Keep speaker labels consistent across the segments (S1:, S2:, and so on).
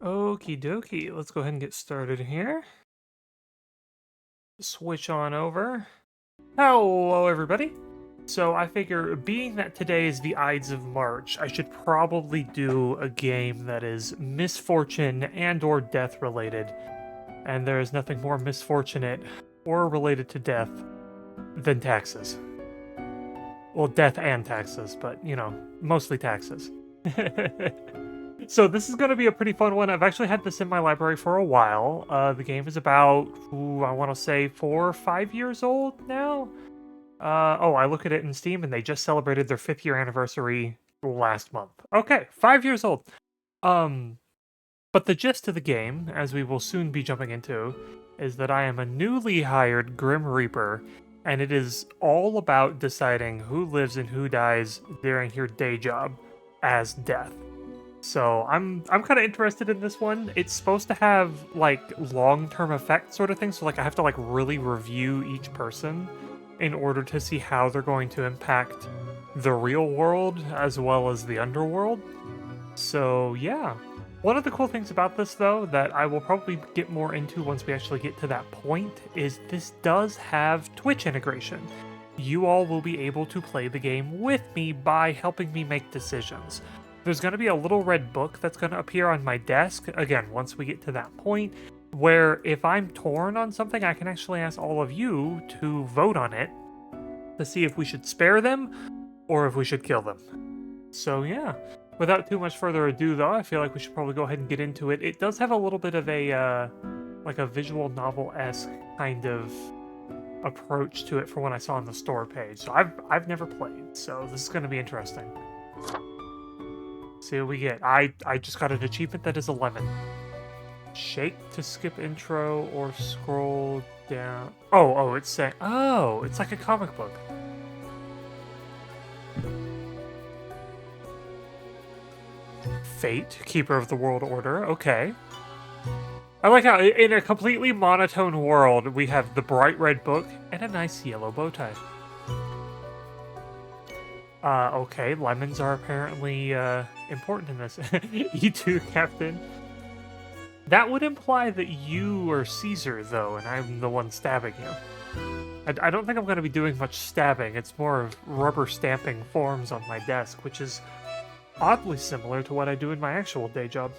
S1: Okie dokie, let's go ahead and get started here. Switch on over. Hello, everybody. So I figure, being that today is the Ides of March, I should probably do a game that is misfortune and or death related. And there is nothing more misfortunate or related to death than taxes. Well, death and taxes, but, you know, mostly taxes. So this is going to be a pretty fun one. I've actually had this in my library for a while. The game is about, I want to say 4 or 5 years old now. I look at it in Steam and they just celebrated their 5th year anniversary last month. Okay, 5 years old. But the gist of the game, as we will soon be jumping into, is that I am a newly hired Grim Reaper, and it is all about deciding who lives and who dies during your day job as death. So I'm kind of interested in this one. It's supposed to have like long-term effect sort of thing. So like I have to like really review each person in order to see how they're going to impact the real world as well as the underworld. So yeah. One of the cool things about this though that I will probably get more into once we actually get to that point is this does have Twitch integration. You all will be able to play the game with me by helping me make decisions. There's going to be a little red book that's going to appear on my desk, again, once we get to that point, where if I'm torn on something, I can actually ask all of you to vote on it to see if we should spare them or if we should kill them. So yeah, without too much further ado though, I feel like we should probably go ahead and get into it. It does have a little bit of a, like a visual novel-esque kind of approach to it from what I saw on the store page. So I've never played, so this is going to be interesting. See what we get. I just got an achievement that is a lemon. Shake to skip intro or scroll down. Oh, it's saying. Oh, it's like a comic book. Fate, Keeper of the World Order. Okay. I like how in a completely monotone world we have the bright red book and a nice yellow bow tie. Okay, lemons are apparently, important in this. E2, Captain. That would imply that you are Caesar, though, and I'm the one stabbing you. I don't think I'm going to be doing much stabbing. It's more of rubber stamping forms on my desk, which is oddly similar to what I do in my actual day job.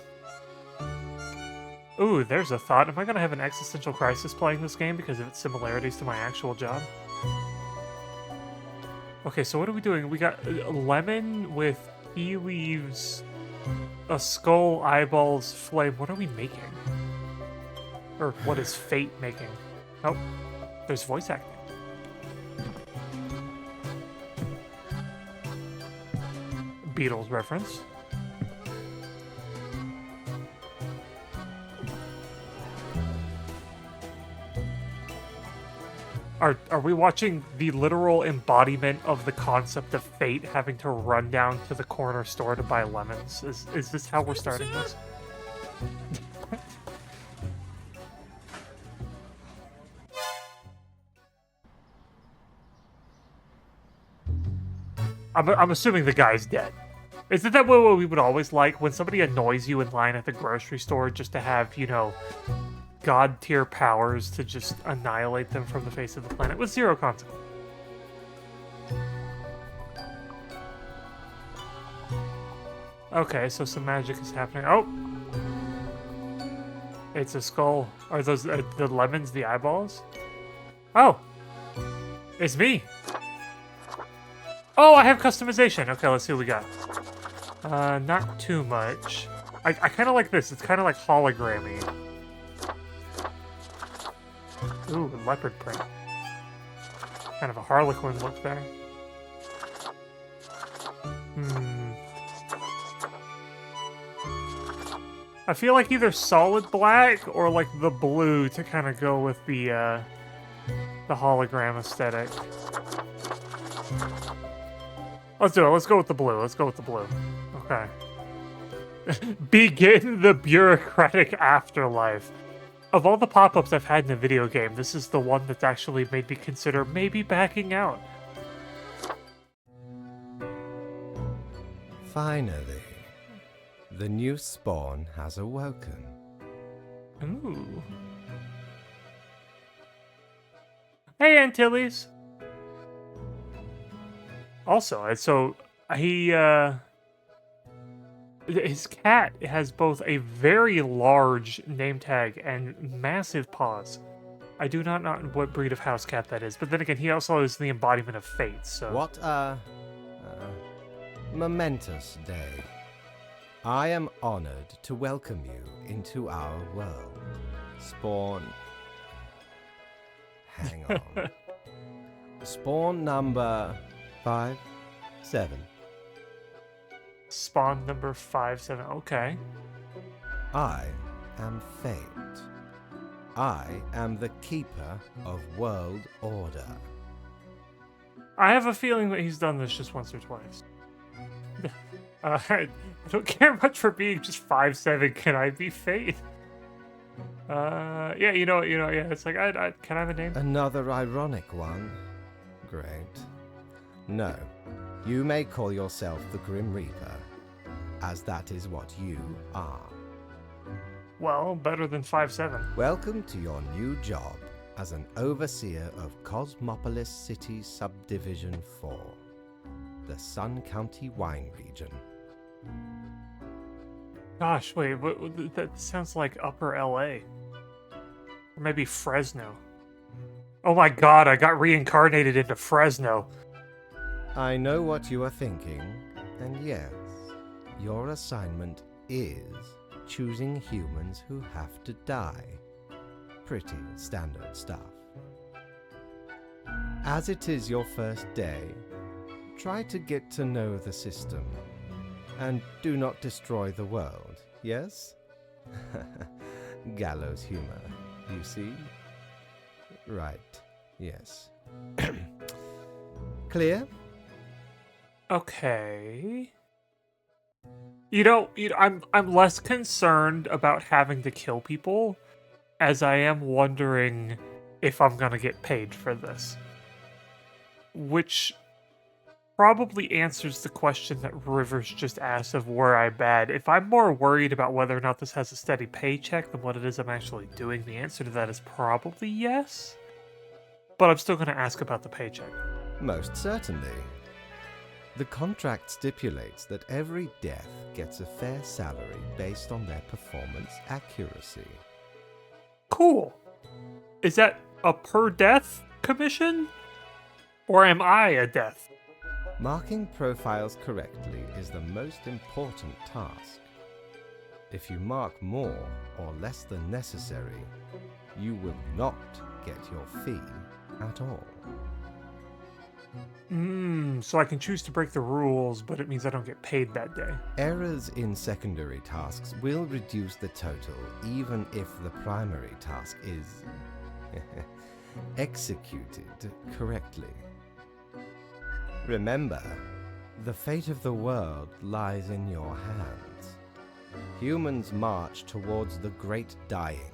S1: Ooh, there's a thought. Am I going to have an existential crisis playing this game because of its similarities to my actual job? Okay, so what are we doing? We got a lemon with tea leaves, a skull, eyeballs, flame. What are we making? Or what is fate making? Oh, there's voice acting. Beatles reference. Are we watching the literal embodiment of the concept of fate having to run down to the corner store to buy lemons? Is this how we're starting this? I'm assuming the guy's dead. Isn't that what we would always like? When somebody annoys you in line at the grocery store just to have, you know, god tier powers to just annihilate them from the face of the planet with zero consequence. Okay, so some magic is happening. Oh! It's a skull. Are those the lemons, the eyeballs? Oh! It's me! Oh, I have customization! Okay, let's see what we got. Not too much. I kind of like this. It's kind of like hologrammy. Ooh, leopard print. Kind of a harlequin look there. I feel like either solid black or like the blue to kind of go with the hologram aesthetic. Let's do it. Let's go with the blue. Let's go with the blue. Okay. Begin the bureaucratic afterlife. Of all the pop-ups I've had in a video game, this is the one that's actually made me consider maybe backing out.
S2: Finally. The new spawn has awoken.
S1: Ooh. Hey, Antilles. Also, so he his cat has both a very large name tag and massive paws. I do not know what breed of house cat that is, but then again, he also is the embodiment of fate, so...
S2: What a momentous day. I am honored to welcome you into our world. Spawn... Hang on. Spawn number 5, 7.
S1: Spawn number 5, 7, okay.
S2: I am Fate. I am the keeper of world order.
S1: I have a feeling that he's done this just once or twice. I don't care much for being just 5'7". Can I be Fate? Yeah, yeah, it's like, can I have a name?
S2: Another ironic one. Great. No, you may call yourself the Grim Reaper, as that is what you are.
S1: Well, better than 5'7".
S2: Welcome to your new job as an overseer of Cosmopolis City Subdivision 4, the Sun County Wine Region.
S1: Gosh, wait, that sounds like Upper LA. Or maybe Fresno. Oh my god, I got reincarnated into Fresno.
S2: I know what you are thinking, and yes, your assignment is choosing humans who have to die. Pretty standard stuff. As it is your first day, try to get to know the system, and do not destroy the world, yes? Gallows humor, you see? Right, yes. Clear?
S1: Okay. I'm less concerned about having to kill people, as I am wondering if I'm gonna get paid for this. Which probably answers the question that Rivers just asked of were I bad. If I'm more worried about whether or not this has a steady paycheck than what it is I'm actually doing, the answer to that is probably yes. But I'm still gonna ask about the paycheck.
S2: Most certainly. The contract stipulates that every death gets a fair salary based on their performance accuracy.
S1: Cool. Is that a per death commission? Or am I a death?
S2: Marking profiles correctly is the most important task. If you mark more or less than necessary, you will not get your fee at all.
S1: So I can choose to break the rules, but it means I don't get paid that day.
S2: Errors in secondary tasks will reduce the total even if the primary task is executed correctly. Remember, the fate of the world lies in your hands. Humans march towards the great dying.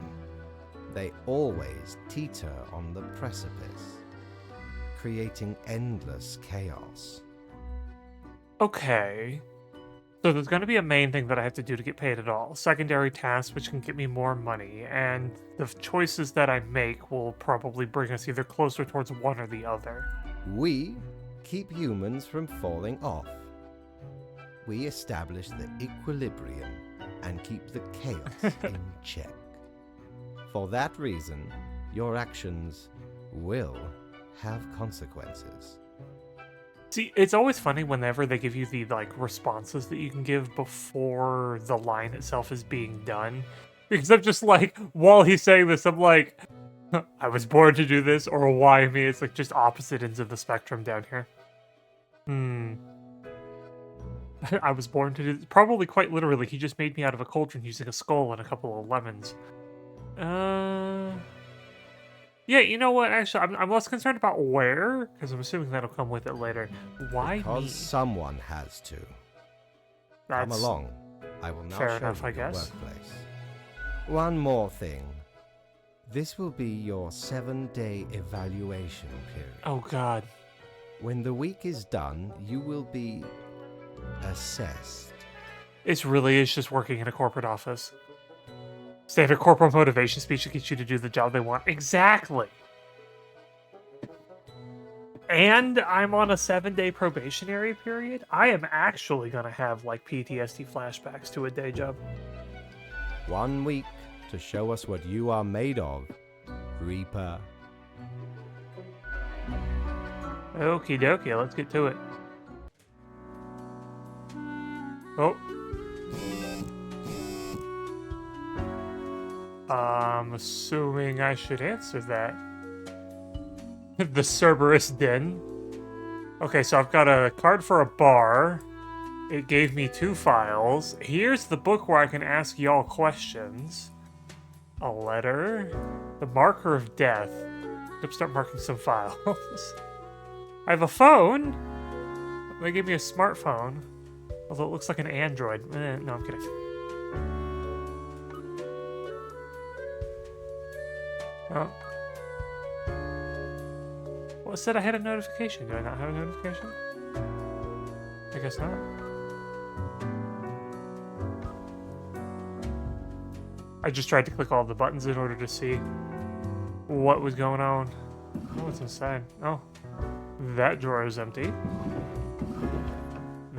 S2: They always teeter on the precipice, creating endless chaos.
S1: Okay. So there's going to be a main thing that I have to do to get paid at all. Secondary tasks, which can get me more money, and the choices that I make will probably bring us either closer towards one or the other.
S2: We keep humans from falling off. We establish the equilibrium and keep the chaos in check. For that reason, your actions will have consequences.
S1: See, it's always funny whenever they give you the, responses that you can give before the line itself is being done. Because I'm just like, while he's saying this, I'm like, I was born to do this, or why me? It's like just opposite ends of the spectrum down here. I was born to do this. Probably quite literally, he just made me out of a cauldron using a skull and a couple of lemons. Yeah, you know what? Actually, I'm less concerned about where, because I'm assuming that'll come with it later. Why
S2: because
S1: me?
S2: Someone has to. Come along. I will now
S1: fair
S2: show
S1: enough,
S2: you
S1: I
S2: the
S1: guess.
S2: workplace. One more thing. This will be your 7-day evaluation period.
S1: Oh, God.
S2: When the week is done, you will be assessed.
S1: It really is just working in a corporate office. Standard corporate motivation speech that gets you to do the job they want. Exactly. And I'm on a 7-day probationary period. I am actually going to have, like, PTSD flashbacks to a day job.
S2: 1 week to show us what you are made of, Reaper.
S1: Okie dokie, let's get to it. Oh. I'm assuming I should answer that. The Cerberus Den. Okay, so I've got a card for a bar. It gave me 2 files. Here's the book where I can ask y'all questions. A letter. The marker of death. Let's start marking some files. I have a phone. They gave me a smartphone. Although it looks like an Android. No, I'm kidding. Oh. Well, it said I had a notification. Do I not have a notification? I guess not. I just tried to click all the buttons in order to see what was going on. Oh, what's inside? Oh. That drawer is empty.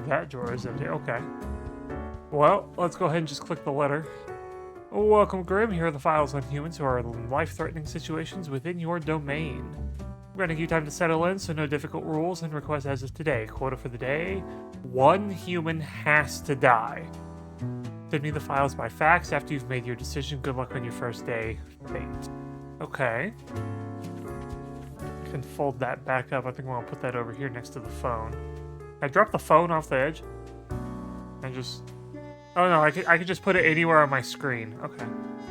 S1: That drawer is empty. Okay. Well, let's go ahead and just click the letter. Welcome, Grim. Here are the files on humans who are in life-threatening situations within your domain. I'm granting you time to settle in, so no difficult rules and requests as of today. Quota for the day: 1 human has to die. Send me the files by fax after you've made your decision. Good luck on your first day. Fate. Okay. I can fold that back up. I think I'm gonna put that over here next to the phone. I dropped the phone off the edge. And just... Oh no, I could just put it anywhere on my screen. Okay.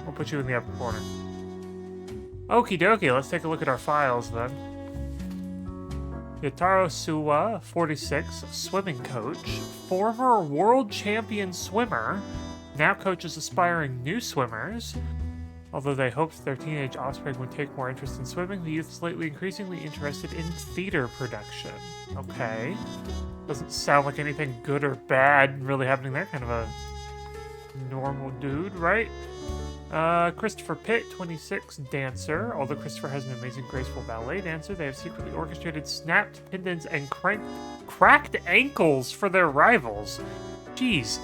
S1: We'll put you in the upper corner. Okie dokie, let's take a look at our files then. Yataro Suwa, 46, swimming coach, former world champion swimmer, now coaches aspiring new swimmers. Although they hoped their teenage offspring would take more interest in swimming, the youth is lately increasingly interested in theater production. Okay. Doesn't sound like anything good or bad really happening there. Kind of a normal dude, right? Christopher Pitt, 26, dancer. Although Christopher has an amazing, graceful ballet dancer, they have secretly orchestrated snapped tendons and cracked ankles for their rivals. Jeez.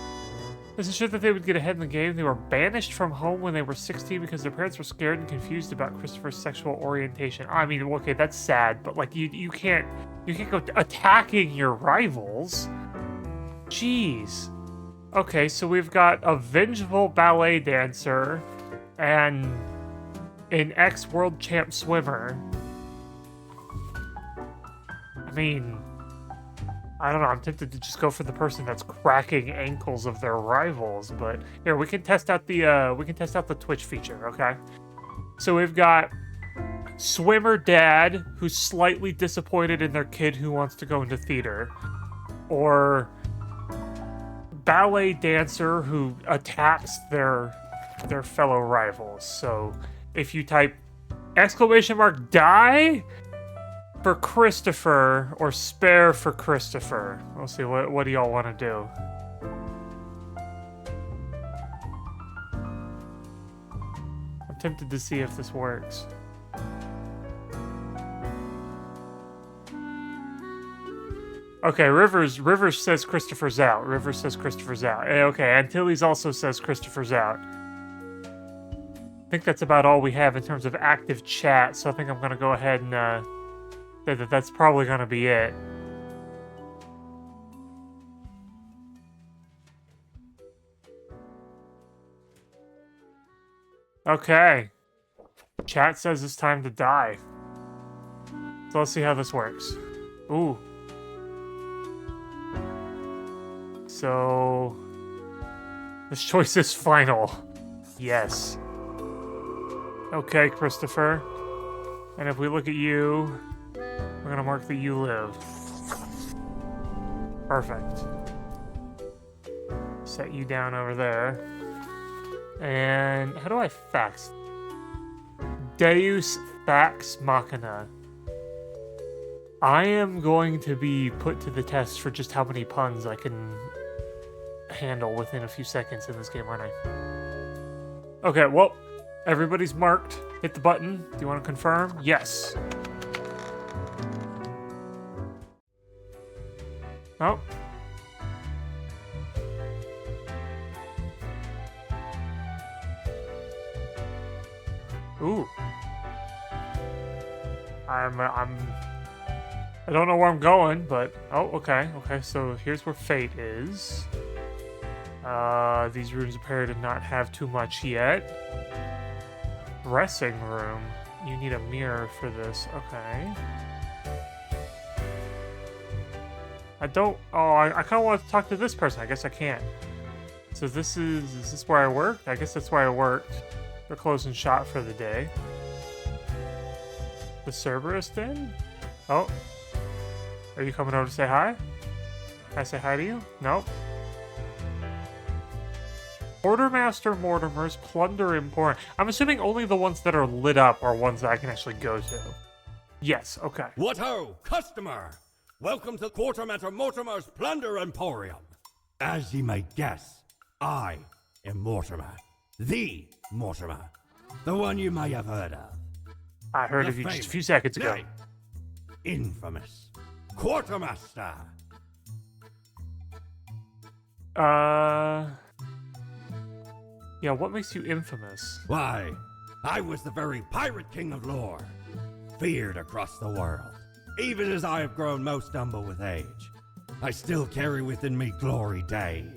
S1: This ensured that they would get ahead in the game. They were banished from home when they were 16 because their parents were scared and confused about Christopher's sexual orientation. I mean, okay, that's sad, but like you can't go attacking your rivals. Jeez. Okay, so we've got a vengeful ballet dancer and an ex-world champ swimmer. I mean, I don't know, I'm tempted to just go for the person that's cracking ankles of their rivals, but here, we can test out the Twitch feature, okay? So we've got swimmer dad who's slightly disappointed in their kid who wants to go into theater, or ballet dancer who attacks their fellow rivals. So if you type !die for Christopher or spare for Christopher, we'll see what do y'all want to do. I'm tempted to see if this works. Okay, Rivers says Christopher's out. Rivers says Christopher's out. Okay, Antilles also says Christopher's out. I think that's about all we have in terms of active chat, so I think I'm going to go ahead and say that that's probably going to be it. Okay. Chat says it's time to die. So let's see how this works. Ooh. So this choice is final. Yes. Okay, Christopher. And if we look at you, we're gonna mark that you live. Perfect. Set you down over there. And how do I fax? Deus Fax Machina. I am going to be put to the test for just how many puns I can handle within a few seconds in this game, aren't I? Okay, well, everybody's marked. Hit the button. Do you want to confirm? Yes. Oh. Ooh. I don't know where I'm going, but oh, okay. Okay, so here's where Fate is. These rooms appear to not have too much yet. Dressing room. You need a mirror for this. Okay. I don't... Oh, I kind of want to talk to this person. I guess I can't. So is this where I worked? I guess that's where I worked. They're closing shop for the day. The Cerberus in? Oh. Are you coming over to say hi? Can I say hi to you? Nope. Quartermaster Mortimer's Plunder Emporium. I'm assuming only the ones that are lit up are ones that I can actually go to. Yes, okay.
S3: What ho, customer! Welcome to Quartermaster Mortimer's Plunder Emporium. As ye may guess, I am Mortimer. The Mortimer. The one you may have heard of.
S1: I heard of you just a few seconds ago.
S3: Nay, infamous Quartermaster.
S1: Yeah, what makes you infamous?
S3: Why, I was the very pirate king of lore, feared across the world. Even as I have grown most humble with age, I still carry within me glory days.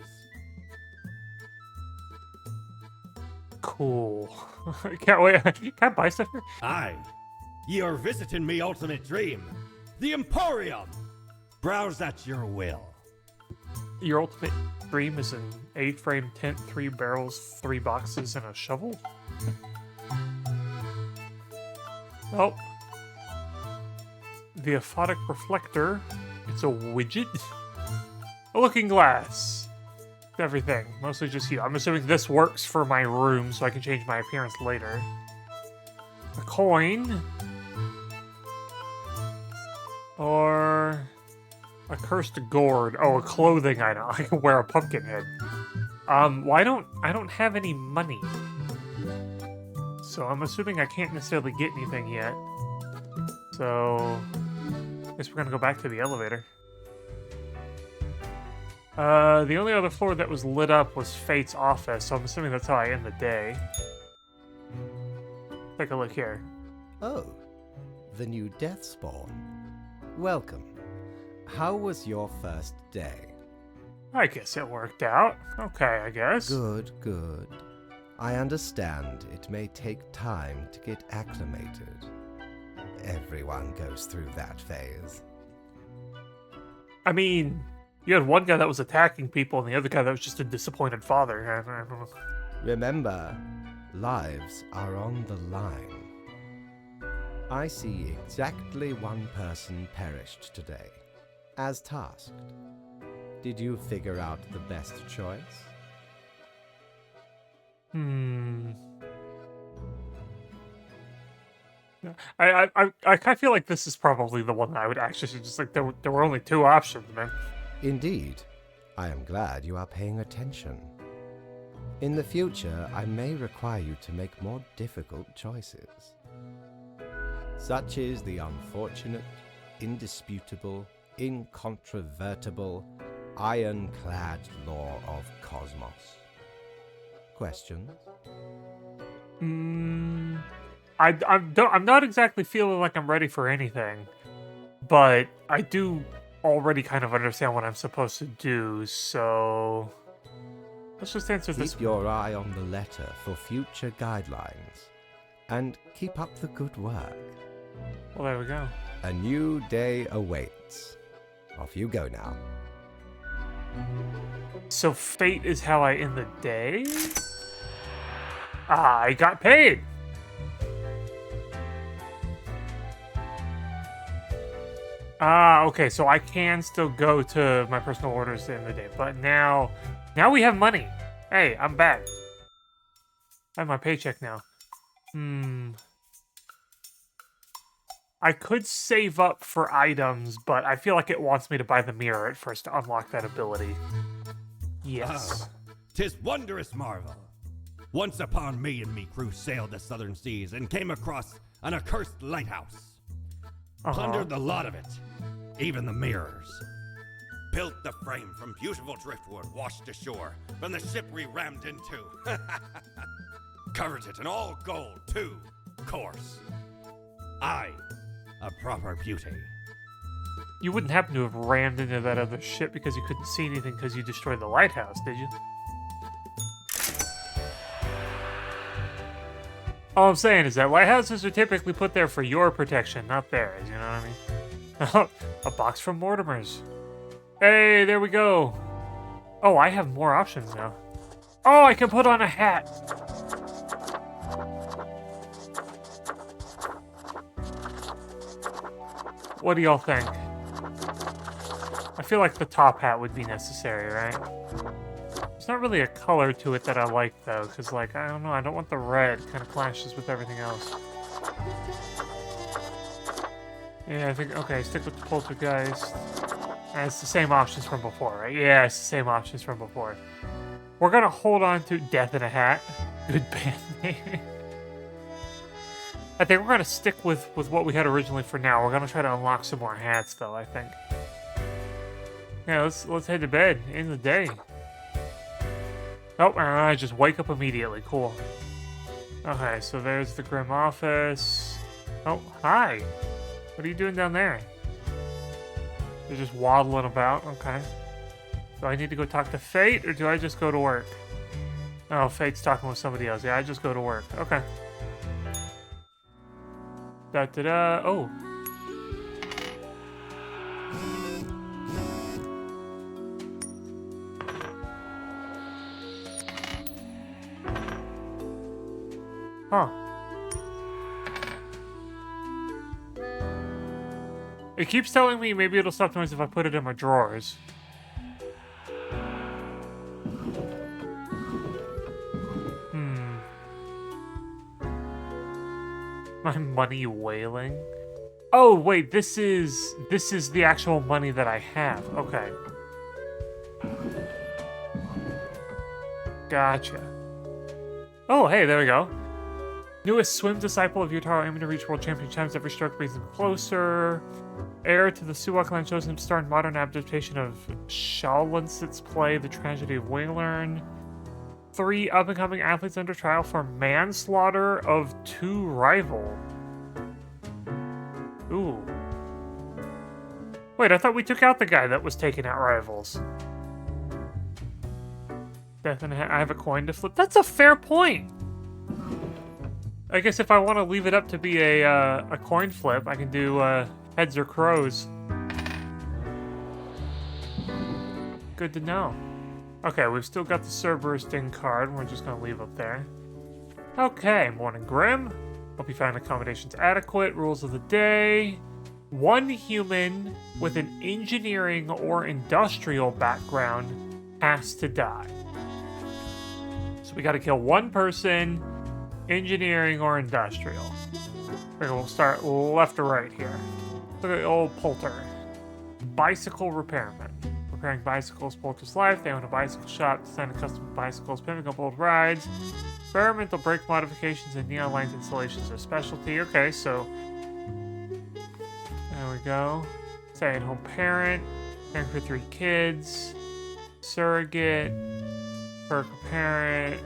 S1: Cool. Can't wait. Can I buy stuff here?
S3: Aye, ye are visiting me ultimate dream, the Emporium. Browse at your will.
S1: Your ultimate dream is an A-frame tent, 3 barrels, 3 boxes, and a shovel? Oh. The aphotic reflector. It's a widget. A looking glass. Everything. Mostly just you. I'm assuming this works for my room, so I can change my appearance later. A coin. Or... a cursed gourd. Oh, a clothing item. I can wear a pumpkin head. Well, I don't have any money. So I'm assuming I can't necessarily get anything yet. So... I guess we're gonna go back to the elevator. The only other floor that was lit up was Fate's office, so I'm assuming that's how I end the day. Take a look here.
S2: Oh, the new death spawn. Welcome. How was your first day?
S1: I guess it worked out. Okay, I guess.
S2: Good, good. I understand it may take time to get acclimated. Everyone goes through that phase.
S1: I mean, you had one guy that was attacking people and the other guy that was just a disappointed father.
S2: Remember, lives are on the line. I see exactly one person perished today, as tasked. Did you figure out the best choice?
S1: I kind of feel like this is probably the one that I would actually just like. There were only 2 options, man.
S2: Indeed. I am glad you are paying attention. In the future, I may require you to make more difficult choices. Such is the unfortunate, indisputable, incontrovertible, ironclad law of cosmos. Questions?
S1: I'm not exactly feeling like I'm ready for anything, but I do already kind of understand what I'm supposed to do, so let's just answer this.
S2: Keep your eye on the letter for future guidelines, and keep up the good work.
S1: Well, there we go.
S2: A new day awaits. Off you go now.
S1: So fate is how I end the day? I got paid! Okay, so I can still go to my personal orders in the day, but now we have money. Hey, I'm back. I have my paycheck now. I could save up for items, but I feel like it wants me to buy the mirror at first to unlock that ability. Yes.
S3: 'Tis wondrous marvel. Once upon me and me crew sailed the southern seas and came across an accursed lighthouse. Plundered the lot of it, even the mirrors. Built the frame from beautiful driftwood washed ashore from the ship we rammed into. Covered it in all gold, too, course. Aye, a proper beauty.
S1: You wouldn't happen to have rammed into that other ship because you couldn't see anything because you destroyed the lighthouse, did you? All I'm saying is that lighthouses are typically put there for your protection, not theirs, you know what I mean? A box from Mortimer's. Hey, there we go. Oh, I have more options now. Oh, I can put on a hat. What do y'all think? I feel like the top hat would be necessary, right? There's not really a color to it that I like, though, because, like, I don't know, I don't want the red. It kind of clashes with everything else. Yeah, I think, okay, stick with the poltergeist. And it's the same options from before, right? Yeah, it's the same options from before. We're gonna hold on to Death in a Hat. Good band name. I think we're gonna stick with what we had originally for now. We're gonna try to unlock some more hats, though, I think. Yeah, let's head to bed. End of the day. Oh, I just wake up immediately. Cool. Okay, so there's the Grim Office. Oh, hi. What are you doing down there? You're just waddling about. Okay. Do I need to go talk to Fate, or do I just go to work? Oh, Fate's talking with somebody else. Yeah, I just go to work. Okay. Da-da-da. Oh. Huh. It keeps telling me maybe it'll stop noise if I put it in my drawers. My money wailing? Oh, wait, this is the actual money that I have. Okay. Gotcha. Oh, hey, there we go. Newest swim disciple of Yutaro aiming to reach world champion champs. Every stroke brings him closer. Heir to the Suwa clan chosen him to star in modern adaptation of Shaolinsit's play The Tragedy of Whalern. 3 up-and-coming athletes under trial for manslaughter of 2 rival. Ooh. Wait, I thought we took out the guy that was taking out rivals. Death in a Hat. I have a coin to flip. That's a fair point. I guess if I want to leave it up to be a coin flip, I can do heads or crows. Good to know. Okay, we've still got the Cerberus Ding card. We're just going to leave up there. Okay, Morning Grim. Hope you found accommodations adequate. Rules of the day. 1 human with an engineering or industrial background has to die. So we got to kill 1 person, engineering or industrial. Okay, we'll start left to right here. Look at old Poulter. Bicycle repairman. Repairing bicycles, Poulter's life. They own a bicycle shop, designing custom bicycles, pimping up old rides. Experimental brake modifications and neon lights installations are specialty. Okay, so there we go. Stay-at-home parent, caring for 3 kids, surrogate, perk parent,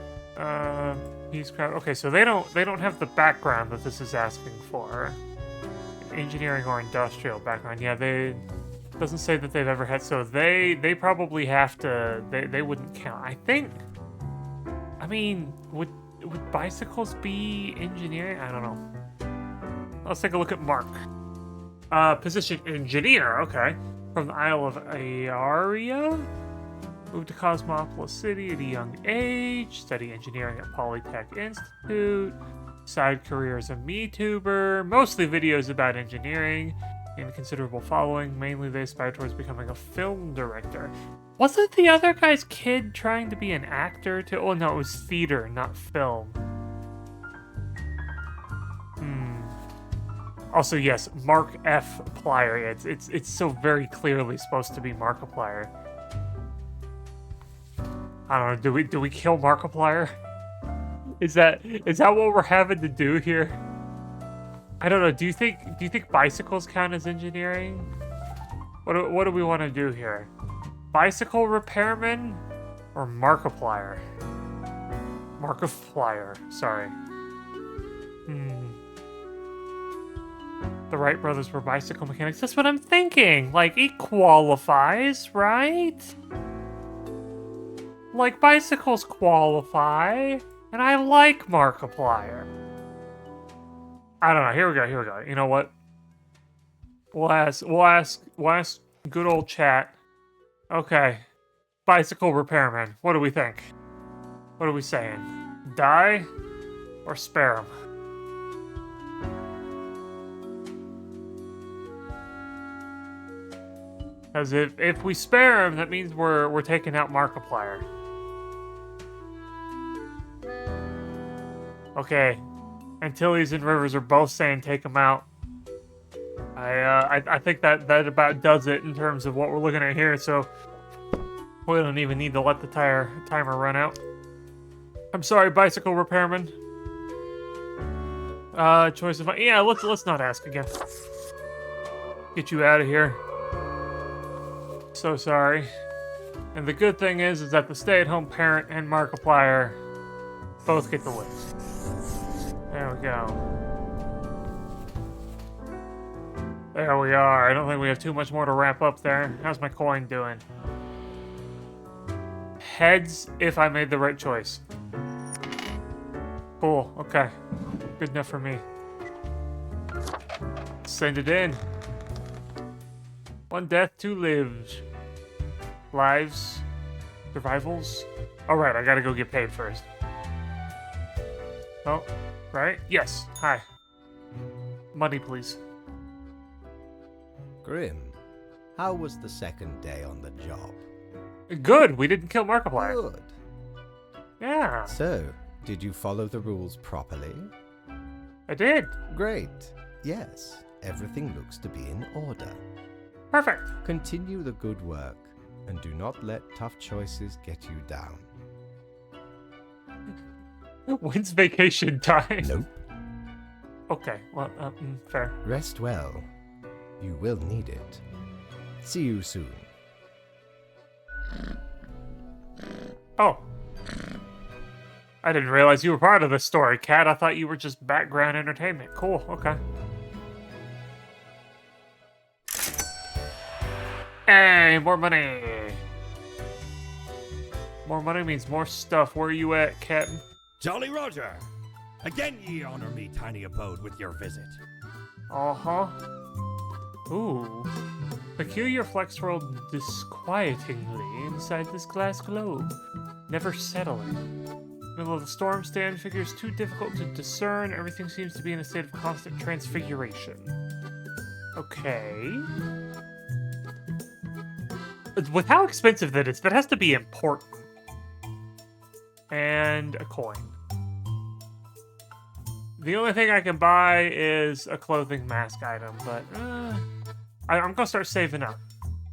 S1: peace crowd. Okay, so they don't have the background that this is asking for. Engineering or industrial background. Yeah, doesn't say that they've ever had, so they probably have to, they wouldn't count. I think, I mean, would bicycles be engineering? I don't know. Let's take a look at Mark. Position engineer, okay. From the Isle of Ayaria. Moved to Cosmopolis City at a young age. Study engineering at Polytech Institute. Side career as a MeTuber. Mostly videos about engineering. And considerable following. Mainly they aspire towards becoming a film director. Wasn't the other guy's kid trying to be an actor too? Oh no, it was theater, not film. Also, yes, Mark F. Plier. It's so very clearly supposed to be Markiplier. I don't know. Do we kill Markiplier? Is that what we're having to do here? I don't know. Do you think bicycles count as engineering? What do we want to do here? Bicycle repairman or Markiplier? Markiplier. Sorry. The Wright brothers were bicycle mechanics. That's what I'm thinking. Like, it qualifies, right? Like, bicycles qualify, and I like Markiplier. I don't know. Here we go. You know what? We'll ask good old chat. Okay. Bicycle repairman. What do we think? What are we saying? Die or spare him? Because if we spare him, that means we're taking out Markiplier. Okay. Antilles and Rivers are both saying take him out. I think that about does it in terms of what we're looking at here, so we don't even need to let the timer run out. I'm sorry, bicycle repairman. Choice of... Yeah, let's not ask again. Get you out of here. So sorry. And the good thing is that the stay-at-home parent and Markiplier both get the win. There we go. There we are. I don't think we have too much more to wrap up there. How's my coin doing? Heads, if I made the right choice. Cool. Okay. Good enough for me. Send it in. 1 death, 2 lives. Lives. Survivals. Alright, I gotta go get paid first. Oh, right? Yes. Hi. Money, please.
S2: Grim, how was the second day on the job?
S1: Good. We didn't kill Markiplier.
S2: Good.
S1: Yeah.
S2: So, did you follow the rules properly?
S1: I did.
S2: Great. Yes, everything looks to be in order.
S1: Perfect.
S2: Continue the good work, and do not let tough choices get you down.
S1: When's vacation time?
S2: Nope.
S1: Okay. Well, fair.
S2: Rest well. You will need it. See you soon.
S1: Oh. I didn't realize you were part of this story, Cat. I thought you were just background entertainment. Cool. Okay. Hey, more money. More money means more stuff. Where are you at, Captain?
S3: Jolly Roger! Again ye honor me tiny abode with your visit.
S1: Uh-huh. Ooh. Peculiar flex world disquietingly inside this glass globe. Never settling. Middle of the storm, stand figures too difficult to discern. Everything seems to be in a state of constant transfiguration. Okay. With how expensive that is, that has to be important. And a coin. The only thing I can buy is a clothing mask item, but I'm gonna start saving up.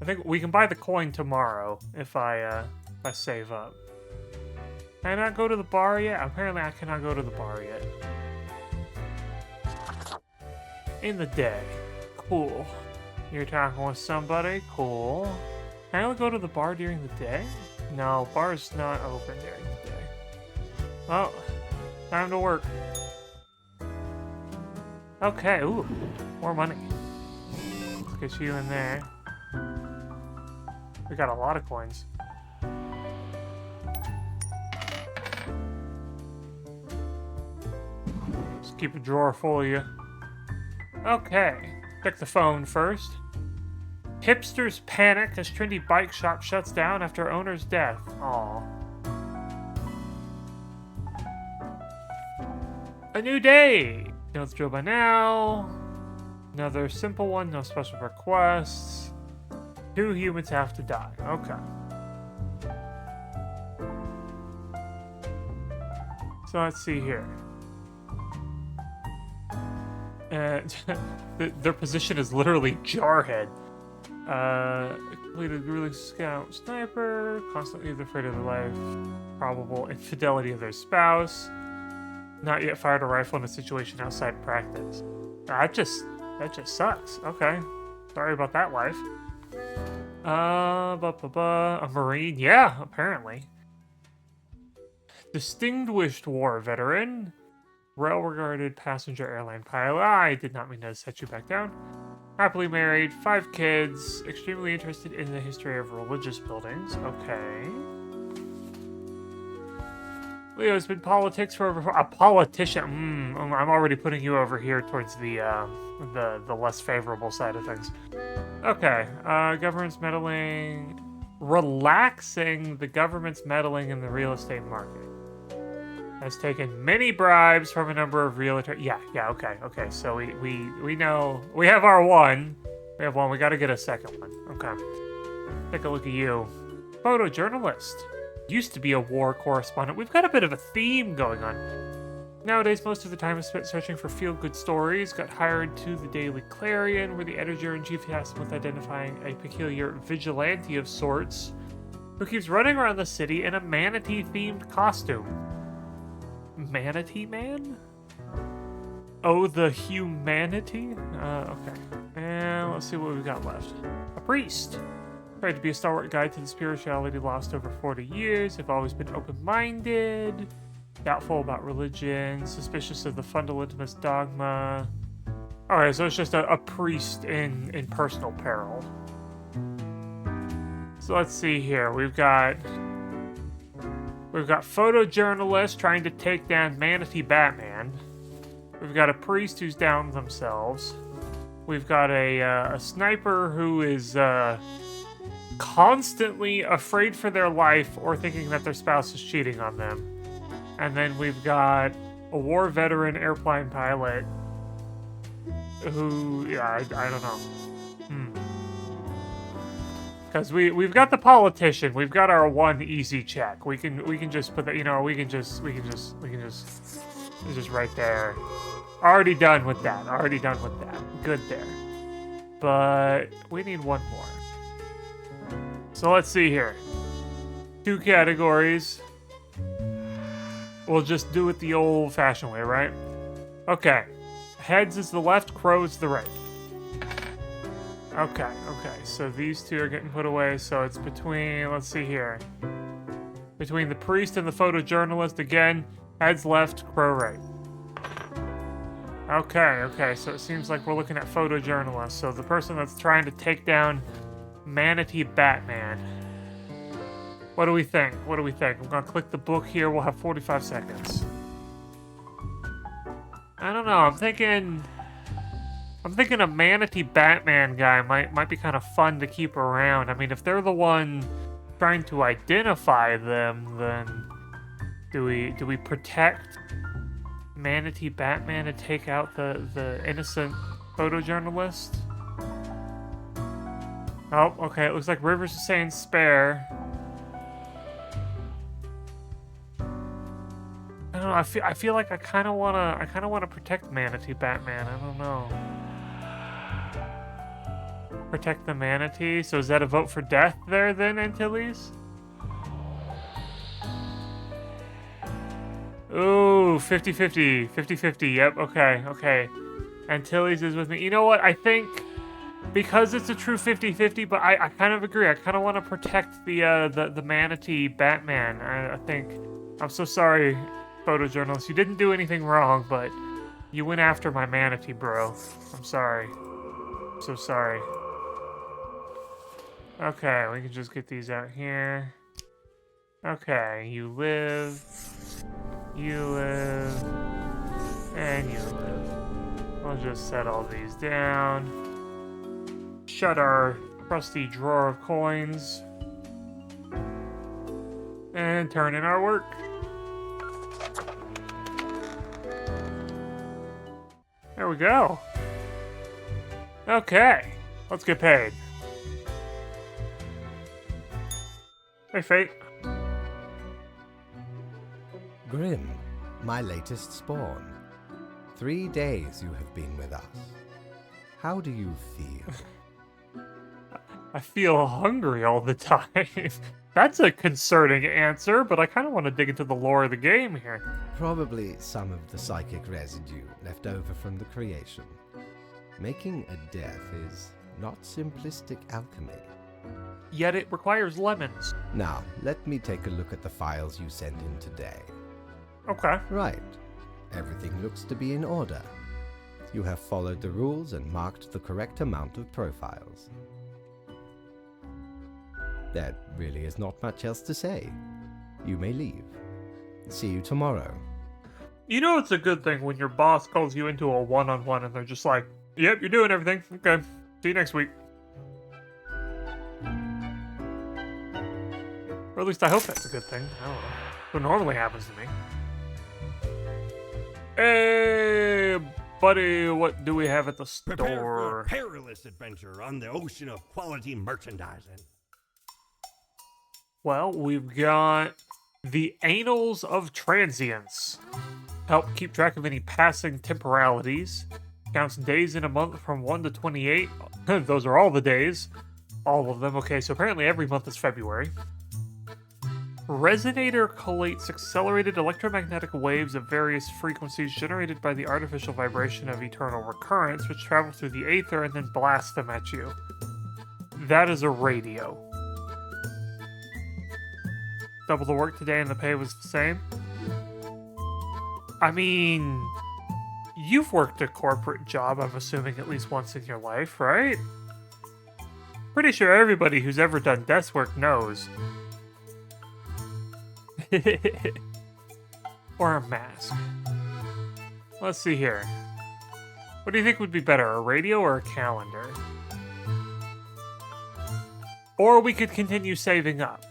S1: I think we can buy the coin tomorrow if I save up. Can I not go to the bar yet? Apparently I cannot go to the bar yet. In the day. Cool. You're talking with somebody? Cool. Can I only go to the bar during the day? No, bar's not open during the day. Well, time to work. Okay, ooh, more money. Let's get you in there. We got a lot of coins. Just keep a drawer full of you. Okay, check the phone first. Hipsters panic as trendy bike shop shuts down after owner's death. Aw. A new day! You know the drill by now. Another simple one, no special requests. 2 humans have to die. Okay. So let's see here. Their position is literally Jarhead. Completed grueling scout sniper, constantly afraid of their life, probable infidelity of their spouse, not yet fired a rifle in a situation outside practice. That just sucks. Okay. Sorry about that life. A Marine? Yeah, apparently. Distinguished war veteran. Well-regarded passenger airline pilot. I did not mean to set you back down. Happily married, 5 kids, extremely interested in the history of religious buildings. Okay. Leo's been politics for over a politician. I'm already putting you over here towards the less favorable side of things. Okay. Government's meddling, relaxing the government's meddling in the real estate market. Has taken many bribes from a number of realtors. Yeah, okay. So we know we have our one. We have one. We got to get a second one. Okay. Take a look at you, photojournalist. Used to be a war correspondent. We've got a bit of a theme going on. Nowadays, most of the time is spent searching for feel-good stories. Got hired to the Daily Clarion, where the editor-in-chief tasked with identifying a peculiar vigilante of sorts who keeps running around the city in a manatee-themed costume. Manatee Man? Oh, the humanity? Okay. And let's see what we've got left. A priest. Tried to be a stalwart guide to the spirituality lost over 40 years. Have always been open-minded. Doubtful about religion. Suspicious of the fundamentalist dogma. Alright, so it's just a priest in personal peril. So let's see here. We've got photojournalists trying to take down Manatee Batman. We've got a priest who's down themselves. We've got a sniper who is constantly afraid for their life or thinking that their spouse is cheating on them. And then we've got a war veteran airplane pilot who, yeah, I don't know. Because we've got the politician, we've got our one easy check. We can just put that, you know, we can just it's just right there. Already done with that. Good there. But we need one more. So let's see here. 2 categories. We'll just do it the old-fashioned way, right? Okay. Heads is the left, crows the right. Okay. So these 2 are getting put away. So it's between, let's see here. Between the priest and the photojournalist, again, heads left, crow right. Okay. So it seems like we're looking at photojournalists. So the person that's trying to take down Manatee Batman. What do we think? I'm gonna click the book here. We'll have 45 seconds. I don't know. I'm thinking a Manatee Batman guy might be kind of fun to keep around. I mean, if they're the one trying to identify them, then do we protect Manatee Batman and take out the innocent photojournalist? Oh, okay. It looks like Rivers is saying spare. I don't know. I feel like I kind of wanna protect Manatee Batman. I don't know. Protect the manatee. So is that a vote for death there then, Antilles? Ooh, 50-50. 50-50. Yep. Okay. Antilles is with me. You know what? I think because it's a true 50-50, but I kind of agree. I kind of want to protect the manatee Batman. I think. I'm so sorry, photojournalist. You didn't do anything wrong, but you went after my manatee, bro. I'm sorry. I'm so sorry. Okay, we can just get these out here. Okay, you live, and you live. We'll just set all these down. Shut our trusty drawer of coins. And turn in our work. There we go. Okay, let's get paid. Hey, Fate.
S2: Grim, my latest spawn. 3 days you have been with us. How do you feel?
S1: I feel hungry all the time. That's a concerning answer, but I kind of want to dig into the lore of the game here.
S2: Probably some of the psychic residue left over from the creation. Making a death is not simplistic alchemy.
S1: Yet it requires lemons.
S2: Now, let me take a look at the files you sent in today.
S1: Okay.
S2: Right. Everything looks to be in order. You have followed the rules and marked the correct amount of profiles. There really is not much else to say. You may leave. See you tomorrow.
S1: You know it's a good thing when your boss calls you into a one-on-one and they're just like, yep, you're doing everything. Okay, see you next week. Or at least I hope that's a good thing. I don't know. What normally happens to me. Hey, buddy, what do we have at the
S3: Prepare for
S1: store?
S3: a perilous adventure on the ocean of quality merchandising.
S1: Well, we've got the Annals of Transience. Help keep track of any passing temporalities. Counts days in a month from 1 to 28. Those are all the days. All of them. Okay, so apparently every month is February. Resonator collates accelerated electromagnetic waves of various frequencies generated by the artificial vibration of eternal recurrence, which travel through the aether and then blast them at you. That is a radio. Double the work today and the pay was the same? I mean, you've worked a corporate job, I'm assuming, at least once in your life, right? Pretty sure everybody who's ever done desk work knows. Or a mask. Let's see here. What do you think would be better, a radio or a calendar? Or we could continue saving up.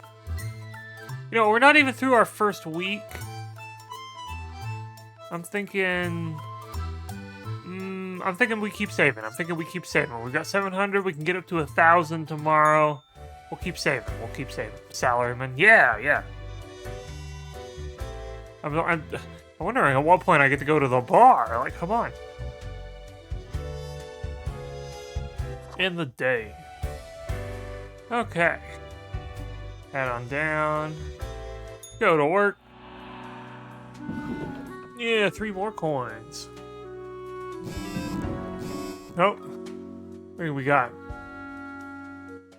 S1: You know, we're not even through our first week. I'm thinking we keep saving. We've got 700. We can get up to 1,000 tomorrow. We'll keep saving. Salaryman. Yeah. I'm wondering at what point I get to go to the bar. Like, come on. In the day. Okay. Head on down. Go to work. Yeah, 3 more coins. Nope. What do we got?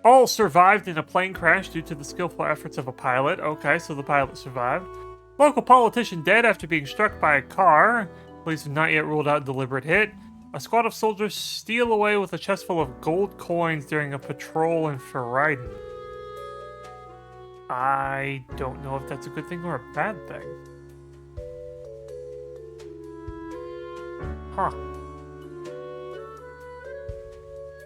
S1: All survived in a plane crash due to the skillful efforts of a pilot. Okay, so the pilot survived. Local politician dead after being struck by a car. Police have not yet ruled out deliberate hit. A squad of soldiers steal away with a chest full of gold coins during a patrol in Ferryden. I don't know if that's a good thing or a bad thing. Huh.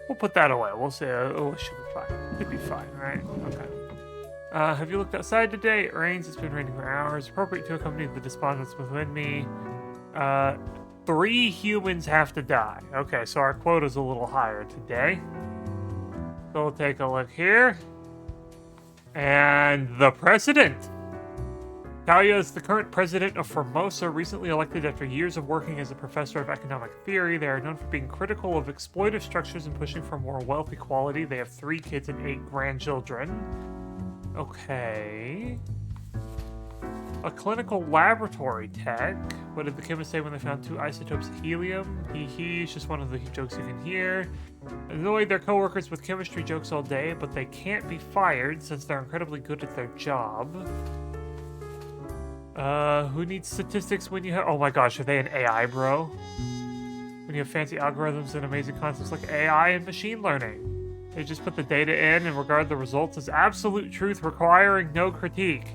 S1: We'll put that away. We'll say, oh, it should be fine. It'd be fine, right? Okay. Have you looked outside today? It rains. It's been raining for hours. Appropriate to accompany the despondence within me. 3 humans have to die. Okay, so our quota's a little higher today. So we'll take a look here. And the president. Talia is the current president of Formosa, recently elected after years of working as a professor of economic theory. They are known for being critical of exploitive structures and pushing for more wealth equality. They have 3 kids and 8 grandchildren. Okay. A clinical laboratory tech. What did the chemists say when they found 2 isotopes of helium? It's just one of the jokes you can hear. Annoy their coworkers with chemistry jokes all day, but they can't be fired since they're incredibly good at their job. Who needs statistics when you have... Oh my gosh, are they an AI, bro? When you have fancy algorithms and amazing concepts like AI and machine learning. They just put the data in and regard the results as absolute truth, requiring no critique.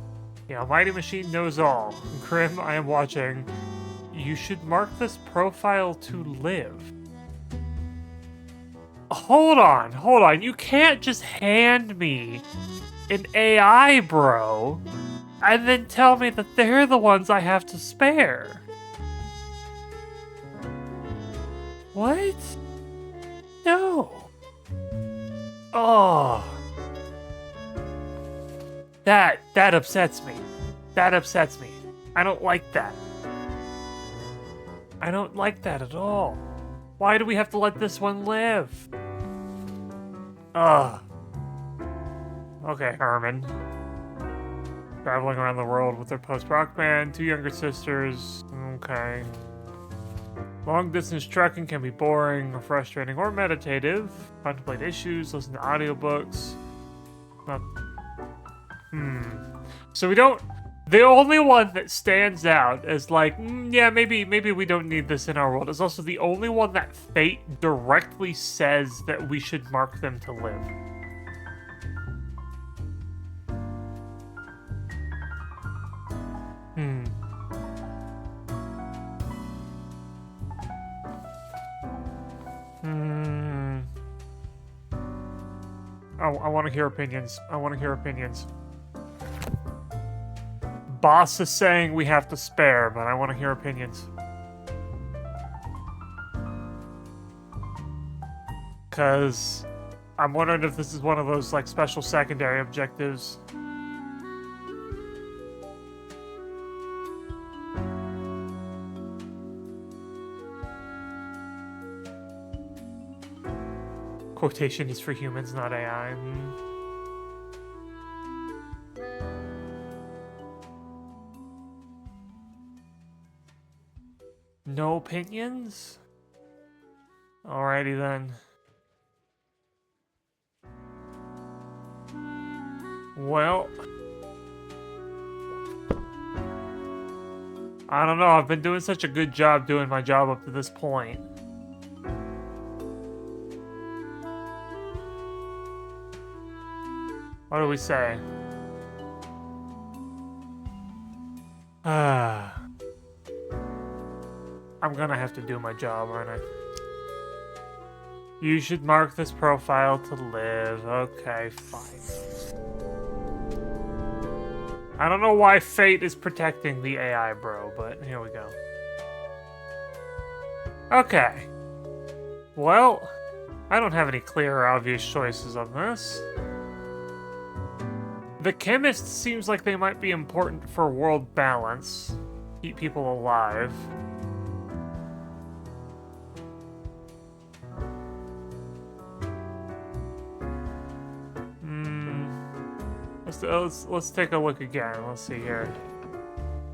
S1: You know, Mighty Machine knows all. Grim, I am watching. You should mark this profile to live. Hold on. You can't just hand me an AI, bro, and then tell me that they're the ones I have to spare. What? No. Oh. That upsets me. That upsets me. I don't like that. I don't like that at all. Why do we have to let this one live? Ugh. Okay, Herman. Traveling around the world with their post-rock band, 2 younger sisters. Okay. Long-distance trucking can be boring, or frustrating, or meditative. Contemplate issues, listen to audiobooks. Not... So we don't... The only one that stands out as like, yeah, maybe we don't need this in our world, is also the only one that fate directly says that we should mark them to live. I want to hear opinions. I want to hear opinions. Boss is saying we have to spare, but I want to hear opinions. Because I'm wondering if this is one of those, like, special secondary objectives. Quotation is for humans, not AI. No opinions? Alrighty then. Well, I don't know. I've been doing such a good job doing my job up to this point. What do we say? I'm gonna have to do my job, aren't I? You should mark this profile to live. Okay, fine. I don't know why fate is protecting the AI, bro, but here we go. Okay. Well, I don't have any clear or obvious choices on this. The chemist seems like they might be important for world balance. Keep people alive. Let's take a look again. Let's see here.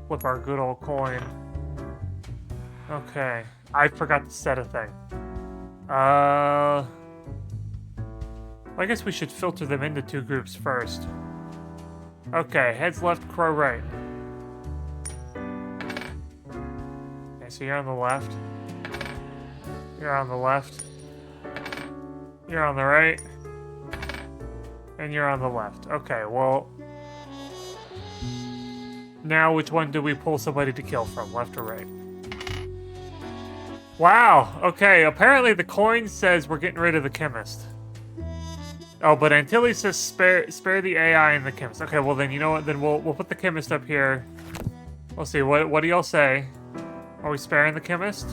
S1: Flip our good old coin. Okay. I forgot to set a thing. I guess we should filter them into 2 groups first. Okay, heads left, crow right. Okay, so you're on the left. You're on the left. You're on the right. And you're on the left. Okay, well... Now, which one do we pull somebody to kill from, left or right? Wow, okay, apparently the coin says we're getting rid of the chemist. Oh, but Antilles says spare the AI and the chemist. Okay, well then, you know what, then we'll put the chemist up here. We'll see, what do y'all say? Are we sparing the chemist?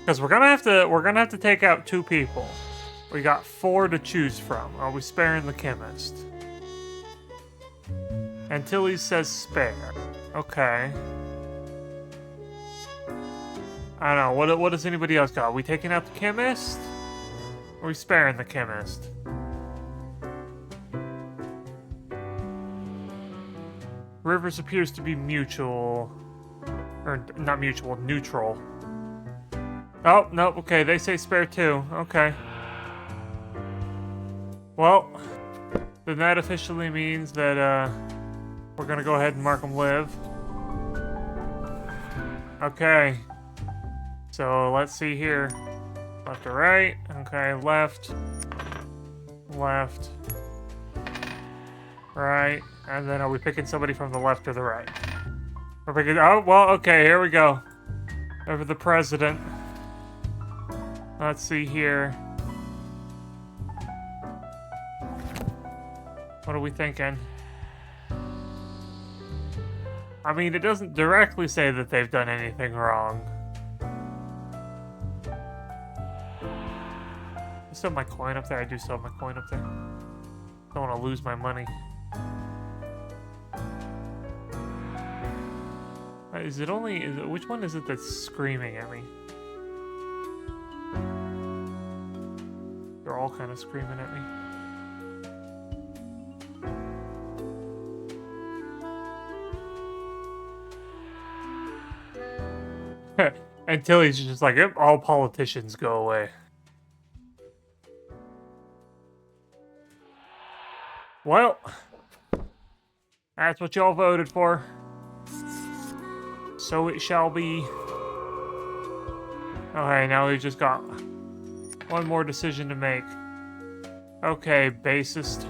S1: Because we're gonna have to take out 2 people. We got 4 to choose from. Are we sparing the chemist? Antilles says spare. Okay. I don't know. What does anybody else got? Are we taking out the chemist? Or are we sparing the chemist? Rivers appears to be mutual. Or not mutual, neutral. Oh, no, okay, they say spare 2. Okay. Well, then that officially means that, we're gonna go ahead and mark them live. Okay. So, let's see here. Left to right. Okay, left. Left. Right. And then are we picking somebody from the left or the right? We're picking... Oh, well, okay, here we go. Over the president. Let's see here. What are we thinking? I mean, it doesn't directly say that they've done anything wrong. I still have my coin up there. I do still have my coin up there. Don't want to lose my money. Which one is it that's screaming at me? all kind of screaming at me. Until he's just like, yep, all politicians go away. Well, that's what y'all voted for. So it shall be. Okay, now we've just got one more decision to make. Okay, bassist.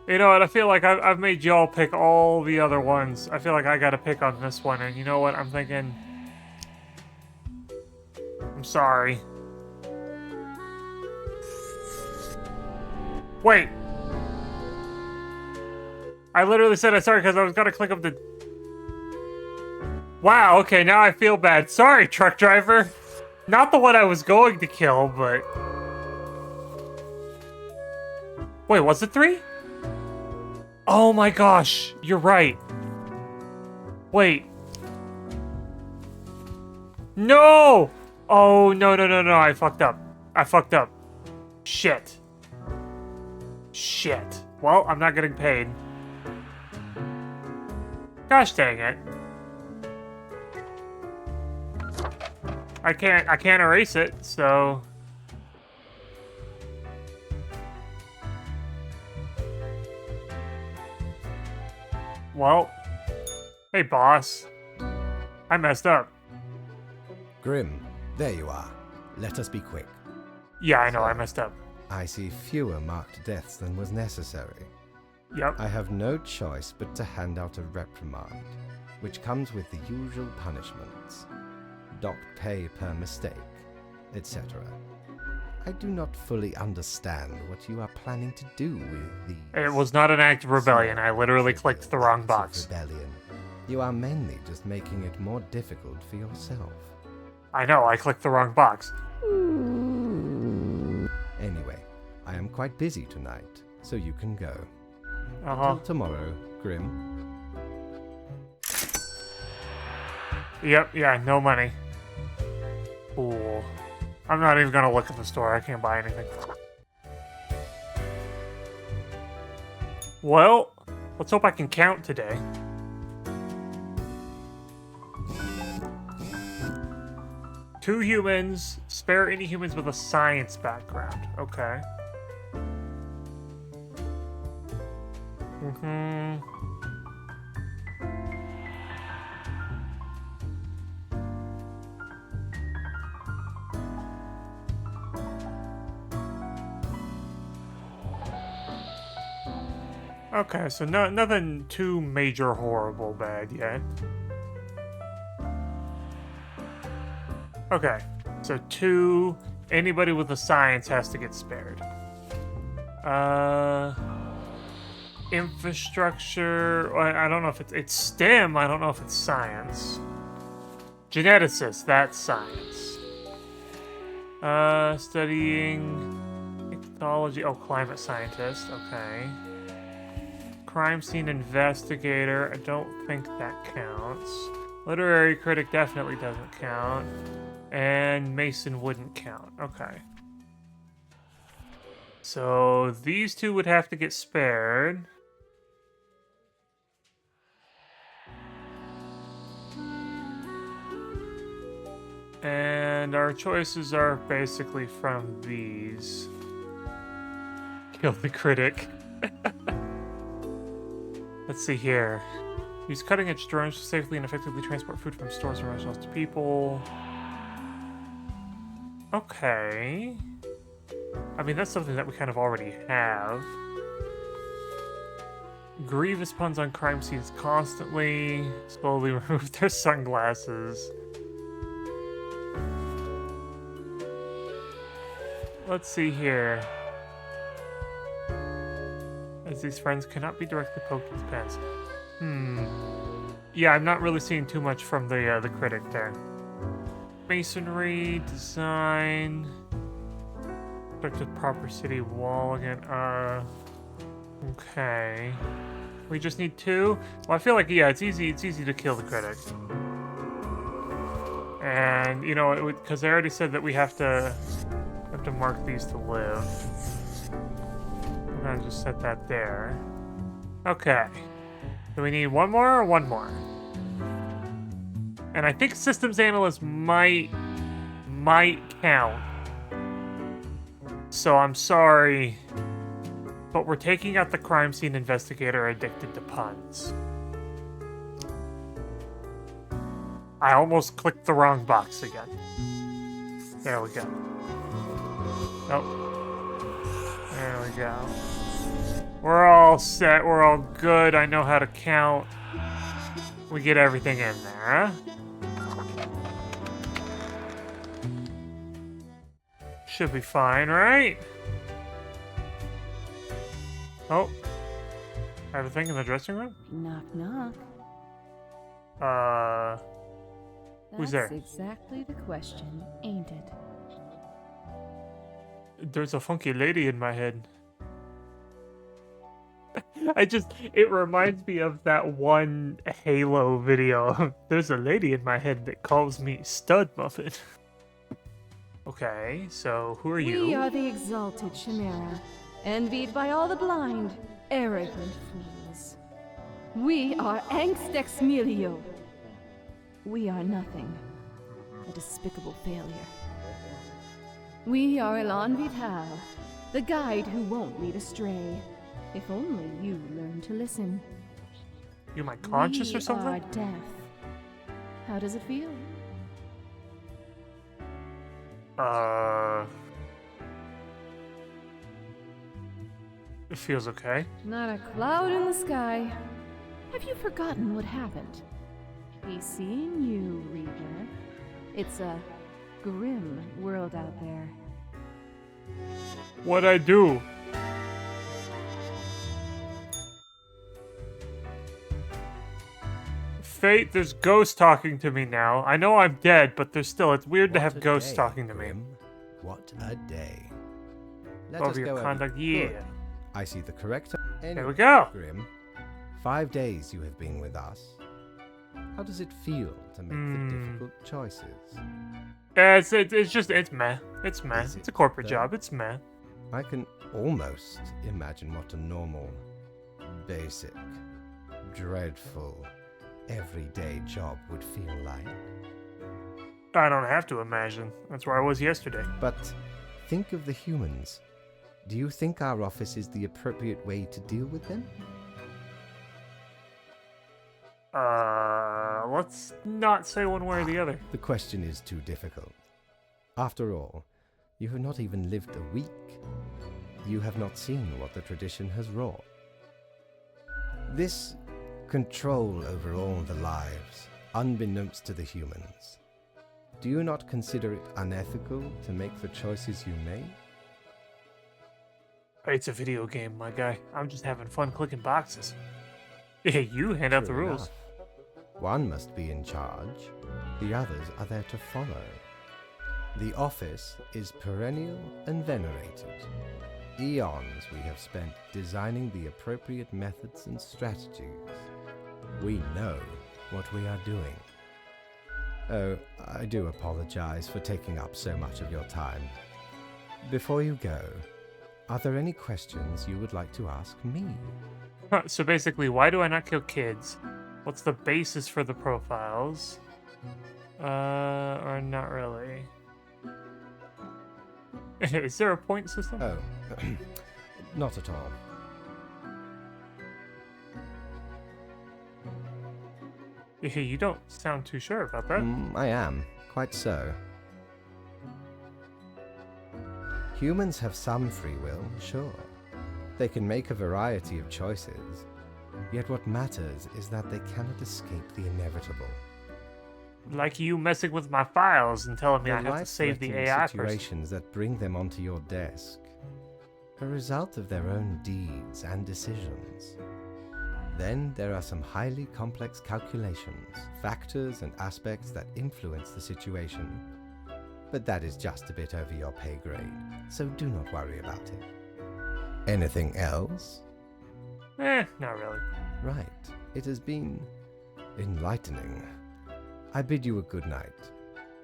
S1: You know what, I feel like I've made y'all pick all the other ones. I feel like I gotta pick on this one, and you know what, I'm thinking... I'm sorry. Wait! I literally said I'm sorry because I was gonna click up the... Wow, okay, now I feel bad. Sorry, truck driver. Not the one I was going to kill, but... Wait, was it 3? Oh my gosh, you're right. Wait. No! Oh, no, I fucked up. I fucked up. Shit. Shit. Well, I'm not getting paid. Gosh dang it. I can't erase it, so... Well, hey boss. I messed up.
S2: Grim, there you are. Let us be quick.
S1: Yeah, I know, I messed up.
S2: I see fewer marked deaths than was necessary.
S1: Yep.
S2: I have no choice but to hand out a reprimand, which comes with the usual punishments. Docked pay per mistake, etc. I do not fully understand what you are planning to do with these...
S1: It was not an act of rebellion. I literally clicked the wrong box.
S2: Rebellion. You are mainly just making it more difficult for yourself.
S1: I know, I clicked the wrong box.
S2: Anyway, I am quite busy tonight, so you can go.
S1: Uh-huh.
S2: Till tomorrow, Grim.
S1: Yep, yeah, no money. Cool. I'm not even gonna look at the store. I can't buy anything. Well, let's hope I can count today. Two humans. Spare any humans with a science background. Okay. Okay, so nothing too major horrible bad yet. Okay, so 2, anybody with a science has to get spared. Infrastructure, I don't know if it's STEM, I don't know if it's science. Geneticist, that's science. Studying ecology, oh, climate scientist, okay. Crime scene investigator, I don't think that counts. Literary critic definitely doesn't count. And Mason wouldn't count. Okay. So these 2 would have to get spared. And our choices are basically from these. Kill the critic. Let's see here. Use cutting-edge drones to safely and effectively transport food from stores and restaurants to people. Okay. I mean, that's something that we kind of already have. Grievous puns on crime scenes constantly. Slowly remove their sunglasses. Let's see here. As these friends cannot be directly poked with pens. Yeah, I'm not really seeing too much from the critic there. Masonry, design... Constructed proper city wall again, okay. We just need 2? Well, I feel like, yeah, it's easy to kill the critic. And, you know, because they already said that we have to have to mark these to live. I'm gonna just set that there. Okay. Do we need one more or one more? And I think systems analyst might count. So I'm sorry, but we're taking out the crime scene investigator addicted to puns. I almost clicked the wrong box again. There we go. Oh. There we go. We're all set. We're all good. I know how to count. We get everything in there, huh? Should be fine, right? Oh. Everything in the dressing room?
S4: Knock, knock.
S1: Who's there?
S4: That's exactly the question, ain't it?
S1: There's a funky lady in my head. It reminds me of that one Halo video. There's a lady in my head that calls me Stud Muffin. Okay, so who are you?
S4: We are the exalted Chimera, envied by all the blind, arrogant fools. We are Angst Ex Nihilo. We are nothing. A despicable failure. We are Elan Vital, the guide who won't lead astray. If only you learn to listen.
S1: You my conscious or something?
S4: We are deaf. How does it feel?
S1: It feels okay.
S4: Not a cloud in the sky. Have you forgotten what happened? He's seeing you, Reaper. It's a grim world out there.
S1: What'd I do? Fate, there's ghosts talking to me now. I know I'm dead, but it's weird to have ghosts talking to me.
S2: Grim. What a day. Let
S1: Over
S2: us
S1: your
S2: go over-
S1: conduct, yeah.
S2: Good. I see the correct.
S1: There we go.
S2: Grim, 5 days you have been with us. How does it feel to make the difficult choices?
S1: It's meh. It's meh.
S2: Is
S1: It's
S2: it,
S1: a corporate
S2: though?
S1: job. It's meh.
S2: I can almost imagine what a normal, basic, dreadful, everyday job would feel like.
S1: I don't have to imagine. That's where I was yesterday.
S2: But think of the humans. Do you think our office is the appropriate way to deal with them?
S1: Let's not say one way or the other.
S2: The question is too difficult. After all, you have not even lived a week. You have not seen what the tradition has wrought. This control over all the lives, unbeknownst to the humans. Do you not consider it unethical to make the choices you make?
S1: It's a video game, my guy. I'm just having fun clicking boxes. Yeah, you hand out the
S2: True
S1: rules.
S2: enough. One must be in charge. The others are there to follow. The office is perennial and venerated. Eons we have spent designing the appropriate methods and strategies. We know what we are doing. Oh, I do apologize for taking up so much of your time. Before you go, are there any questions you would like to ask me?
S1: Huh, so basically, why do I not kill kids? What's the basis for the profiles? Or not really. Is there a point system?
S2: Oh, not at all.
S1: You don't sound too sure about that.
S2: I am, quite so. Humans have some free will, sure. They can make a variety of choices. Yet what matters is that they cannot escape the inevitable.
S1: Like you messing with my files and telling me I have to save the
S2: life-threatening
S1: AI person.
S2: situations that bring them onto your desk, a result of their own deeds and decisions. Then there are some highly complex calculations, factors and aspects that influence the situation. But that is just a bit over your pay grade, so do not worry about it. Anything else?
S1: Not really.
S2: Right. It has been enlightening. I bid you a good night.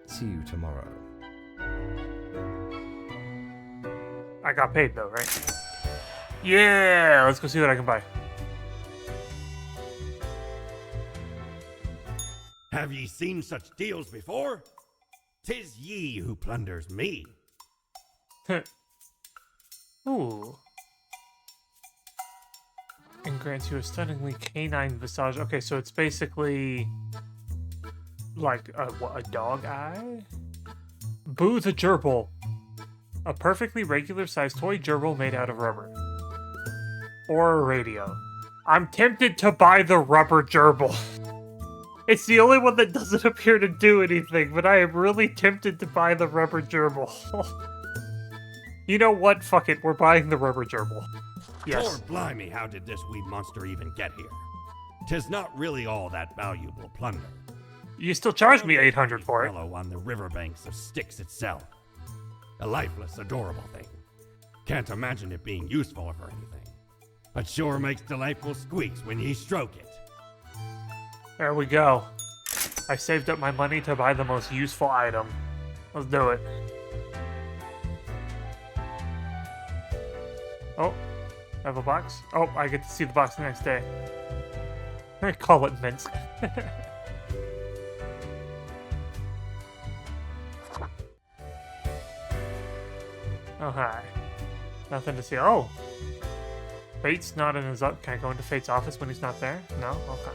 S2: See you tomorrow.
S1: I got paid though, right? Yeah, let's go see what I can buy.
S3: Have ye seen such deals before? 'Tis ye who plunders me.
S1: Ooh. And grants you a stunningly canine visage. Okay, so it's basically like a dog eye? Boo the gerbil. A perfectly regular sized toy gerbil made out of rubber. Or a radio. I'm tempted to buy the rubber gerbil. It's the only one that doesn't appear to do anything, but I am really tempted to buy the rubber gerbil. You know what? Fuck it, we're buying the rubber gerbil. Yes.
S3: Lord blimey, how did this wee monster even get here? 'Tis not really all that valuable plunder.
S1: You still charge me 800 for it.
S3: Fellow on the riverbanks of Styx itself. A lifeless, adorable thing. Can't imagine it being useful for anything. But sure makes delightful squeaks when ye stroke it.
S1: There we go. I saved up my money to buy the most useful item. Let's do it. Oh, I have a box. Oh, I get to see the box the next day. I call it Minsk. Oh, hi. Nothing to see. Oh! Fate's not in his up. Can I go into Fate's office when he's not there? No? Okay.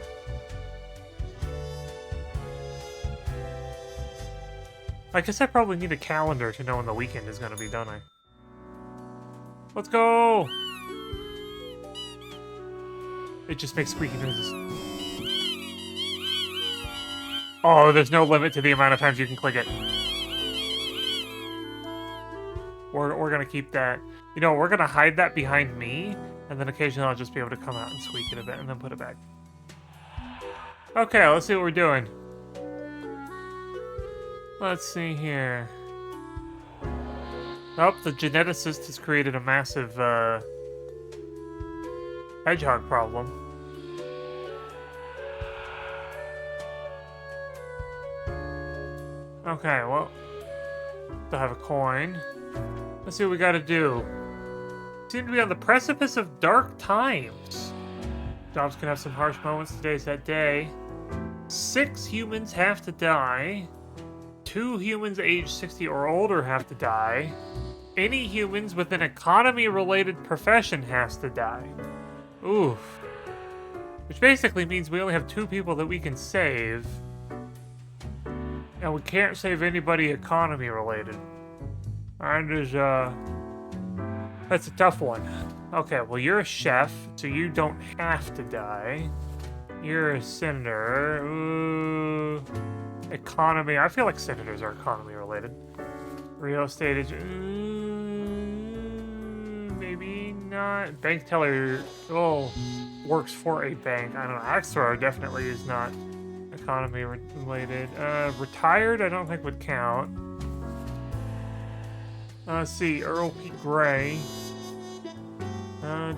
S1: I guess I probably need a calendar to know when the weekend is going to be, don't I? Let's go! It just makes squeaky noises. Oh, there's no limit to the amount of times you can click it. We're gonna keep that. You know, we're gonna hide that behind me, and then occasionally I'll just be able to come out and squeak it a bit, and then put it back. Okay, let's see what we're doing. Let's see here. Oh, the geneticist has created a massive, hedgehog problem. Okay, well, still have a coin. Let's see what we gotta do. Seem to be on the precipice of dark times. Jobs can have some harsh moments. Today's that day. 6 humans have to die. 2 humans aged 60 or older have to die. Any humans with an economy-related profession has to die. Oof. Which basically means we only have 2 people that we can save. And we can't save anybody economy-related. And that's a tough one. Okay, well, you're a chef, so you don't have to die. You're a senator. Ooh. Economy. I feel like senators are economy-related. Real estate agent. Maybe not. Bank teller. Oh, works for a bank. I don't know. Axe thrower definitely is not economy-related. Retired, I don't think would count. Let's see, Earl P. Gray. Yeah,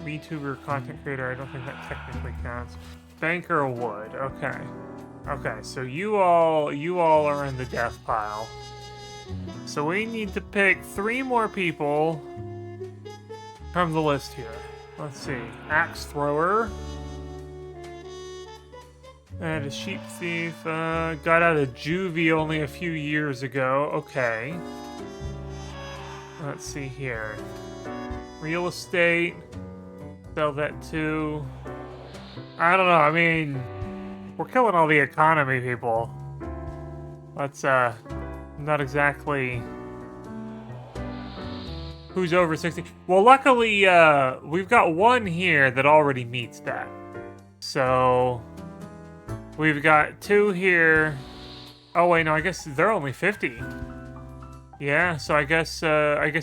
S1: VTuber content creator, I don't think that technically counts. Banker would, okay. Okay, so you all are in the death pile. So we need to pick 3 more people from the list here. Let's see, Axe Thrower. And a sheep thief, got out of juvie only a few years ago, okay. Let's see here. Real estate. Sell that too. I don't know, I mean, we're killing all the economy people. Let's, not exactly... Who's over 60? Well, luckily, we've got one here that already meets that. So, we've got 2 here. Oh, wait, no, I guess they're only 50. Yeah, so I guess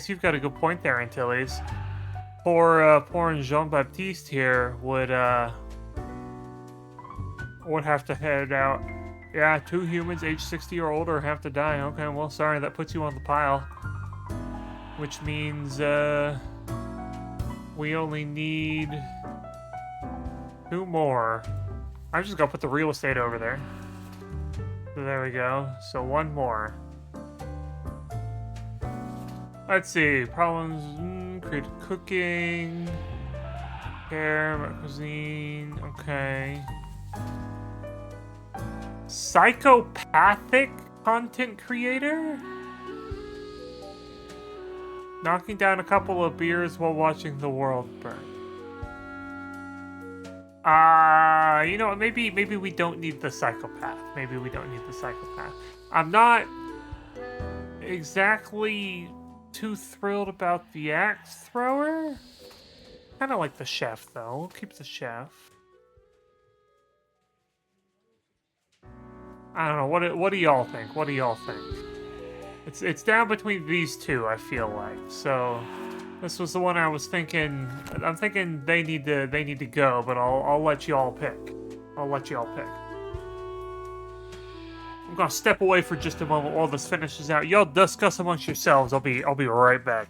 S1: you've got a good point there, Antilles. Poor Jean-Baptiste here would have to head out. Yeah, 2 humans aged 60 or older have to die. Okay, well, sorry, that puts you on the pile. Which means, we only need 2 more. I'm just gonna put the real estate over there. So there we go. So 1 more. Let's see. Problems. Creative cooking. Care, cuisine. Okay. Psychopathic content creator? Knocking down a couple of beers while watching the world burn. You know what? Maybe we don't need the psychopath. Maybe we don't need the psychopath. I'm not exactly too thrilled about the axe thrower. Kind of like the chef, though. We'll keep the chef. I don't know. What do y'all think? What do y'all think? It's down between these two, I feel like. So this was the one I was thinking. I'm thinking they need to go, but I'll let y'all pick. I'll let y'all pick. I'm gonna step away for just a moment while this finishes out. Y'all discuss amongst yourselves. I'll be right back.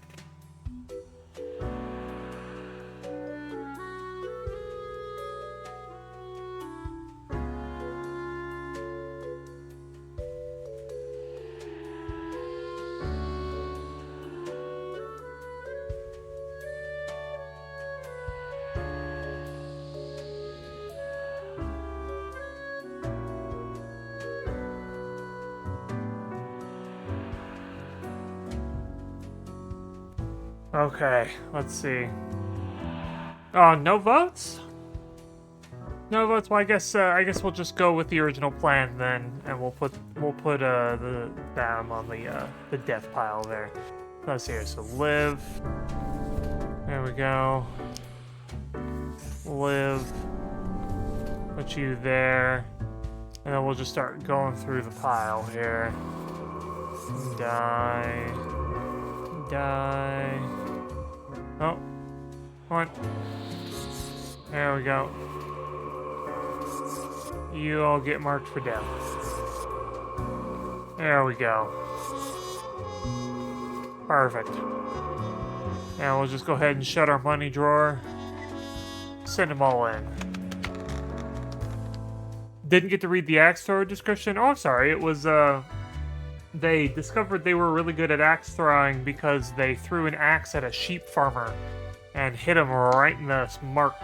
S1: Okay, let's see. Oh, no votes? No votes. Well, I guess we'll just go with the original plan then, and we'll put the them on the death pile there. Let's see here. So live. There we go. Live. Put you there, and then we'll just start going through the pile here. Die. Die. Oh, come on. There we go. You all get marked for death. There we go. Perfect. Now we'll just go ahead and shut our money drawer. Send them all in. Didn't get to read the axe thrower description. Oh, I'm sorry. It was, they discovered they were really good at axe throwing because they threw an axe at a sheep farmer and hit him right in the mark.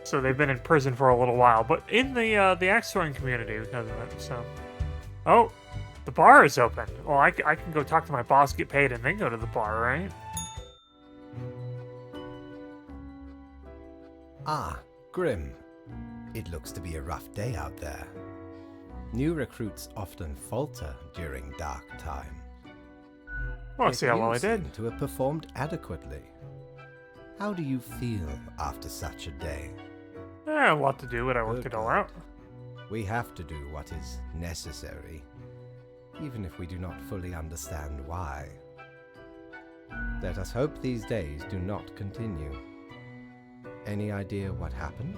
S1: So they've been in prison for a little while, but in the axe throwing community because of it. So, oh, the bar is open. Well, I can go talk to my boss, get paid, and then go to the bar, right?
S2: Ah, Grim. It looks to be a rough day out there. New recruits often falter during dark time.
S1: Well, let's see how well I
S2: You
S1: did.
S2: seem to have performed adequately. How do you feel after such a day?
S1: A lot to do, but I worked it all out.
S2: We have to do what is necessary, even if we do not fully understand why. Let us hope these days do not continue. Any idea what happened?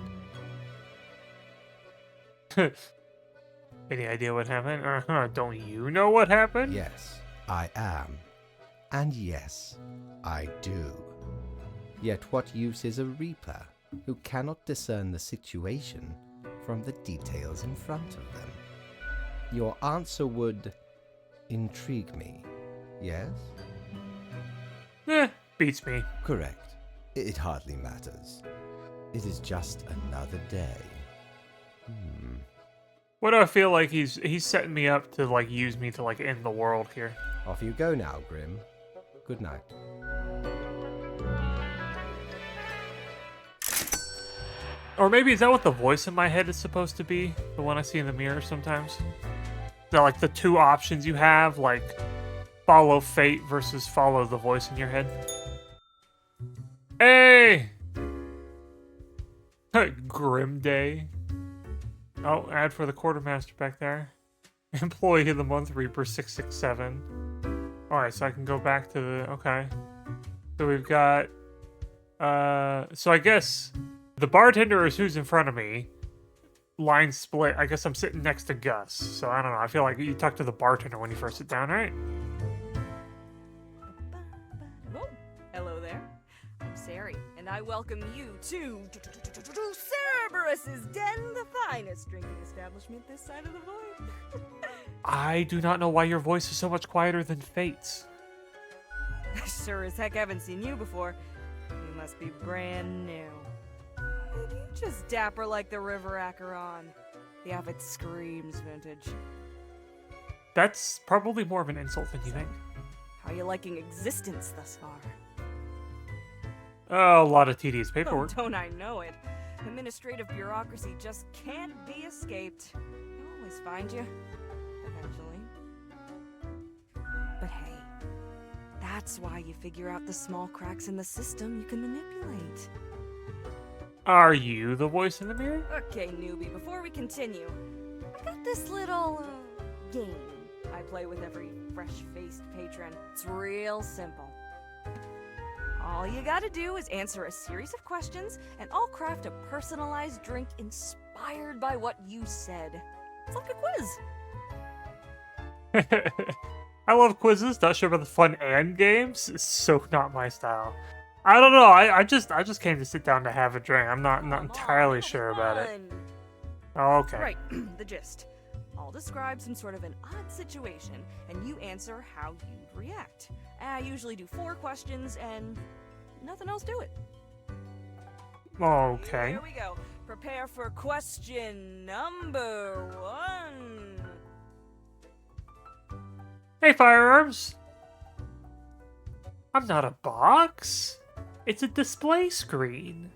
S1: Any idea what happened? Don't you know what happened?
S2: Yes, I am. And yes, I do. Yet what use is a reaper who cannot discern the situation from the details in front of them? Your answer would intrigue me, yes?
S1: Beats me.
S2: Correct. It hardly matters. It is just another day.
S1: What do I feel like he's setting me up to like use me to like end the world here?
S2: Off you go now, Grim. Good night.
S1: Or maybe is that what the voice in my head is supposed to be? The one I see in the mirror sometimes? They're like the two options you have, like follow fate versus follow the voice in your head. Hey! Grim Day. Oh, ad for the quartermaster back there. Employee of the month, Reaper 667. Alright, so I can go back to the... Okay. So we've got... So I guess the bartender is who's in front of me. Line split. I guess I'm sitting next to Gus. So I don't know. I feel like you talk to the bartender when you first sit down, right?
S5: Oh, hello there. I'm Sari, and I welcome you to Cerberus's Den, the finest drinking establishment this side of the void.
S1: I do not know why your voice is so much quieter than Fate's.
S5: Sure as heck haven't seen you before. You must be brand new. And you just dapper like the river Acheron. The outfit screams vintage.
S1: That's probably more of an insult than you think.
S5: How you liking existence thus far?
S1: Oh, a lot of tedious paperwork.
S5: Oh, don't I know it? Administrative bureaucracy just can't be escaped. They'll always find you. Eventually. But hey, that's why you figure out the small cracks in the system you can manipulate.
S1: Are you the voice in the mirror?
S5: Okay, newbie, before we continue, I got this little, game I play with every fresh-faced patron. It's real simple. All you gotta do is answer a series of questions, and I'll craft a personalized drink inspired by what you said. It's like a quiz.
S1: I love quizzes. Not sure about the fun and games. It's so not my style. I don't know. I just came to sit down to have a drink. I'm not entirely sure about it.
S5: Fun.
S1: Oh, okay.
S5: Right, the gist. I'll describe some sort of an odd situation, and you answer how you'd react. I usually do 4 questions, and nothing else to it.
S1: Okay.
S5: Here we go. Prepare for question number 1.
S1: Hey, firearms. I'm not a box. It's a display screen.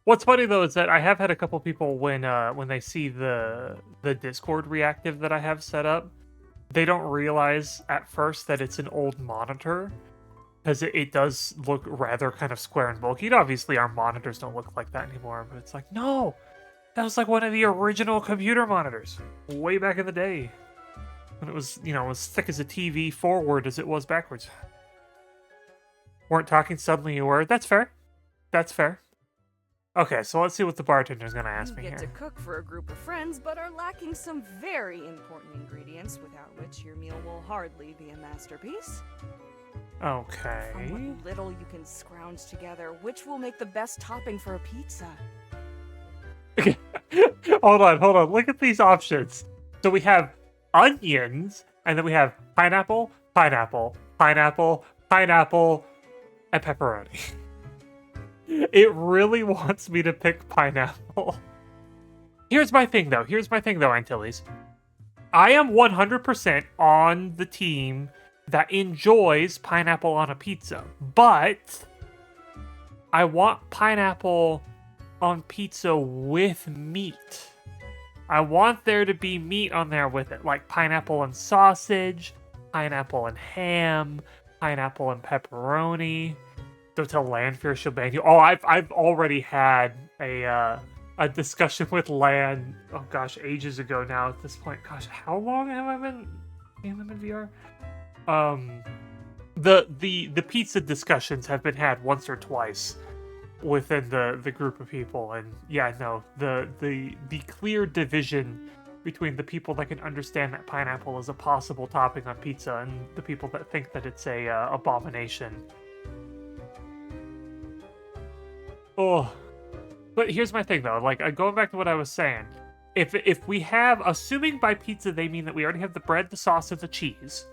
S1: What's funny though is that I have had a couple people when they see the Discord reactive that I have set up, they don't realize at first that it's an old monitor, because it does look rather kind of square and bulky. And obviously our monitors don't look like that anymore, but it's like, no, that was like one of the original computer monitors way back in the day. When it was, as thick as a TV forward as it was backwards. Weren't talking, suddenly you were. That's fair. That's fair. Okay, so let's see what the bartender's gonna ask me
S5: You get
S1: here.
S5: to cook for a group of friends, but are lacking some very important ingredients, without which your meal will hardly be a masterpiece. From
S1: Okay.
S5: what little you can scrounge together, which will make the best topping for a pizza?
S1: Hold on. Look at these options. So we have onions, and then we have pineapple, pineapple, pineapple, pineapple, and pepperoni. It really wants me to pick pineapple. Here's my thing, though, Antilles. I am 100% on the team that enjoys pineapple on a pizza, but I want pineapple on pizza with meat. I want there to be meat on there with it, like pineapple and sausage, pineapple and ham, pineapple and pepperoni. Don't tell Lanfear she'll ban you. Oh, I've already had a discussion with Lan. Oh gosh, ages ago now. At this point, gosh, how long have I been seeing them in VR? The pizza discussions have been had once or twice within the group of people, and yeah, no, the clear division between the people that can understand that pineapple is a possible topping on pizza and the people that think that it's a abomination. Oh, but here's my thing though, like going back to what I was saying, if we have, assuming by pizza they mean that we already have the bread, the sauce, and the cheese,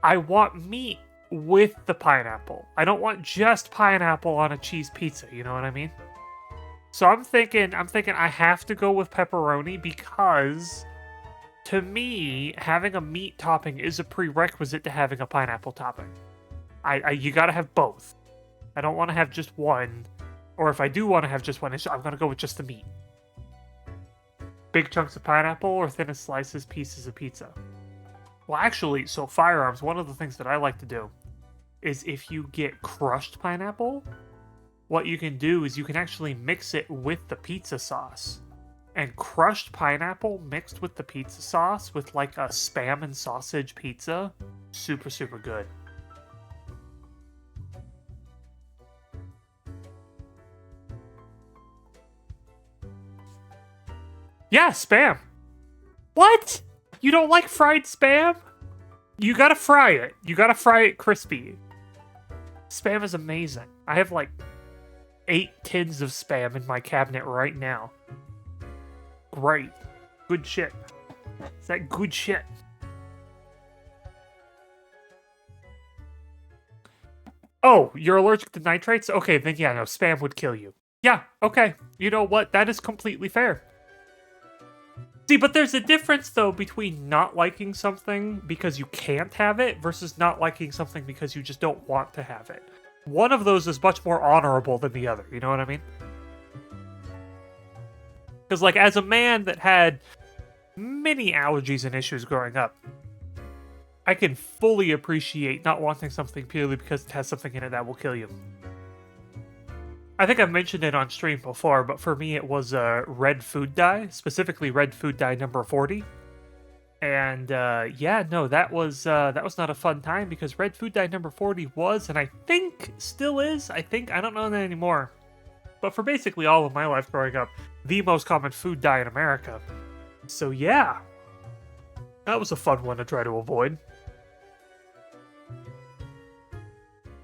S1: I want meat with the pineapple. I don't want just pineapple on a cheese pizza, you know what I mean? So I'm thinking I have to go with pepperoni because to me, having a meat topping is a prerequisite to having a pineapple topping. You gotta have both. I don't want to have just one, or if I do want to have just one, I'm gonna go with just the meat. Big chunks of pineapple or thinnest slices, pieces of pizza. Well, actually, so firearms, one of the things that I like to do is if you get crushed pineapple, what you can do is you can actually mix it with the pizza sauce. And crushed pineapple mixed with the pizza sauce with like a Spam and sausage pizza, super, super good. Yeah, Spam. What? You don't like fried Spam? You gotta fry it. You gotta fry it crispy. Spam is amazing. I have like 8 tins of Spam in my cabinet right now. Great. Good shit. It's that good shit. Oh, you're allergic to nitrates? Okay, then yeah, no, spam would kill you. Yeah, okay. You know what? That is completely fair. See, but there's a difference, though, between not liking something because you can't have it versus not liking something because you just don't want to have it. One of those is much more honorable than the other, you know what I mean? Because, like, as a man that had many allergies and issues growing up, I can fully appreciate not wanting something purely because it has something in it that will kill you. I think I've mentioned it on stream before, but for me it was red food dye, specifically red food dye number 40. And yeah, no, that was not a fun time because red food dye number 40 was, and I think still is, I don't know that anymore, but for basically all of my life growing up, the most common food dye in America. So yeah, that was a fun one to try to avoid.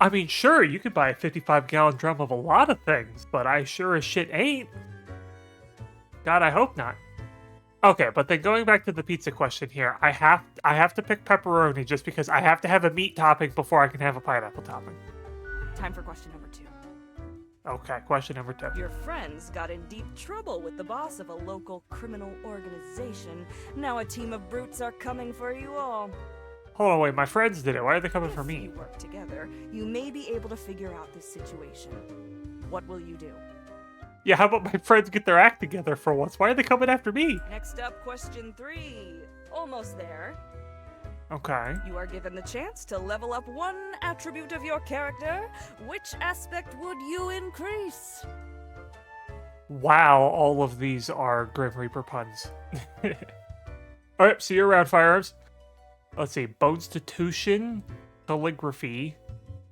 S1: I mean, sure, you could buy a 55-gallon drum of a lot of things, but I sure as shit ain't. God, I hope not. Okay, but then going back to the pizza question here, I have to pick pepperoni just because I have to have a meat topping before I can have a pineapple topping.
S5: Time for question number 2.
S1: Okay, question number 2.
S5: Your friends got in deep trouble with the boss of a local criminal organization. Now a team of brutes are coming for you all.
S1: Hold on, wait, my friends did it. Why are they coming for
S5: If
S1: me?
S5: you work together, you may be able to figure out this situation. What will you do?
S1: Yeah, how about my friends get their act together for once? Why are they coming after me?
S5: Next up, question 3. Almost there.
S1: Okay.
S5: You are given the chance to level up one attribute of your character. Which aspect would you increase?
S1: Wow, all of these are Grim Reaper puns. Alright, see you around, Firearms. Let's see, Bonstitution, Calligraphy.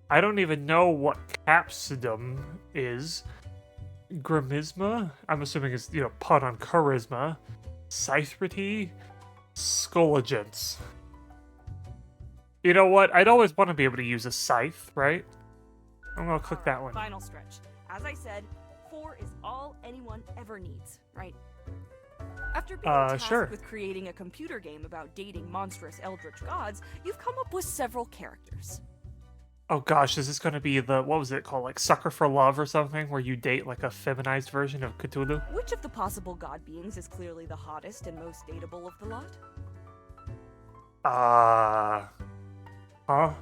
S1: I don't even know what Capsidum is. Grimisma, I'm assuming it's, you know, pun on charisma. Scythrity, Scolagence. You know what? I'd always want to be able to use a scythe, right? I'm gonna click that one.
S5: Final stretch. As I said, 4 is all anyone ever needs, right? After being tasked
S1: sure.
S5: with creating a computer game about dating monstrous eldritch gods, you've come up with several characters.
S1: Oh gosh, is this gonna be the, what was it called, like Sucker for Love or something, where you date like a feminized version of Cthulhu?
S5: Which of the possible god beings is clearly the hottest and most dateable of the lot?
S1: Huh?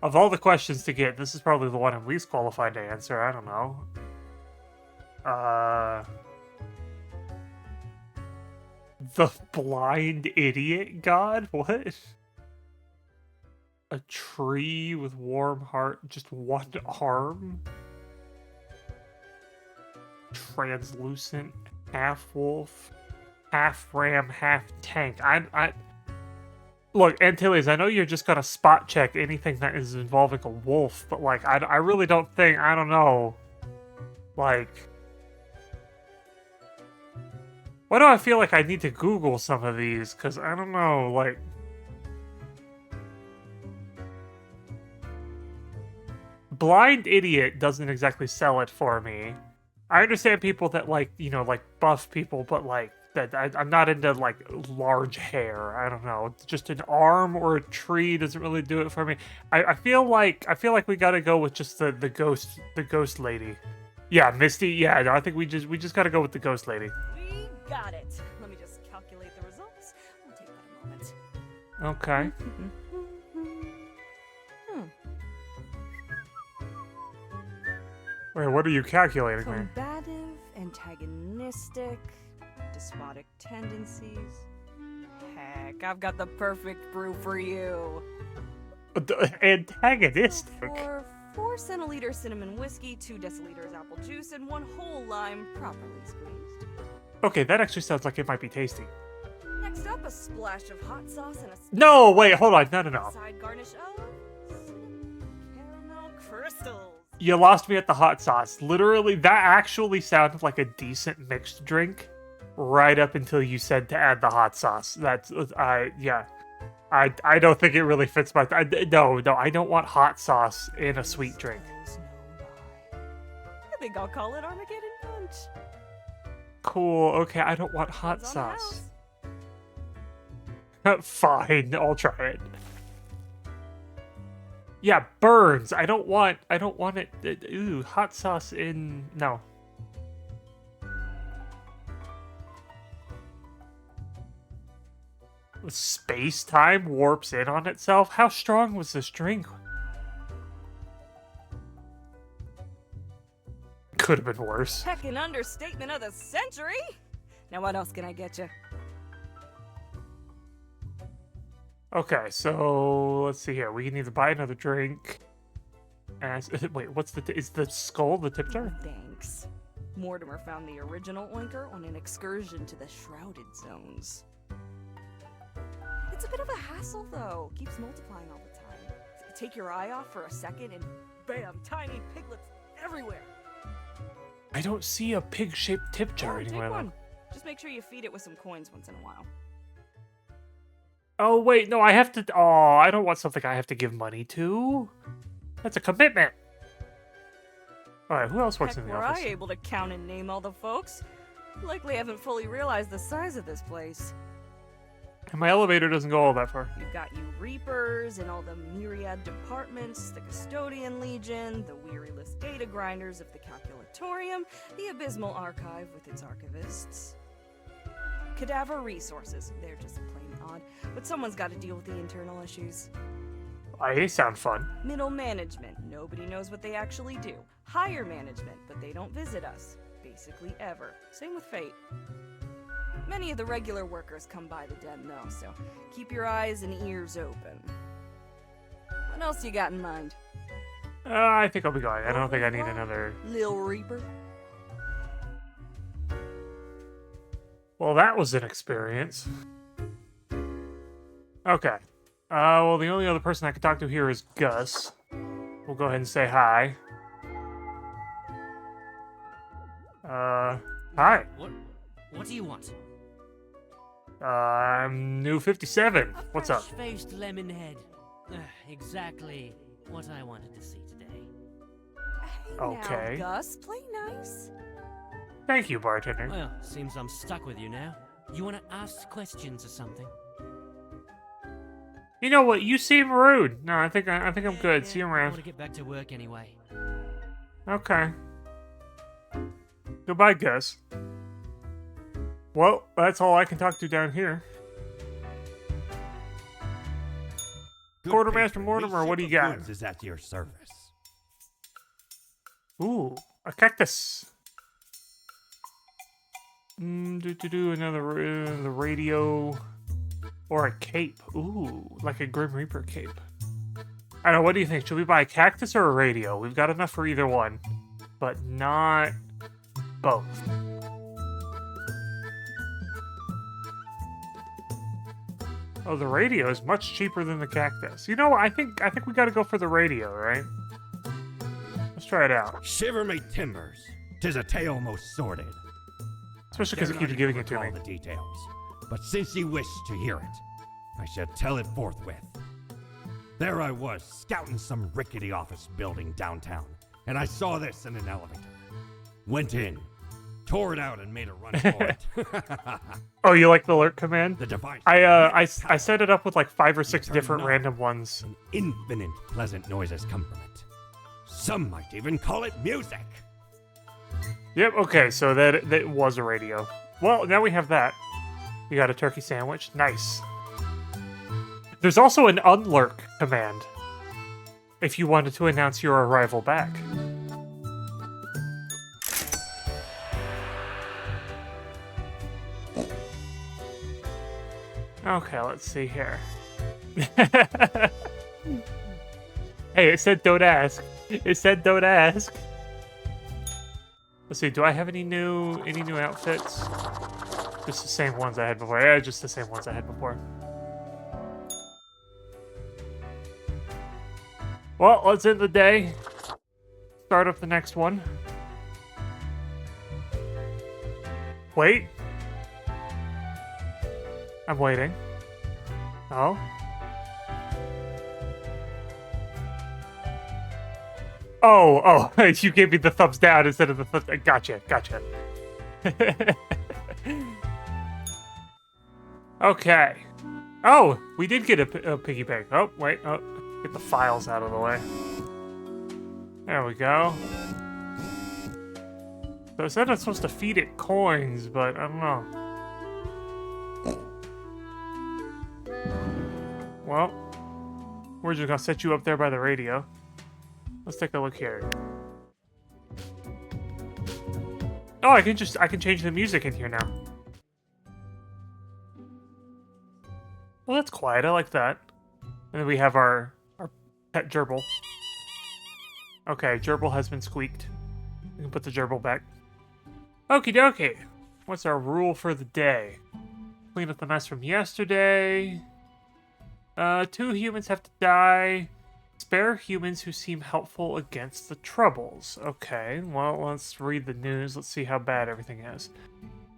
S1: Of all the questions to get, this is probably the one I'm least qualified to answer. I don't know. The blind idiot god? What? A tree with warm heart, just one arm? Translucent, half wolf, half ram, half tank. Look, Antilles, I know you're just gonna spot check anything that is involving a wolf, but like, I really don't think, I don't know. Like, why do I feel like I need to Google some of these? Because I don't know, like... Blind Idiot doesn't exactly sell it for me. I understand people that like, you know, like buff people, but like, that I'm not into like large hair. I don't know. Just an arm or a tree doesn't really do it for me. I feel like we gotta go with just the ghost lady. Yeah, Misty. Yeah, no, I think we just gotta go with the ghost lady.
S5: We got it. Let me just calculate the results. We'll take that a moment.
S1: Okay. Wait, what are you calculating, man?
S5: Combative, antagonistic, despotic tendencies. Heck, I've got the perfect brew for you.
S1: Antagonistic?
S5: For 4 centiliters cinnamon whiskey, 2 deciliters apple juice, and 1 whole lime properly squeezed.
S1: Okay, that actually sounds like it might be tasty.
S5: Next up, a splash of hot sauce and a
S1: No, wait, hold on. No.
S5: side garnish of cinnamon caramel crystals.
S1: You lost me at the hot sauce. Literally, that actually sounded like a decent mixed drink right up until you said to add the hot sauce. That's, yeah. I don't think it really fits my... No, I don't want hot sauce in a sweet drink.
S5: I think I'll call it Armageddon Punch.
S1: cool. Okay, I don't want hot
S5: Depends on the
S1: sauce.
S5: house.
S1: Fine, I'll try it. Yeah, burns. I don't want it. Ooh, hot sauce in no. Space-time warps in on itself? How strong was this drink? Could have been worse.
S5: Heck, an understatement of the century. Now what else can I get you?
S1: Okay, so let's see here. We can either buy another drink. As wait, what's is the skull the tip jar?
S5: Thanks. Mortimer found the original oinker on an excursion to the Shrouded Zones. It's a bit of a hassle, though. Keeps multiplying all the time. Take your eye off for a second and bam, tiny piglets everywhere.
S1: I don't see a pig-shaped tip jar
S5: Take
S1: anywhere.
S5: one. Just make sure you feed it with some coins once in a while.
S1: Oh wait, no, I have to. Oh, I don't want something I have to give money to. That's a commitment. All right, who else works
S5: Heck,
S1: in the
S5: were
S1: office?
S5: I able to count and name all the folks? Likely haven't fully realized the size of this place.
S1: And my elevator doesn't go all that far.
S5: You've got you Reapers and all the myriad departments, the Custodian Legion, the weariless data grinders of the Calculatorium, the abysmal archive with its archivists. Cadaver resources, they're just plain odd, but someone's got to deal with the internal issues.
S1: They sound fun.
S5: Middle management, nobody knows what they actually do. Higher management, but they don't visit us, basically ever. Same with Fate. Many of the regular workers come by the den, though, so keep your eyes and ears open. What else you got in mind?
S1: I think I'll be going. I don't think I need another.
S5: Lil Reaper?
S1: Well, that was an experience. Okay. Well, the only other person I can talk to here is Gus. We'll go ahead and say hi. Hi.
S6: What do you want?
S1: I'm new 57. What's up?
S6: Fresh-faced lemon head. Exactly what I wanted to see today.
S5: Hey
S1: Okay.
S5: now, Gus, play nice.
S1: Thank you, bartender.
S6: Well, seems I'm stuck with you now. You want to ask questions or something?
S1: You know what? You seem rude. No, I think I'm good. See you
S6: I
S1: around.
S6: want to get back to work anyway.
S1: Okay. Goodbye, Gus. Well, that's all I can talk to down here.
S3: Good
S1: Quartermaster
S3: patron,
S1: Mortimer,
S3: me
S1: what do you
S3: ship of
S1: got?
S3: goods is at your service.
S1: Ooh, a cactus. Another the radio, or a cape. Ooh, like a Grim Reaper cape. I don't know. What do you think? Should we buy a cactus or a radio? We've got enough for either one, but not both. Oh, the radio is much cheaper than the cactus. You know, I think we got to go for the radio, right? Let's try it out.
S3: Shiver me timbers. 'Tis a tale most sordid.
S1: Especially because it
S3: Dare
S1: keeps
S3: not
S1: giving
S3: even
S1: it to me.
S3: recall the details, but since you wish to hear it, I shall tell it forthwith. There I was, scouting some rickety office building downtown, and I saw this in an elevator. Went in, tore it out, and made a run for it.
S1: Oh, you like the alert command?
S3: The device.
S1: I set it up with like 5 or 6
S3: Turn
S1: different
S3: knob.
S1: random ones.
S3: And infinite pleasant noises come from it. Some might even call it music.
S1: Yep, okay, so that was a radio. Well, now we have that. You got a turkey sandwich. Nice. There's also an unlurk command if you wanted to announce your arrival back. Okay, let's see here. Hey, it said don't ask. It said don't ask. Let's see, do I have any new outfits? Just the same ones I had before. Yeah, just the same ones I had before. Well, let's end the day. Start up the next one. Wait. I'm waiting. Oh. Oh, you gave me the thumbs down instead of the thumbs. Gotcha. Okay. Oh, we did get a piggy bank. Oh, wait. Oh, get the files out of the way. There we go. So it said I'm supposed to feed it coins, but I don't know. Well, we're just gonna set you up there by the radio. Let's take a look here. Oh, I can change the music in here now. Well, that's quiet. I like that. And then we have our pet gerbil. Okay, gerbil has been squeaked. We can put the gerbil back. Okie dokie. What's our rule for the day? Clean up the mess from yesterday. 2 humans have to die. Spare humans who seem helpful against the troubles. Okay, well, let's read the news. Let's see how bad everything is.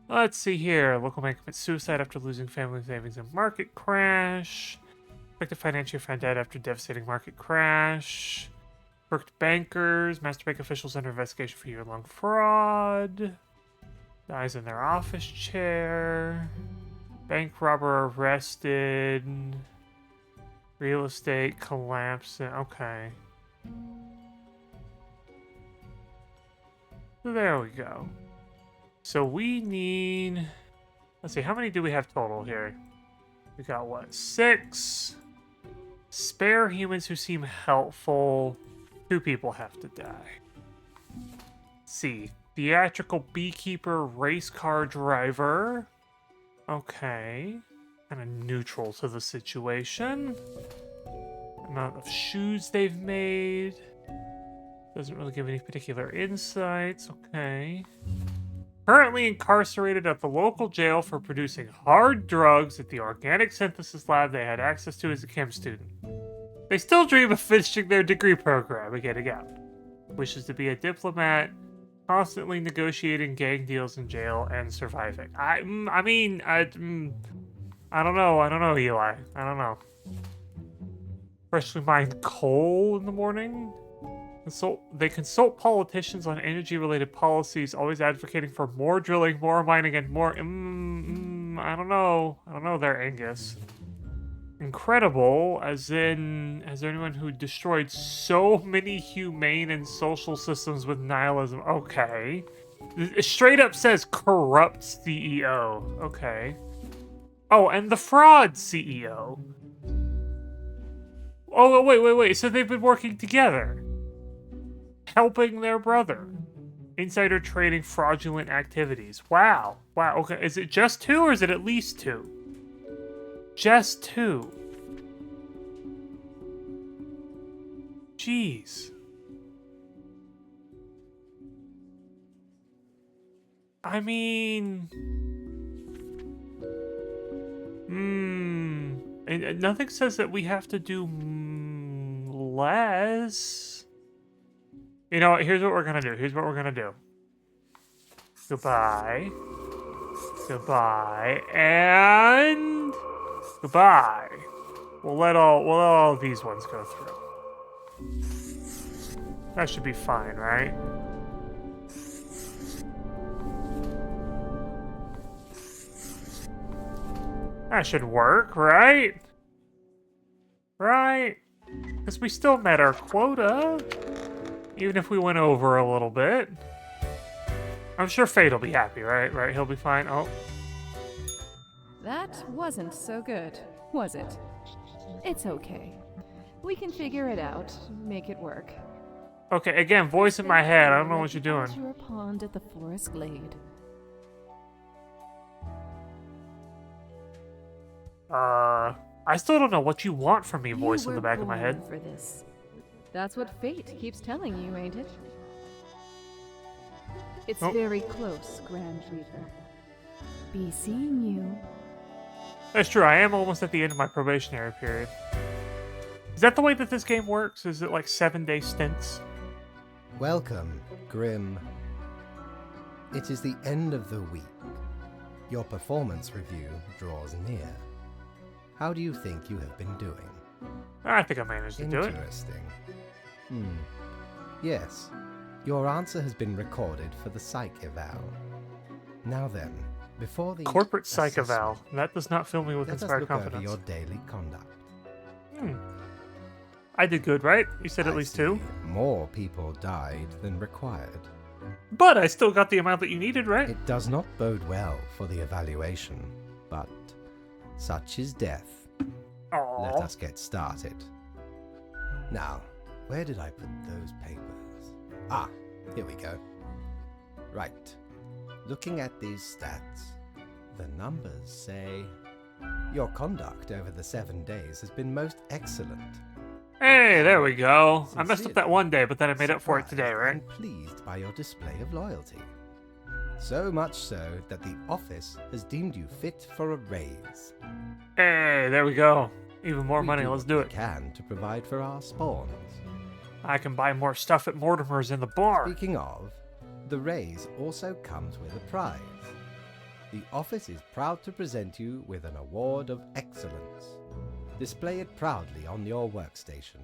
S1: Let's see here. Local man commits suicide after losing family savings in market crash. Affected financially found dead after devastating market crash. Crooked bankers. Master bank officials under investigation for year-long fraud. Dies in their office chair. Bank robber arrested. Real estate collapse. Okay. There we go. So we need... Let's see, how many do we have total here? We got what? 6. Spare humans who seem helpful. 2 people have to die. Let's see. Theatrical beekeeper, race car driver. Okay. Kind of neutral to the situation. Amount of shoes they've made. Doesn't really give any particular insights. Okay. Currently incarcerated at the local jail for producing hard drugs at the organic synthesis lab they had access to as a chem student. They still dream of finishing their degree program and getting out. Wishes to be a diplomat, constantly negotiating gang deals in jail and surviving. I don't know, Eli. I don't know. Freshly mined coal in the morning? They consult politicians on energy-related policies, always advocating for more drilling, more mining, and more... I don't know. I don't know there, Angus. Incredible, as in... As anyone who destroyed so many humane and social systems with nihilism. Okay. It straight up says corrupt CEO. Okay. Oh, and the fraud CEO. Oh, wait. So they've been working together. Helping their brother. Insider trading fraudulent activities. Wow. Okay. Is it just 2 or is it at least 2? Just 2. Jeez. I mean... nothing says that we have to do less. You know what? Here's what we're gonna do. Goodbye. And goodbye. We'll let all these ones go through. That should be fine, right? That should work, right? Right? Because we still met our quota. Even if we went over a little bit. I'm sure Fate will be happy, right? Right, he'll be fine. Oh.
S4: That wasn't so good, was it? It's okay. We can figure it out, make it work.
S1: Okay, again, voice in my head. I don't know what you're doing.
S4: Your pond at the forest glade.
S1: I still don't know what you want from me, voice in the back of my head.
S4: For this. That's what fate keeps telling you, ain't it? It's very close, Grand Reaper. Be seeing you.
S1: That's true, I am almost at the end of my probationary period. Is that the way that this game works? Is it like 7-day stints?
S2: Welcome, Grim. It is the end of the week. Your performance review draws near. How do you think you have been doing?
S1: I think I managed to do it.
S2: Interesting. Yes, your answer has been recorded for the psych eval. Now then, before the
S1: Corporate
S2: assessment,
S1: psychoval. That does not fill me with
S2: let us
S1: inspired
S2: look over
S1: confidence.
S2: your daily conduct.
S1: I did good, right? You said at
S2: I
S1: least
S2: see
S1: 2.
S2: more people died than required.
S1: But I still got the amount that you needed, right?
S2: It does not bode well for the evaluation, but such is death. Let
S1: Aww.
S2: us get started. Now, where did I put those papers? Ah, here we go. Right. Looking at these stats, the numbers say your conduct over the 7 days has been most excellent.
S1: Hey, there we go. I messed up
S2: Sincerely,
S1: that one day, but then I made up for it today,
S2: surprised
S1: right?
S2: and pleased by your display of loyalty. So much so that the office has deemed you fit for a raise.
S1: Hey, there we go. Even more
S2: We
S1: money, let's
S2: what
S1: do
S2: we
S1: it.
S2: can to provide for our spawns.
S1: I can buy more stuff at Mortimer's in the bar.
S2: Speaking of, the raise also comes with a prize. The office is proud to present you with an award of excellence. Display it proudly on your workstation.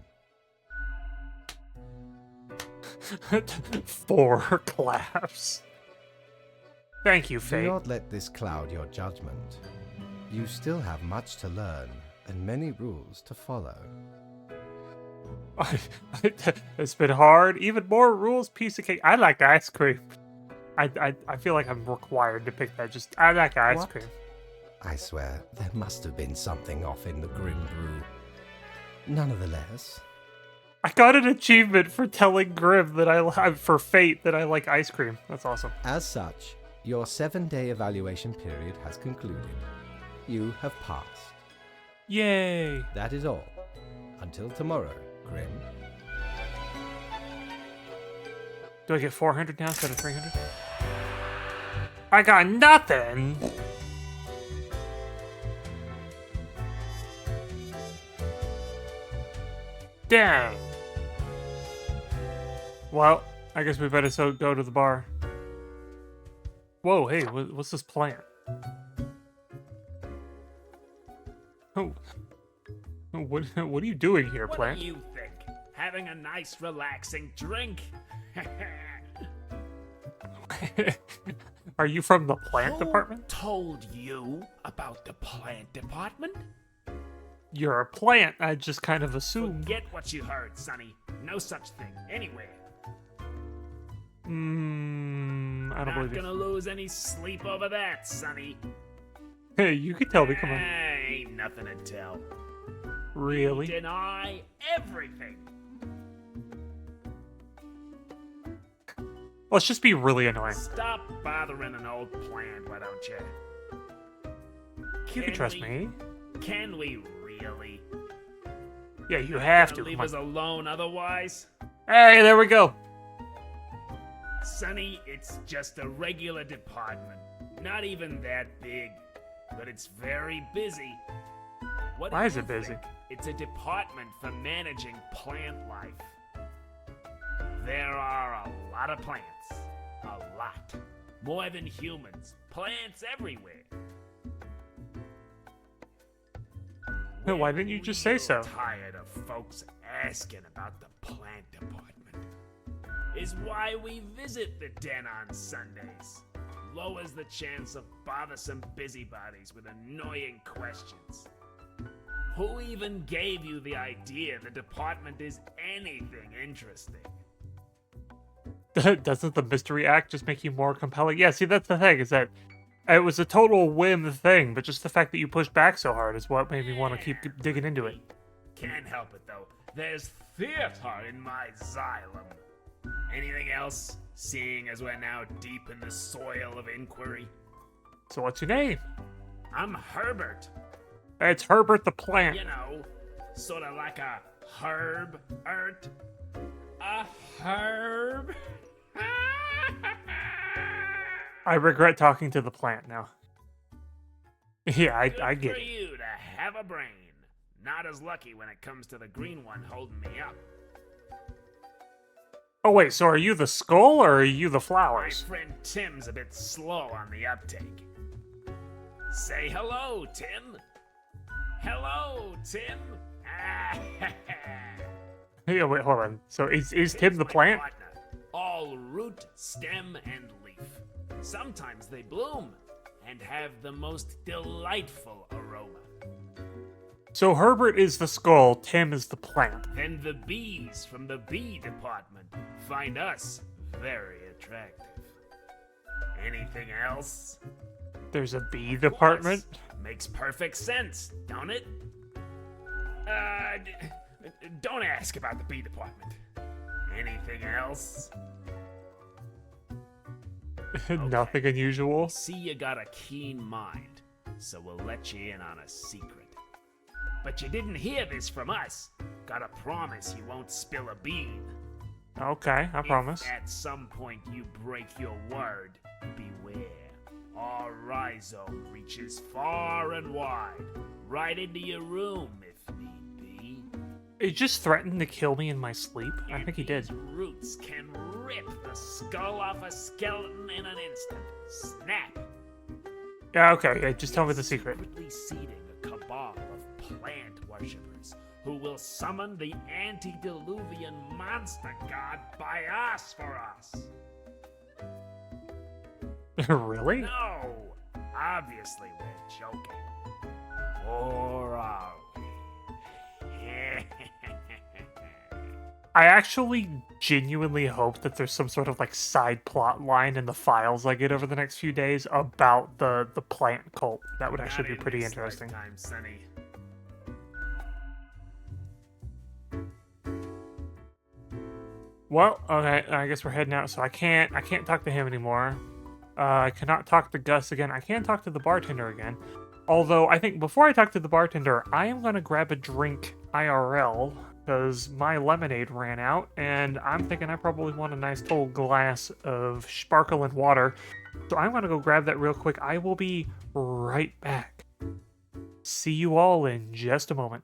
S1: 4 claps. Thank you,
S2: Do
S1: Fate.
S2: not let this cloud your judgment. You still have much to learn and many rules to follow.
S1: It's been hard. Even more rules, piece of cake. I like ice cream. I feel like I'm required to pick that. Just I like ice
S2: What?
S1: cream.
S2: I swear, there must have been something off in the Grim Brew. Nonetheless,
S1: I got an achievement for telling Grim that for Fate that I like ice cream. That's awesome.
S2: as such, your 7-day evaluation period has concluded. You have passed.
S1: Yay!
S2: That is all. Until tomorrow, Grim.
S1: Do I get 400 now instead of 300? I got nothing. Dang. Well, I guess we better go to the bar. Whoa, hey, what's this plant? Oh, what are you doing here,
S7: What
S1: plant?
S7: do you think? Having a nice, relaxing drink?
S1: Are you from the plant
S7: Who
S1: department?
S7: told you about the plant department?
S1: You're a plant. I just kind of assumed.
S7: Forget what you heard, Sonny. No such thing anywhere.
S1: I don't
S7: Not
S1: believe
S7: gonna
S1: you.
S7: lose any sleep over that, Sonny.
S1: Hey, you can tell me. Come on.
S7: Ain't nothing to tell.
S1: Really?
S7: Deny everything.
S1: Let's just be really annoying.
S7: Stop bothering an old plant, why don't you?
S1: You can trust me.
S7: Can we really?
S1: Yeah, you have to.
S7: Leave
S1: Come
S7: us
S1: on.
S7: alone otherwise?
S1: Hey, there we go.
S7: Sonny, it's just a regular department. Not even that big, but it's very busy. What do
S1: Why is
S7: you
S1: it busy?
S7: think? It's a department for managing plant life. There are a lot of plants. A lot. More than humans. Plants everywhere.
S1: Why didn't you just say so?
S7: Tired of folks asking about the plant department. Is why we visit the den on Sundays. Lowers the chance of bothersome busybodies with annoying questions. Who even gave you the idea the department is anything interesting?
S1: Doesn't the mystery act just make you more compelling? Yeah, see, that's the thing, is that it was a total whim thing, but just the fact that you pushed back so hard is what made me want to keep digging into it.
S7: Can't help it though. There's theater in my xylem. Anything else? Seeing as we're now deep in the soil of inquiry.
S1: So what's your name?
S7: I'm Herbert.
S1: It's Herbert the plant.
S7: You know, sort of like a herb ert. A herb?
S1: I regret talking to the plant now. Yeah, I
S7: Good
S1: get
S7: for
S1: it.
S7: you to have a brain. Not as lucky when it comes to the green one holding me up.
S1: Oh wait, so are you the skull or are you the
S7: My
S1: flowers?
S7: friend Tim's a bit slow on the uptake. Say hello, Tim. Hello, Tim.
S1: Yeah, wait, hold on. So is Tim
S7: Tim's
S1: the
S7: my
S1: plant?
S7: partner. All root, stem, and leaf. Sometimes they bloom and have the most delightful aroma.
S1: So Herbert is the skull, Tim is the plant.
S7: Then the bees from the bee department find us very attractive. Anything else?
S1: There's a bee department?
S7: Makes perfect sense, don't it? Don't ask about the bee department. Anything else?
S1: Nothing unusual.
S7: See, you got a keen mind, so we'll let you in on a secret. But you didn't hear this from us. Gotta promise you won't spill a bean.
S1: Okay, I promise.
S7: If at some point you break your word, beware. Our rhizome reaches far and wide, right into your room if need be.
S1: He just threatened to kill me in my sleep? I think he did.
S7: These roots can rip the skull off a skeleton in an instant. Snap.
S1: Yeah, okay, yeah, just tell me the secret.
S7: Secretly seeding a cabal of plant worshippers who will summon the antediluvian monster god by us for us.
S1: Really?
S7: No, obviously we're joking. Or are we?
S1: I actually genuinely hope that there's some sort of like side plot line in the files I get over the next few days about the plant cult. That would actually be pretty interesting.
S7: Lifetime, Sonny.
S1: Well, okay, I guess we're heading out, so I can't talk to him anymore. I cannot talk to Gus again. I can talk to the bartender again. Although, I think before I talk to the bartender, I am going to grab a drink IRL, because my lemonade ran out, and I'm thinking I probably want a nice cold glass of sparkling water. So I'm going to go grab that real quick. I will be right back. See you all in just a moment.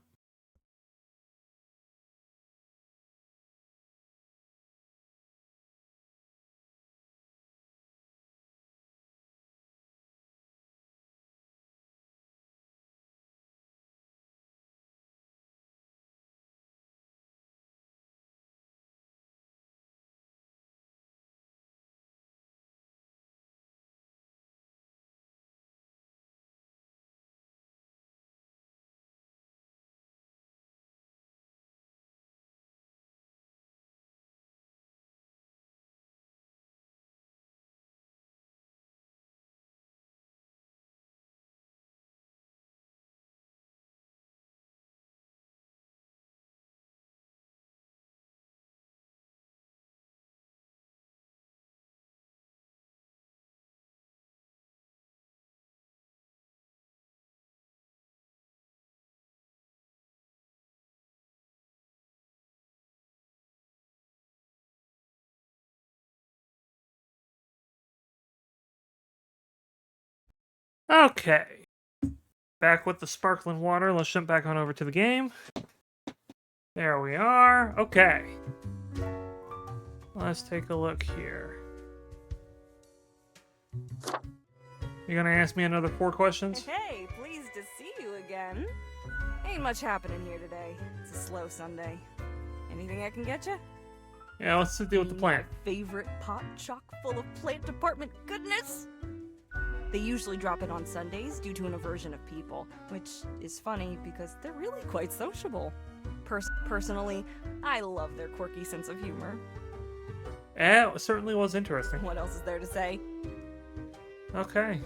S1: Okay. Back with the sparkling water. Let's jump back on over to the game. There we are. Okay. Let's take a look here. You gonna ask me another 4 questions?
S5: Hey, pleased to see you again. Ain't much happening here today. It's a slow Sunday. Anything I can get you?
S1: Yeah, let's deal with the plant.
S5: Favorite pot chock full of plant department goodness? They usually drop it on Sundays due to an aversion of people, which is funny because they're really quite sociable. Personally, I love their quirky sense of humor.
S1: Yeah, it certainly was interesting.
S5: What else is there to say?
S1: Okay.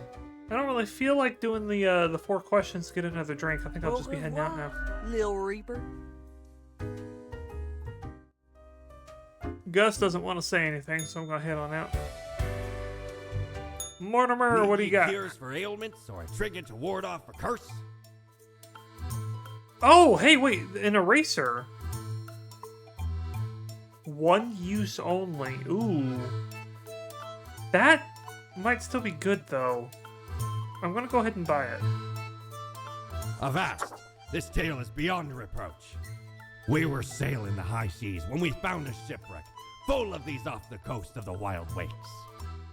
S1: I don't really feel like doing the 4 questions to get another drink. I think I'll just be heading out now.
S5: Lil Reaper.
S1: Gus doesn't want to say anything, so I'm gonna head on out. Mortimer, what do you got?
S3: Cures for ailments or a trinket to ward off a curse?
S1: Oh, hey, wait, an eraser. 1 use only. Ooh. That might still be good, though. I'm gonna go ahead and buy it.
S3: Avast! This tale is beyond reproach. We were sailing the high seas when we found a shipwreck full of these off the coast of the Wild Wakes.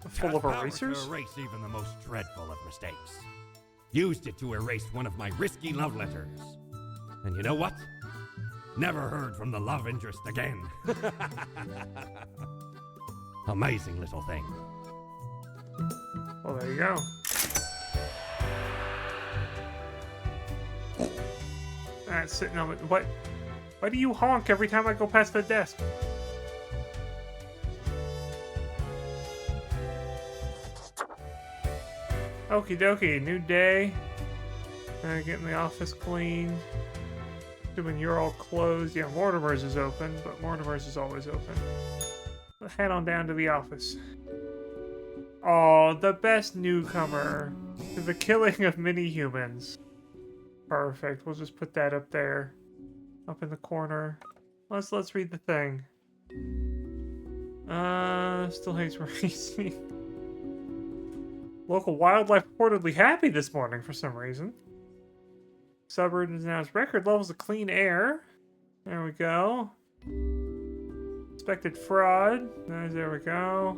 S1: Full of
S3: Has power
S1: erasers?
S3: To erase even the most dreadful of mistakes. Used it to erase one of my risky love letters. And you know what? Never heard from the love interest again. Amazing little thing.
S1: Well, there you go. That's sitting on it. What? Why do you honk every time I go past the desk? Okie dokie, new day. Getting the office clean. When you're all closed. Yeah, Mortimer's is open, but Mortimer's is always open. Let's head on down to the office. Oh, the best newcomer to the killing of many humans. Perfect. We'll just put that up there. Up in the corner. Let's read the thing. Still hates racing. Local wildlife reportedly happy this morning for some reason. Suburb has announced record levels of clean air. There we go. Suspected fraud. There we go.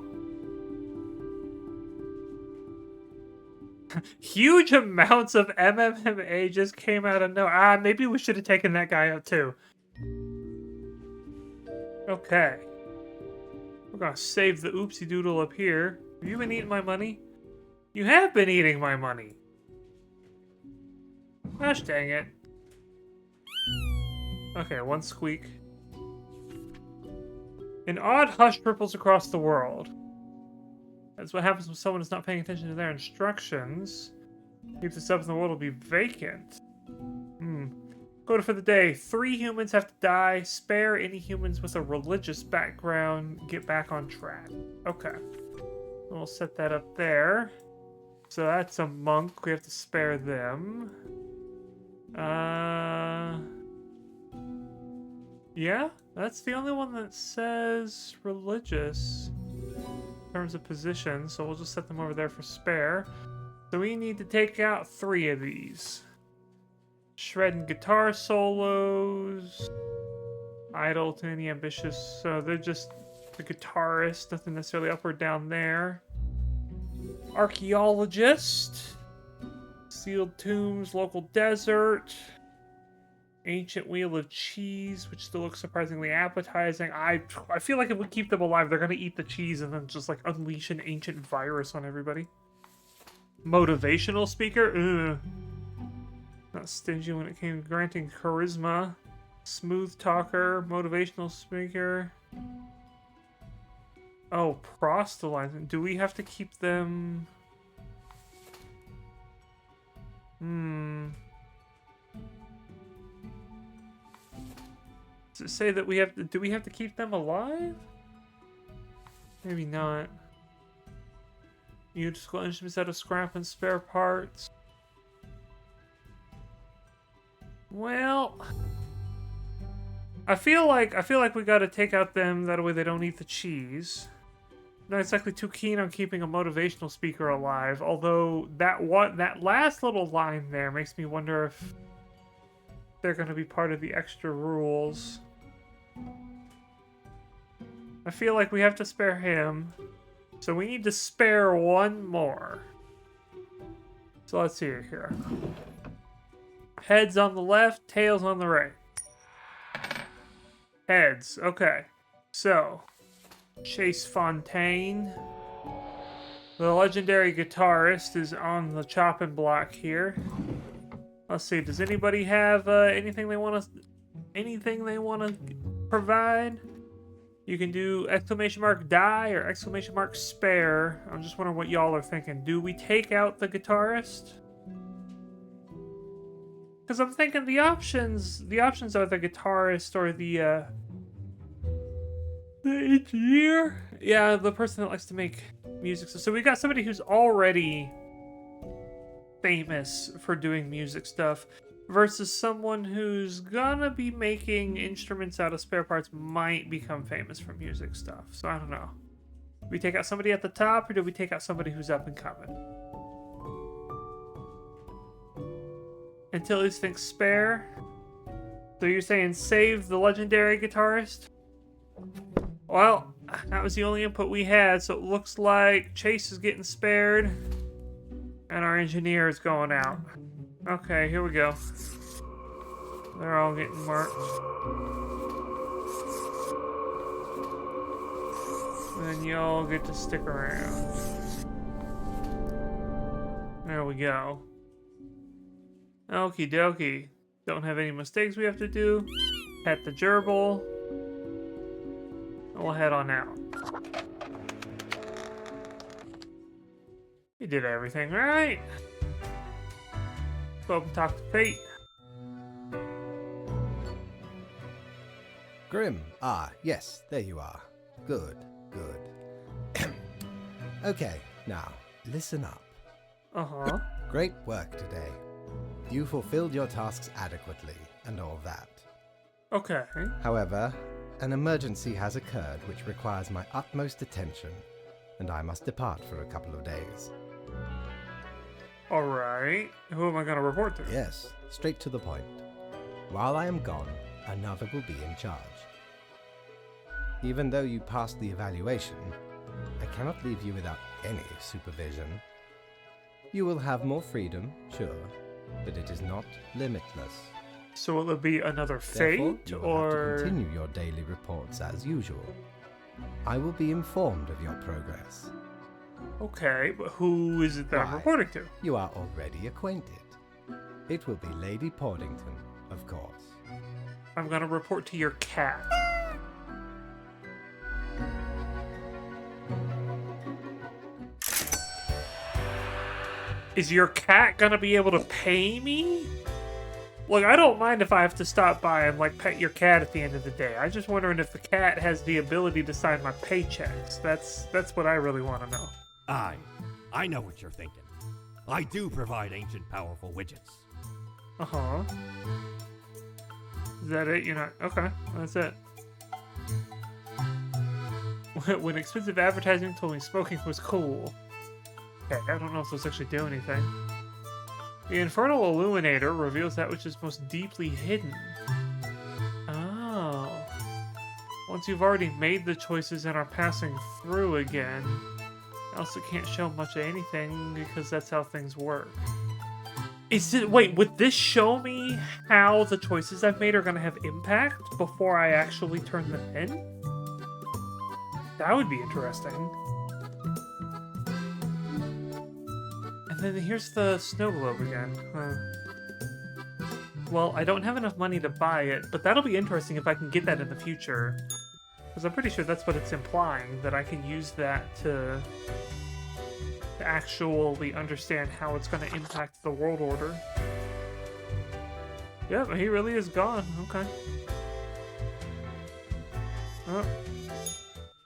S1: Huge amounts of MMA just came out of nowhere. Maybe we should have taken that guy out too. Okay. We're gonna save the oopsie doodle up here. Have you been eating my money? You have been eating my money. Gosh dang it. Okay, one squeak. An odd hush ripples across the world. That's what happens when someone is not paying attention to their instructions. Keep this up and the world will be vacant. Quota for the day. 3 humans have to die. Spare any humans with a religious background. Get back on track. Okay. We'll set that up there. So that's a monk. We have to spare them. Yeah, that's the only one that says religious in terms of position, so we'll just set them over there for spare. So we need to take out 3 of these. Shredding guitar solos. Idle to any ambitious, so they're just the guitarist, nothing necessarily up or down there. Archaeologist. Sealed tombs, local desert. Ancient wheel of cheese, which still looks surprisingly appetizing. I feel like if we keep them alive, they're gonna eat the cheese and then just like unleash an ancient virus on everybody. Motivational speaker? Ugh. Not stingy when it came to granting charisma. Smooth talker, motivational speaker. Oh, proselytizing. Do we have to keep them? Does it say that we have to, do we have to keep them alive? Maybe not. Musical instruments out of scrap and spare parts. Well, I feel like we gotta take out them, that way they don't eat the cheese. Not exactly too keen on keeping a motivational speaker alive, although that last little line there makes me wonder if they're gonna be part of the extra rules. I feel like we have to spare him, so we need to spare one more. So let's see here. Heads on the left, tails on the right. Heads, okay. So, Chase Fontaine, the legendary guitarist, is on the chopping block here. Let's see, does anybody have anything they want to provide? You can do !die or !spare. I'm just wondering what y'all are thinking. Do we take out the guitarist? Because I'm thinking the options are the guitarist or the engineer. Yeah, the person that likes to make music. So we got somebody who's already famous for doing music stuff versus someone who's gonna be making instruments out of spare parts, might become famous for music stuff. So I don't know. Do we take out somebody at the top or do we take out somebody who's up and coming? Until he thinks spare. So you're saying save the legendary guitarist? Well, that was the only input we had, so it looks like Chase is getting spared and our engineer is going out. Okay, here we go. They're all getting marked. And then y'all get to stick around. There we go. Okie dokie. Don't have any mistakes we have to do. Pet the gerbil. And we'll head on out. You did everything right. Go up and talk to Fate.
S2: Grim. Ah, yes, there you are. Good, good. Okay, now, listen up.
S1: Uh-huh.
S2: Great work today. You fulfilled your tasks adequately, and all that.
S1: Okay.
S2: However, an emergency has occurred which requires my utmost attention, and I must depart for a couple of days.
S1: Alright. Who am I going to report to?
S2: Yes, straight to the point. While I am gone, another will be in charge. Even though you passed the evaluation, I cannot leave you without any supervision. You will have more freedom, sure, but it is not limitless.
S1: So will it be another
S2: Therefore,
S1: Fate,
S2: you will
S1: or...
S2: have to continue your daily reports as usual. I will be informed of your progress.
S1: Okay, but who is it that I'm
S2: Why?
S1: reporting to?
S2: You are already acquainted. It will be Lady Portington, of course.
S1: I'm going to report to your cat. Is your cat gonna be able to pay me? Look, I don't mind if I have to stop by and, like, pet your cat at the end of the day. I'm just wondering if the cat has the ability to sign my paychecks. That's what I really want to know.
S3: I know what you're thinking. I do provide ancient powerful widgets.
S1: Uh-huh. Is that it? You're not... Okay, that's it. When expensive advertising told me smoking was cool. Okay, I don't know if those actually do anything. The Infernal Illuminator reveals that which is most deeply hidden. Oh. Once you've already made the choices and are passing through again, else it can't show much of anything because that's how things work. Is it... Wait, would this show me how the choices I've made are going to have impact before I actually turn them in? That would be interesting. And then here's the snow globe again. Well, I don't have enough money to buy it, but that'll be interesting if I can get that in the future. Because I'm pretty sure that's what it's implying, that I can use that to actually understand how it's going to impact the world order. Yeah, but he really is gone. Okay. Oh.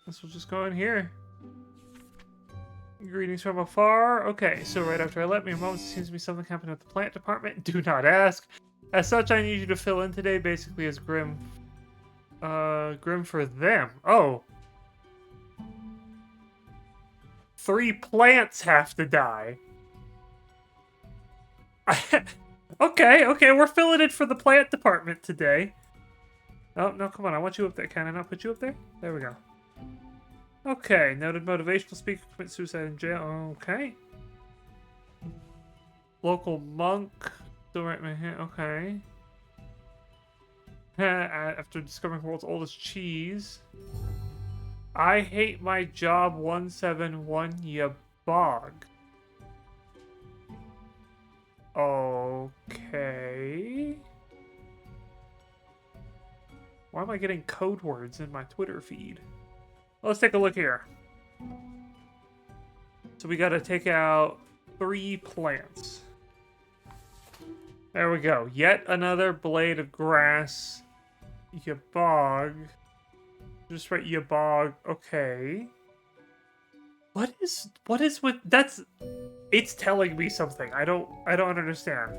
S1: Guess we'll just go in here. Greetings from afar. Okay, so right after I left me a moment, it seems to be something happened with the plant department. Do not ask. As such, I need you to fill in today, basically as Grim. Grim for them. Oh. 3 plants have to die. Okay, we're filling in for the plant department today. Oh, no, come on, I want you up there. Can I not put you up there? There we go. Okay, noted motivational speaker commit suicide in jail. Okay. Local monk. Still right in my hand. Okay. After discovering the world's oldest cheese. I hate my job 171, ya bog. Okay. Why am I getting code words in my Twitter feed? Let's take a look here. So we gotta take out 3 plants. There we go. Yet another blade of grass. Yabog. Just write Yabog. Okay. What is with that's it's telling me something. I don't understand.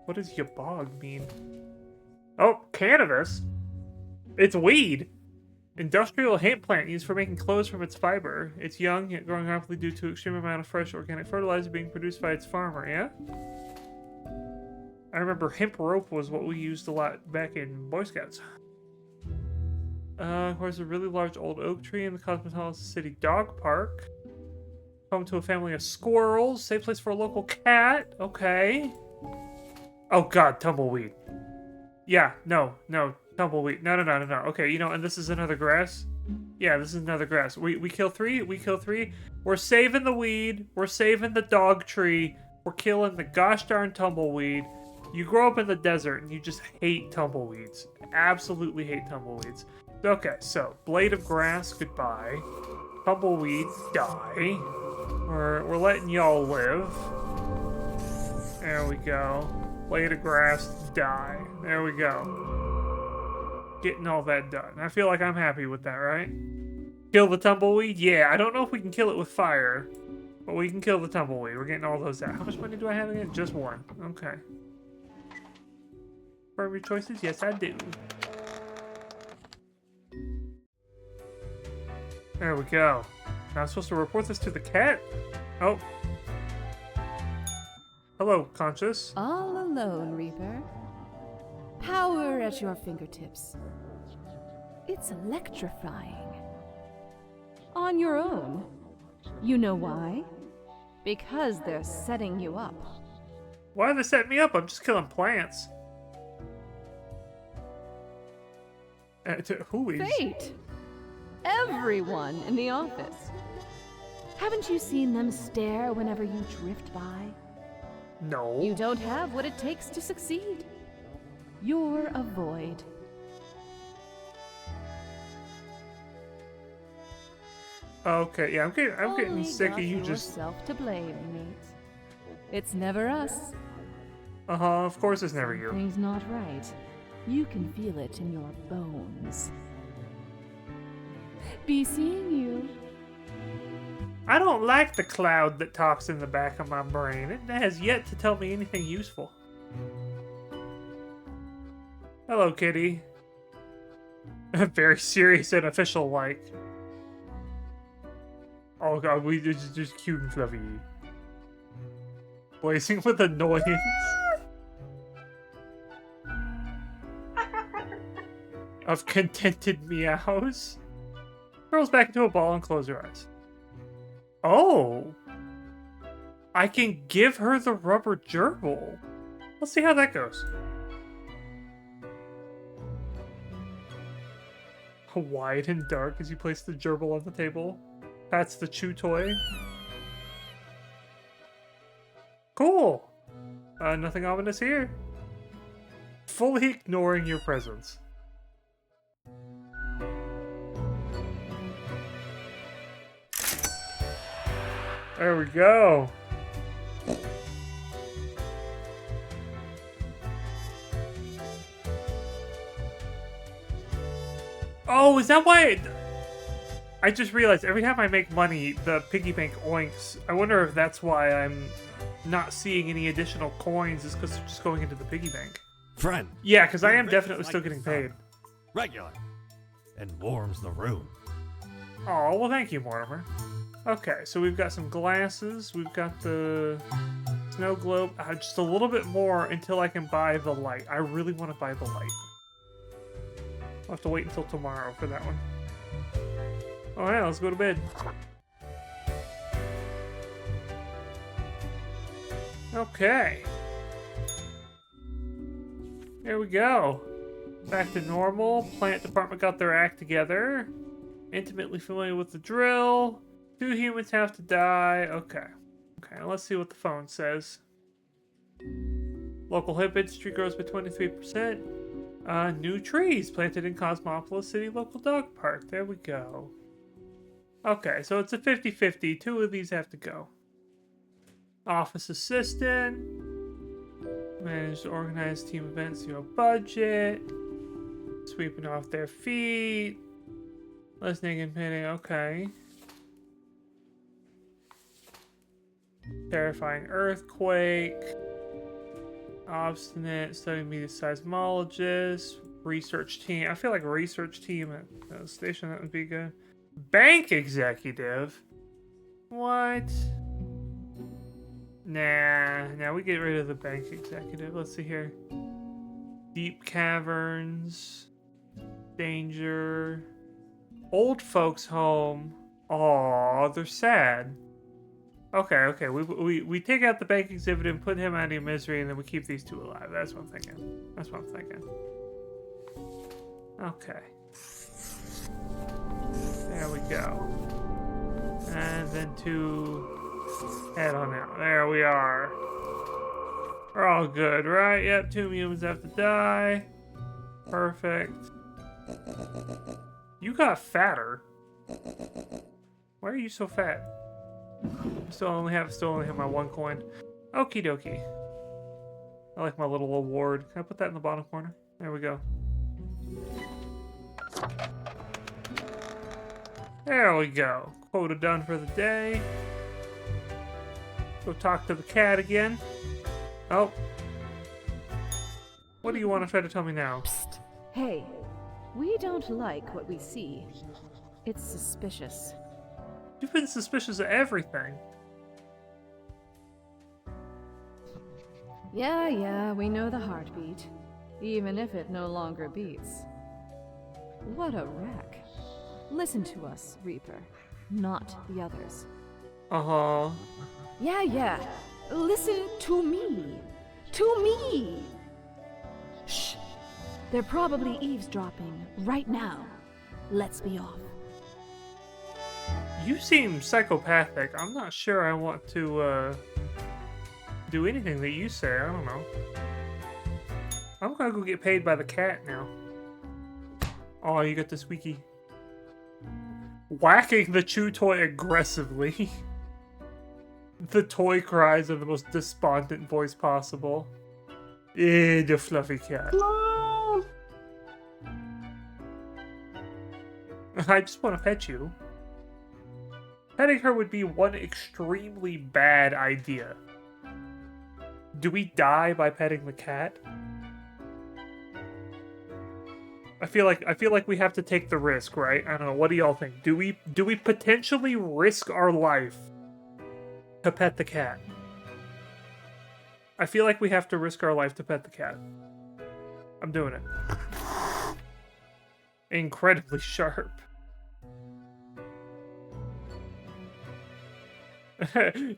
S1: What does Yabog mean? Oh, cannabis. It's weed. Industrial hemp plant used for making clothes from its fiber. It's young, yet growing rapidly due to extreme amount of fresh organic fertilizer being produced by its farmer, yeah? I remember hemp rope was what we used a lot back in Boy Scouts. Of course, a really large old oak tree in the Cosmopolitan City Dog Park. Home to a family of squirrels. Safe place for a local cat. Okay. Oh god, tumbleweed. Yeah, no, tumbleweed. No. Okay, you know, and this is another grass. Yeah, this is another grass. We kill 3. We kill 3. We're saving the weed. We're saving the dog tree. We're killing the gosh darn tumbleweed. You grow up in the desert and you just hate tumbleweeds. Absolutely hate tumbleweeds. Okay, so blade of grass, goodbye. Tumbleweed, die. We're letting y'all live. There we go. Blade of grass, die. There we go. Getting all that done. I feel like I'm happy with that, right? Kill the tumbleweed? Yeah, I don't know if we can kill it with fire, but we can kill the tumbleweed. We're getting all those out. How much money do I have again? Just 1. Okay. Firm your choices? Yes, I do. There we go. Now I'm supposed to report this to the cat? Oh. Hello, Conscious.
S4: All alone, Reaper. Power at your fingertips. It's electrifying. On your own. You know why? Because they're setting you up.
S1: Why are they setting me up? I'm just killing plants. Who is?
S4: Fate! Everyone in the office. Haven't you seen them stare whenever you drift by?
S1: No.
S4: You don't have what it takes to succeed. You're a void.
S1: Okay, yeah, I'm getting
S4: Only
S1: sick
S4: got
S1: of you just.
S4: yourself to blame, mate. It's never us.
S1: Of course it's never you.
S4: Something's not right. You can feel it in your bones. Be seeing you.
S1: I don't like the cloud that talks in the back of my brain. It has yet to tell me anything useful. Hello, kitty. Very serious and official like. Oh god, we just cute and fluffy. Blazing with annoyance. Of contented meows. Curls back into a ball and close her eyes. Oh! I can give her the rubber gerbil. Let's see how that goes. Wide and dark as you place the gerbil on the table. That's the chew toy. Cool! Nothing ominous here. Fully ignoring your presence. There we go. Oh, is that why? I just realized every time I make money, the piggy bank oinks. I wonder if that's why I'm not seeing any additional coins, is because they're just going into the piggy bank.
S3: Friend.
S1: Yeah, because I am
S3: Rich
S1: definitely
S3: like
S1: still
S3: the
S1: getting
S3: sun.
S1: paid.
S3: Regular. And warms the room.
S1: Oh, well, thank you, Mortimer. Okay, so we've got some glasses. We've got the snow globe. Just a little bit more until I can buy the light. I really want to buy the light. I'll have to wait until tomorrow for that one. Oh yeah, let's go to bed. Okay. There we go. Back to normal. Plant department got their act together. Intimately familiar with the drill. 2 humans have to die. Okay. Okay, let's see what the phone says. Local hemp industry grows by 23%. New trees planted in Cosmopolis City Local Dog Park. There we go. Okay, so it's a 50-50. 2 of these have to go. Office assistant. Manage to organize team events, 0 budget. Sweeping off their feet. Listening and pitting. Okay. Terrifying earthquake. Obstinate, studying media seismologist, research team. I feel like research team at a station, that would be good. Bank executive? What? Nah, we get rid of the bank executive. Let's see here. Deep caverns. Danger. Old folks home. Aw, they're sad. Okay, we take out the bank exhibit and put him out of misery, and then we keep these 2 alive. That's what I'm thinking. Okay. There we go. And then 2 head on out. There we are. We're all good, right? Yep, 2 humans have to die. Perfect. You got fatter. Why are you so fat? Still only have my 1 coin. Okie dokie. I like my little award. Can I put that in the bottom corner? There we go. There we go. Quota done for the day. Go talk to the cat again. Oh. What do you want to try to tell me now?
S4: Psst. Hey, we don't like what we see. It's suspicious.
S1: You've been suspicious of everything.
S4: Yeah, we know the heartbeat. Even if it no longer beats. What a wreck. Listen to us, Reaper. Not the others.
S1: Uh-huh.
S4: Yeah. Listen to me. To me! Shh. They're probably eavesdropping right now. Let's be off.
S1: You seem psychopathic. I'm not sure I want to, do anything that you say. I don't know. I'm gonna go get paid by the cat now. Oh, you got the squeaky. Whacking the chew toy aggressively. The toy cries in the most despondent voice possible. The fluffy cat. I just want to pet you. Petting her would be one extremely bad idea. Do we die by petting the cat? I feel like we have to take the risk, right? I don't know. What do y'all think? Do we potentially risk our life to pet the cat? I feel like we have to risk our life to pet the cat. I'm doing it. Incredibly sharp.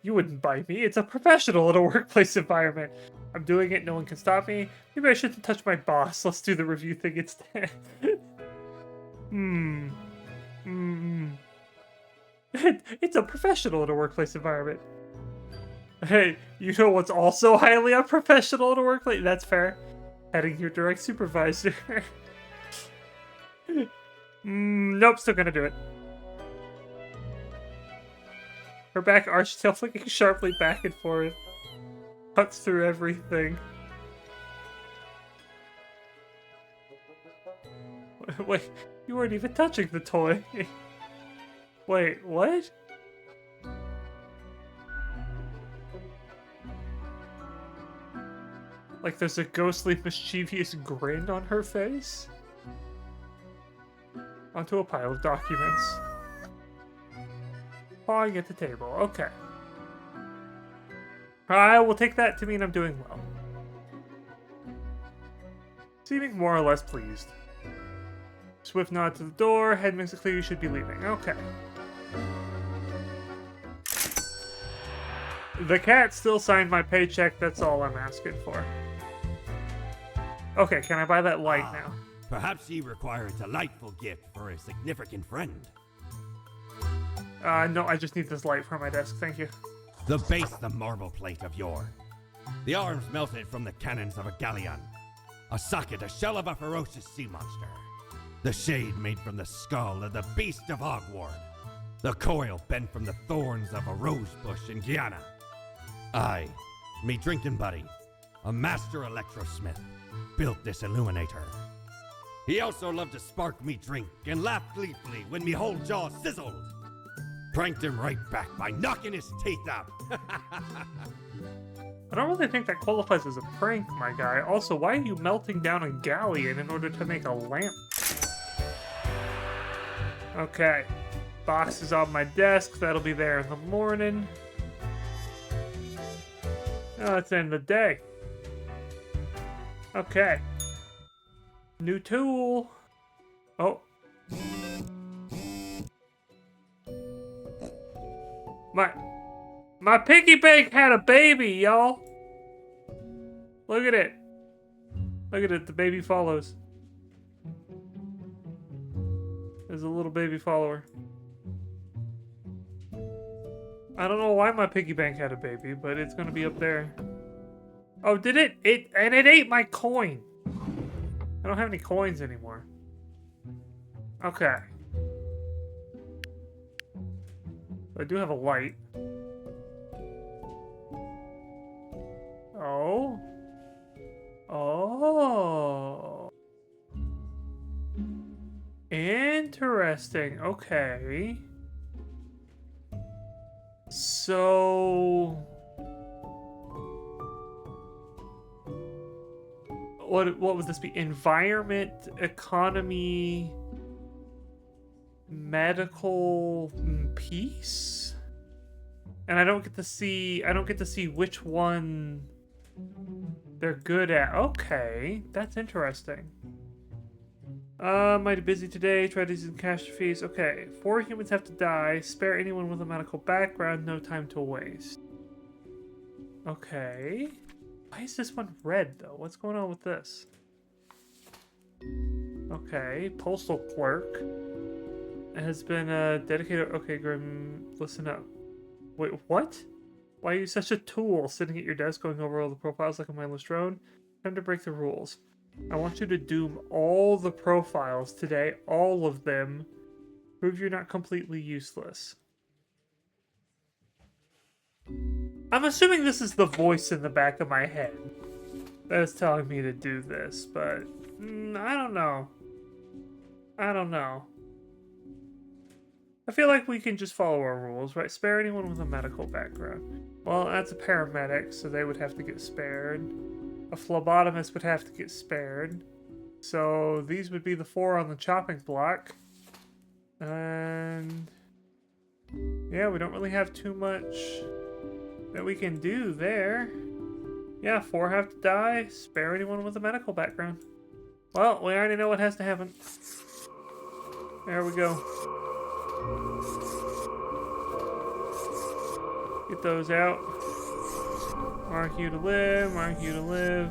S1: You wouldn't bite me. It's a professional in a workplace environment. I'm doing it. No one can stop me. Maybe I shouldn't touch my boss. Let's do the review thing instead. It's a professional in a workplace environment. Hey, you know what's also highly unprofessional in a workplace? That's fair. Heading your direct supervisor. Nope, still gonna do it. Her back arched, tail flicking sharply back and forth. Cuts through everything. Wait, you weren't even touching the toy. Wait, what? Like there's a ghostly, mischievous grin on her face? Onto a pile of documents. Pawing at the table. Okay. I will take that to mean I'm doing well. Seeming more or less pleased. Swift nod to the door. Head makes it clear you should be leaving. Okay. The cat still signed my paycheck. That's all I'm asking for. Okay, can I buy that light now?
S3: Perhaps he requires a delightful gift for a significant friend.
S1: No, I just need this light for my desk. Thank you.
S3: The base, the marble plate of yore. The arms melted from the cannons of a galleon. A socket, a shell of a ferocious sea monster. The shade made from the skull of the beast of Hogward. The coil bent from the thorns of a rose bush in Guyana. I, me drinking buddy, a master electrosmith, built this illuminator. He also loved to spark me drink and laugh gleefully when me whole jaw sizzled. Pranked him right back by knocking his teeth out.
S1: I don't really think that qualifies as a prank, my guy. Also, why are you melting down a galleon in order to make a lamp? Okay. Box is on my desk. That'll be there in the morning. Oh, let's end the day. Okay. New tool. Oh. My piggy bank had a baby, y'all. Look at it. Look at it. The baby follows. There's a little baby follower. I don't know why my piggy bank had a baby, but it's gonna be up there. Oh, did it? It ate my coin. I don't have any coins anymore. Okay. I do have a light. Oh. Oh. Interesting. Okay. So... What would this be? Environment, economy, medical, peace? And I don't get to see which one they're good at. Okay, that's interesting. Mighty busy today. Try using cash fees. Okay, 4 humans have to die. Spare anyone with a medical background. No time to waste. Okay. Why is this one red, though? What's going on with this? Okay, postal clerk has been dedicated. Okay, Grim, listen up. Wait, what? Why are you such a tool, sitting at your desk going over all the profiles like a mindless drone? Time to break the rules. I want you to doom all the profiles today, all of them. Prove you're not completely useless. I'm assuming this is the voice in the back of my head that is telling me to do this, but I don't know. I don't know. I feel like we can just follow our rules, right? Spare anyone with a medical background. Well, that's a paramedic, so they would have to get spared. A phlebotomist would have to get spared. So these would be the 4 on the chopping block. And yeah, we don't really have too much that we can do there. Yeah, 4 have to die. Spare anyone with a medical background. Well, we already know what has to happen. There we go. Get those out. Mark you to live, mark you to live.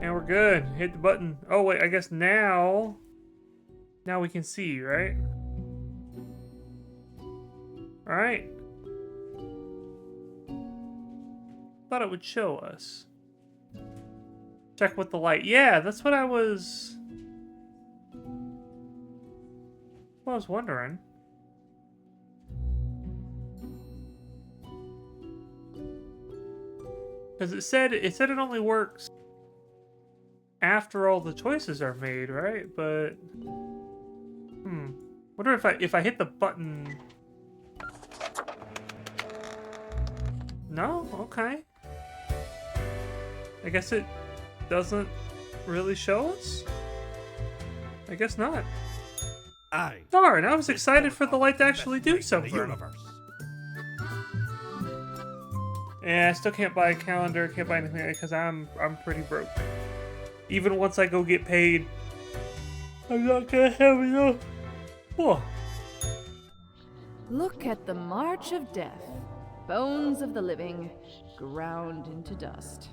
S1: And we're good. Hit the button. Oh wait, I guess now we can see, right? Alright. Thought it would show us. Check with the light. Yeah, that's what I was wondering. Because it said it only works after all the choices are made, right? But wonder if I hit the button. No? Okay. I guess it doesn't really show us? I guess not. Darn, I was excited for the light to actually do something. Yeah, I still can't buy a calendar, can't buy anything because I'm pretty broke. Even once I go get paid, I'm not gonna have enough. Oh.
S4: Look at the march of death. Bones of the living, ground into dust.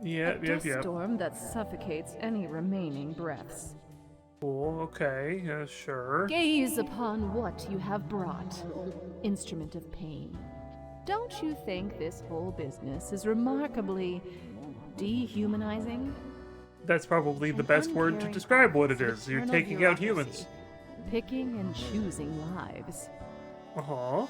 S4: A dust storm that suffocates any remaining breaths.
S1: Cool, okay, sure.
S4: Gaze upon what you have brought, instrument of pain. Don't you think this whole business is remarkably dehumanizing?
S1: That's probably the best word to describe what it is. You're taking out humans.
S4: Picking and choosing lives.
S1: Uh-huh.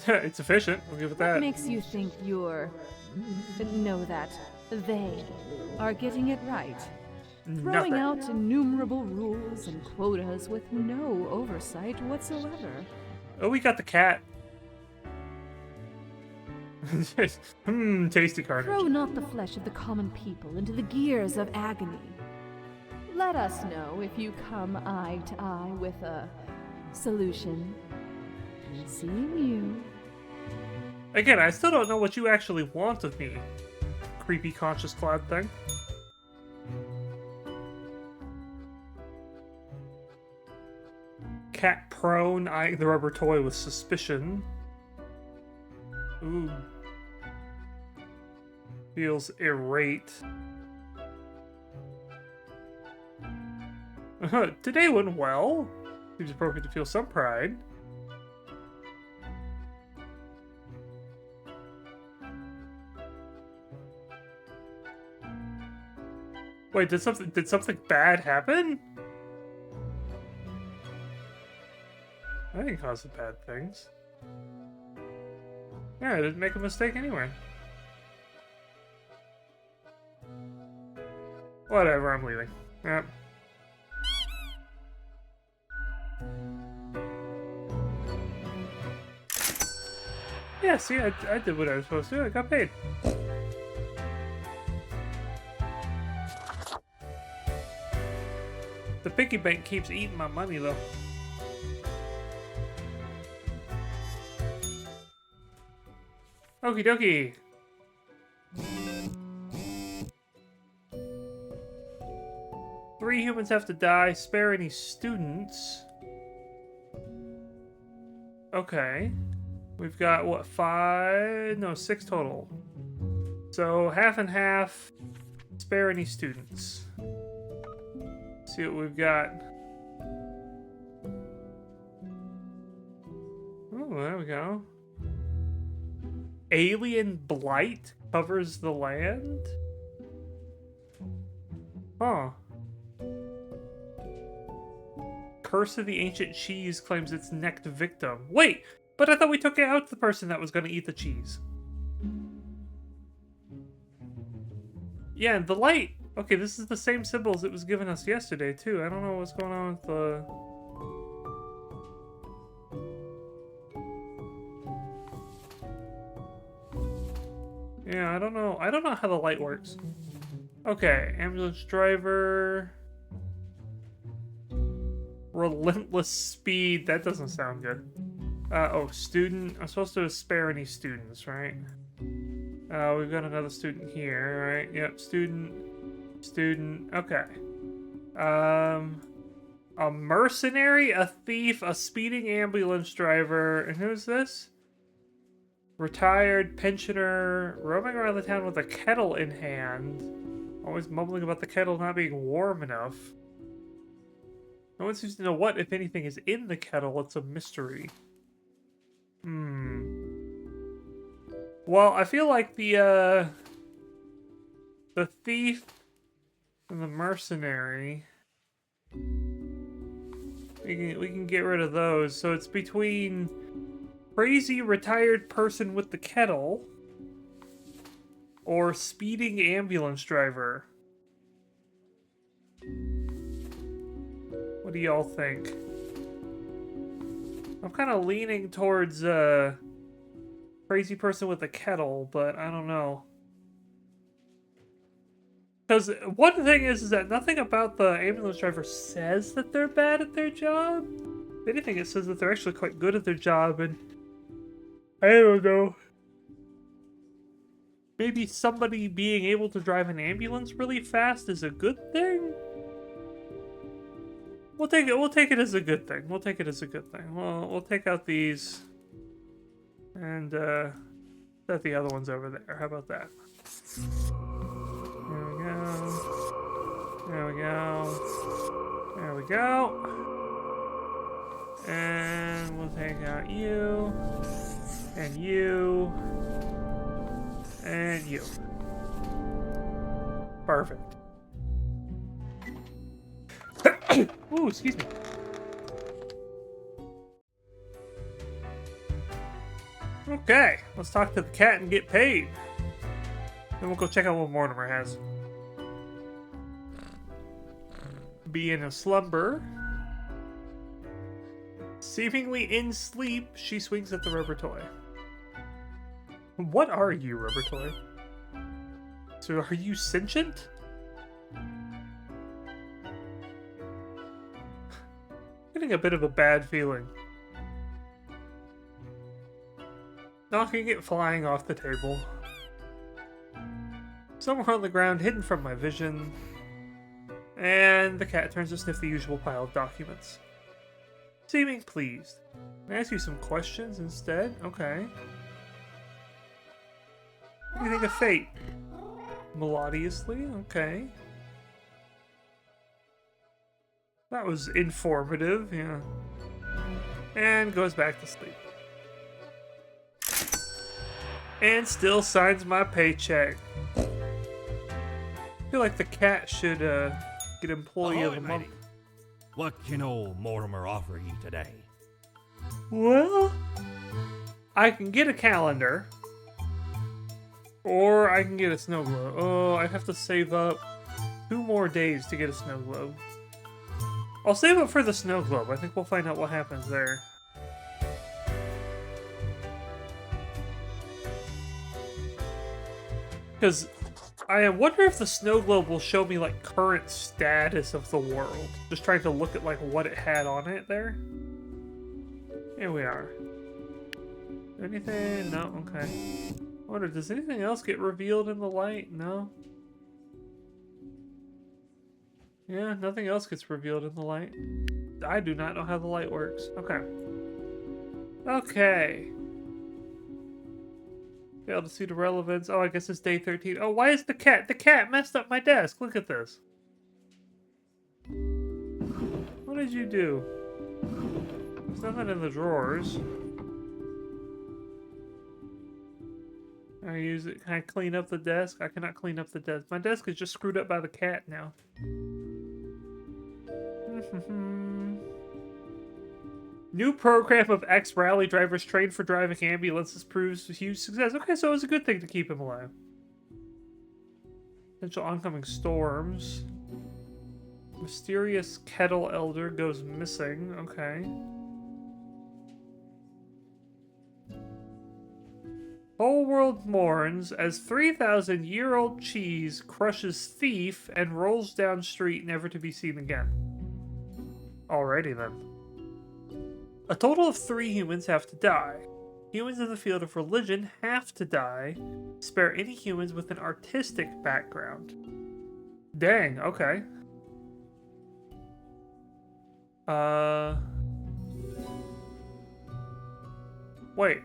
S1: It's efficient, I'll give it that.
S4: What makes you think that they are getting it right? Throwing out innumerable rules and quotas with no oversight whatsoever.
S1: Oh, we got the cat. Tasty carnage.
S4: Throw not the flesh of the common people into the gears of agony. Let us know if you come eye to eye with a solution. Seeing you.
S1: Again, I still don't know what you actually want of me. Creepy conscious cloud thing. Cat prone, eyeing the rubber toy with suspicion. Ooh. Feels irate. Today went well. Seems appropriate to feel some pride. Wait, did something bad happen? I didn't cause the bad things. Yeah, I didn't make a mistake anyway. Whatever, I'm leaving. Yep. Yeah, see, I did what I was supposed to do. I got paid. The piggy bank keeps eating my money, though. Okie dokie. Three humans have to die. Spare any students. Okay. We've got, what, 5? No, 6 total. So, half and half. Spare any students. See what we've got. Oh, there we go. Alien blight covers the land? Huh. Curse of the Ancient Cheese claims its next victim. Wait! But I thought we took out the person that was going to eat the cheese. Yeah, and the light. Okay, this is the same symbols it was given us yesterday, too. I don't know what's going on with the... Yeah, I don't know. I don't know how the light works. Okay, ambulance driver. Relentless speed. That doesn't sound good. Oh, student. I'm supposed to spare any students, right? We've got another student here, right? Yep, student. Student. Okay. A mercenary, a thief, a speeding ambulance driver, and who's this? Retired pensioner, roaming around the town with a kettle in hand. Always mumbling about the kettle not being warm enough. No one seems to know what, if anything, is in the kettle. It's a mystery. Well, I feel like the thief and the mercenary, we can get rid of those. So it's between crazy retired person with the kettle or speeding ambulance driver. What do y'all think? I'm kind of leaning towards crazy person with a kettle, but I don't know. Because one thing is that nothing about the ambulance driver says that they're bad at their job. If anything, it says that they're actually quite good at their job, and I don't know. Maybe somebody being able to drive an ambulance really fast is a good thing? We'll take it as a good thing. We'll take it as a good thing. We'll take out these and set the other ones over there. How about that? There we go. There we go. There we go. And we'll take out you. And you. And you. Perfect. Ooh, excuse me. Okay, let's talk to the cat and get paid. Then we'll go check out what Mortimer has. Be in a slumber. Seemingly in sleep, she swings at the rubber toy. What are you, rubber toy? So are you sentient? Getting a bit of a bad feeling. Knocking it flying off the table. Somewhere on the ground, hidden from my vision. And the cat turns to sniff the usual pile of documents. Seeming pleased. Can I ask you some questions instead? Okay. What do you think of fate? Melodiously? Okay. That was informative, yeah. And goes back to sleep. And still signs my paycheck. I feel like the cat should get employee of
S3: Ahoy,
S1: the month.
S3: matey. What can old Mortimer offer ye today?
S1: Well, I can get a calendar. Or I can get a snow globe. Oh, I have to save up 2 more days to get a snow globe. I'll save up for the snow globe. I think we'll find out what happens there. Because I wonder if the snow globe will show me like current status of the world. Just trying to look at like what it had on it there. Here we are. Anything? No? Okay. I wonder, does anything else get revealed in the light? No? Yeah, nothing else gets revealed in the light. I do not know how the light works. Okay. Okay. Fail to see the relevance. Oh, I guess it's day 13. Oh, why is the cat? The cat messed up my desk. Look at this. What did you do? There's nothing in the drawers. Can I use it? Can I clean up the desk? I cannot clean up the desk. My desk is just screwed up by the cat now. New program of ex-rally drivers trained for driving ambulances proves a huge success. Okay, so it was a good thing to keep him alive. Potential oncoming storms. Mysterious kettle elder goes missing. Okay. Whole world mourns as 3,000-year-old cheese crushes thief and rolls down street never to be seen again. Alrighty then. A total of 3 humans have to die. Humans in the field of religion have to die. Spare any humans with an artistic background. Dang, okay. Wait.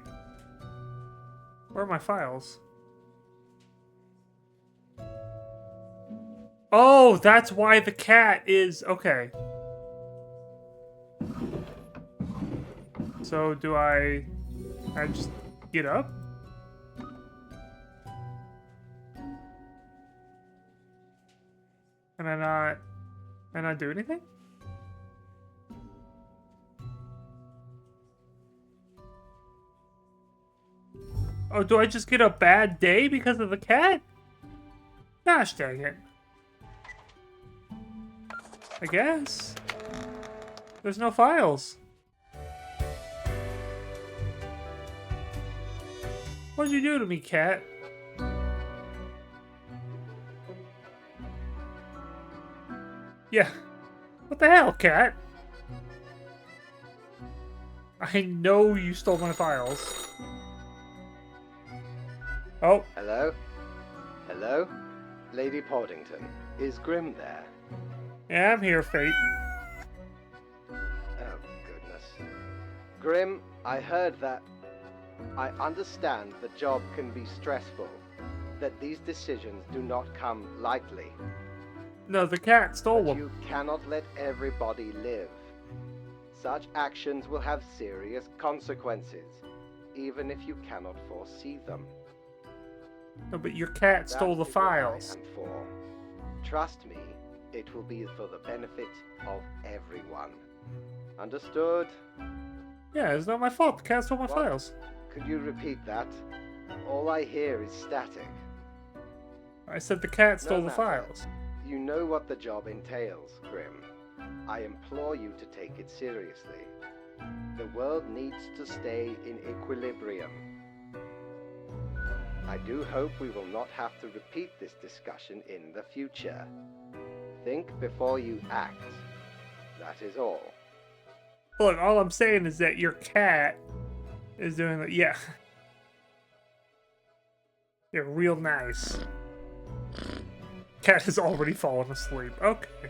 S1: Where are my files? Oh, that's why the cat is... Okay. So, do I just get up? Can I not do anything? Oh, do I just get a bad day because of the cat? Gosh dang it. I guess. There's no files. What'd you do to me, cat? Yeah. What the hell, cat? I know you stole my files. Oh.
S2: Hello? Hello? Lady Poddington, is Grim there?
S1: Yeah, I'm here, Fate.
S2: Oh, goodness. Grim, I heard that... I understand the job can be stressful, that these decisions do not come lightly.
S1: No, the cat stole
S2: But
S1: them.
S2: you cannot let everybody live. Such actions will have serious consequences, even if you cannot foresee them.
S1: No, but your cat stole the
S2: That is what I
S1: files.
S2: am for. Trust me, it will be for the benefit of everyone. Understood?
S1: Yeah, it's not my fault. The cat stole my
S2: What?
S1: files.
S2: Could you repeat that? All I hear is static.
S1: I said the cat stole
S2: No
S1: the
S2: matter.
S1: files.
S2: You know what the job entails, Grim. I implore you to take it seriously. The world needs to stay in equilibrium. I do hope we will not have to repeat this discussion in the future. Think before you act. That is all.
S1: Look, all I'm saying is that your cat is doing that. Yeah. You're real nice. Cat has already fallen asleep. Okay.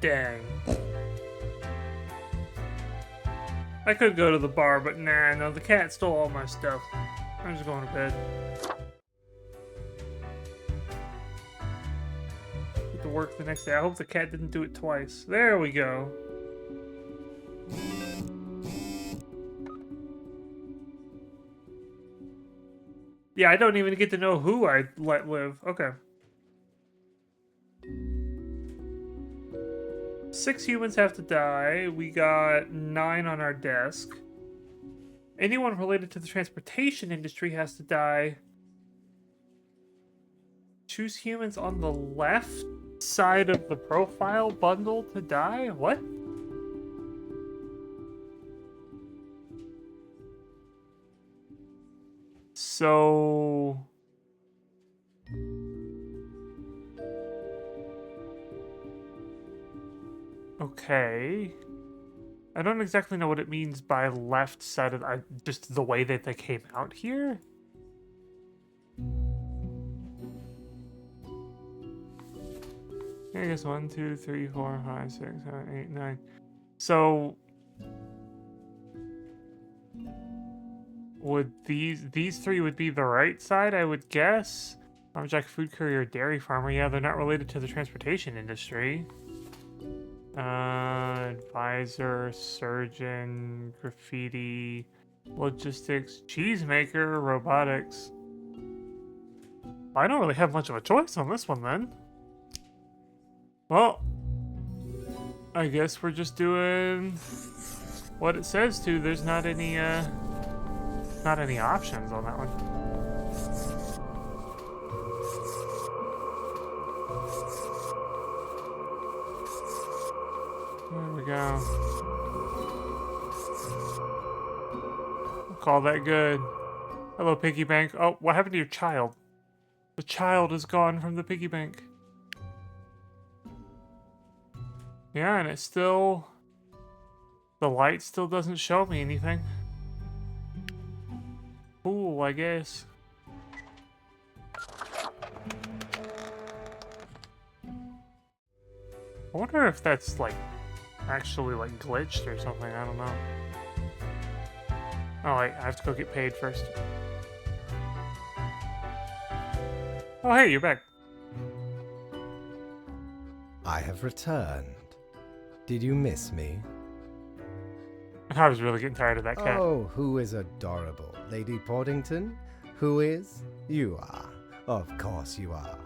S1: Dang. I could go to the bar, but nah, no, the cat stole all my stuff. I'm just going to bed. work the next day. I hope the cat didn't do it twice. There we go. Yeah, I don't even get to know who I let live. Okay. 6 humans have to die. We got 9 on our desk. Anyone related to the transportation industry has to die. Choose humans on the left side of the profile bundle to die? What? So... Okay. I don't exactly know what it means by left side of just the way that they came out here. I guess 1, 2, 3, 4, 5, 6, 7, 8, 9. So would these 3 would be the right side, I would guess. Jack, food courier, dairy farmer. Yeah, they're not related to the transportation industry. Advisor, surgeon, graffiti, logistics, cheesemaker, robotics. I don't really have much of a choice on this one then. Well, I guess we're just doing what it says to. There's not any options on that one. There we go. We'll call that good. Hello, piggy bank. Oh, what happened to your child? The child is gone from the piggy bank. Yeah, and it's still... The light still doesn't show me anything. Cool, I guess. I wonder if that's, like, actually, like, glitched or something. I don't know. Oh, wait, I have to go get paid first. Oh, hey, you're back.
S2: I have returned. Did you miss me?
S1: I was really getting tired of that cat.
S2: Oh, who is adorable? Lady Portington? Who is? You are. Of course you are.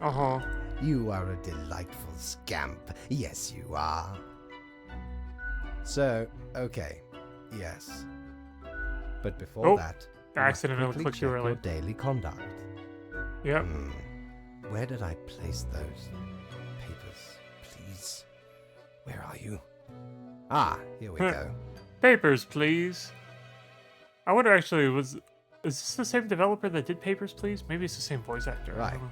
S1: Uh-huh.
S2: You are a delightful scamp. Yes, you are. So, okay. Yes. But before that,
S1: I accidentally
S2: quickly
S1: clicked too
S2: check
S1: early.
S2: your daily conduct.
S1: Yep.
S2: Where did I place those papers? Please. Where are you? Ah, here we go.
S1: Papers, please. I wonder actually, is this the same developer that did Papers, Please? Maybe it's the same voice actor. I
S2: Right.
S1: don't know.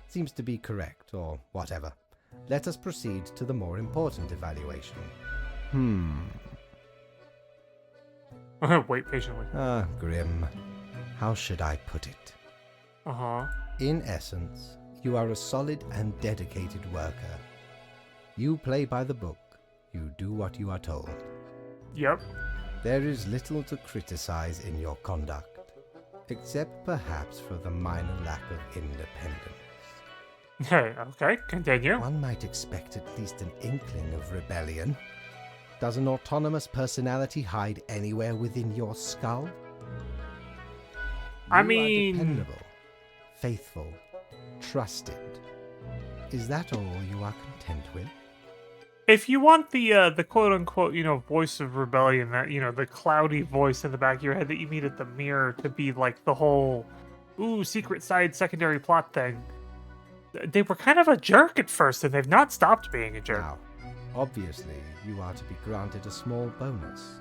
S2: Seems to be correct, or whatever. Let us proceed to the more important evaluation.
S1: Wait patiently.
S2: Ah, Grim. How should I put it?
S1: Uh-huh.
S2: In essence, you are a solid and dedicated worker. You play by the book. You do what you are told.
S1: Yep.
S2: There is little to criticize in your conduct, except perhaps for the minor lack of independence.
S1: Hey, okay, continue.
S2: One might expect at least an inkling of rebellion. Does an autonomous personality hide anywhere within your skull?
S1: I
S2: You
S1: mean-
S2: are dependable, faithful, trusted. Is that all you are content with?
S1: If you want the quote-unquote, voice of rebellion, that, the cloudy voice in the back of your head that you meet at the mirror to be like the whole, secret side secondary plot thing, they were kind of a jerk at first, and they've not stopped being a jerk.
S2: Now, obviously, you are to be granted a small bonus.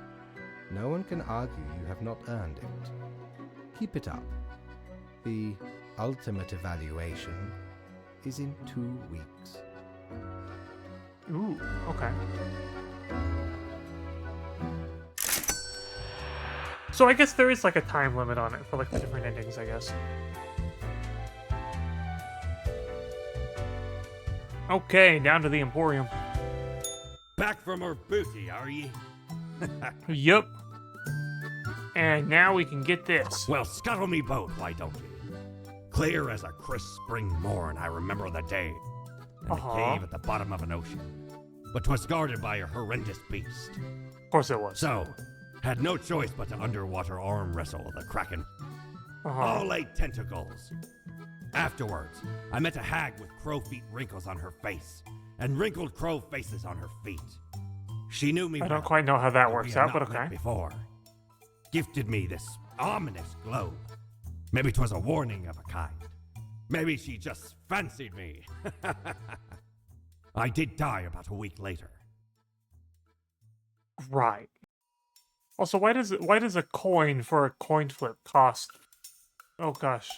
S2: No one can argue you have not earned it. Keep it up. The ultimate evaluation is in 2 weeks.
S1: Ooh, okay. So I guess there is like a time limit on it for like the different endings, I guess. Okay, down to the Emporium.
S3: Back from our booty, are ye?
S1: Yup. And now we can get this.
S3: Well, scuttle me both, why don't you? Clear as a crisp spring morn, I remember the day. In the cave at the bottom of an ocean. But 'twas guarded by a horrendous beast.
S1: Of course it was.
S3: So, had no choice but to underwater arm wrestle the kraken. All 8 tentacles. Afterwards, I met a hag with crow feet wrinkles on her face, and wrinkled crow faces on her feet. She knew me
S1: I
S3: well,
S1: don't quite know how that
S3: but
S1: works
S3: we had
S1: out, but
S3: not met
S1: okay.
S3: before. Gifted me this ominous globe. Maybe 'twas a warning of a kind. Maybe she just fancied me. I did die about a week later.
S1: Right. Also, why does a coin for a coin flip cost? Oh gosh,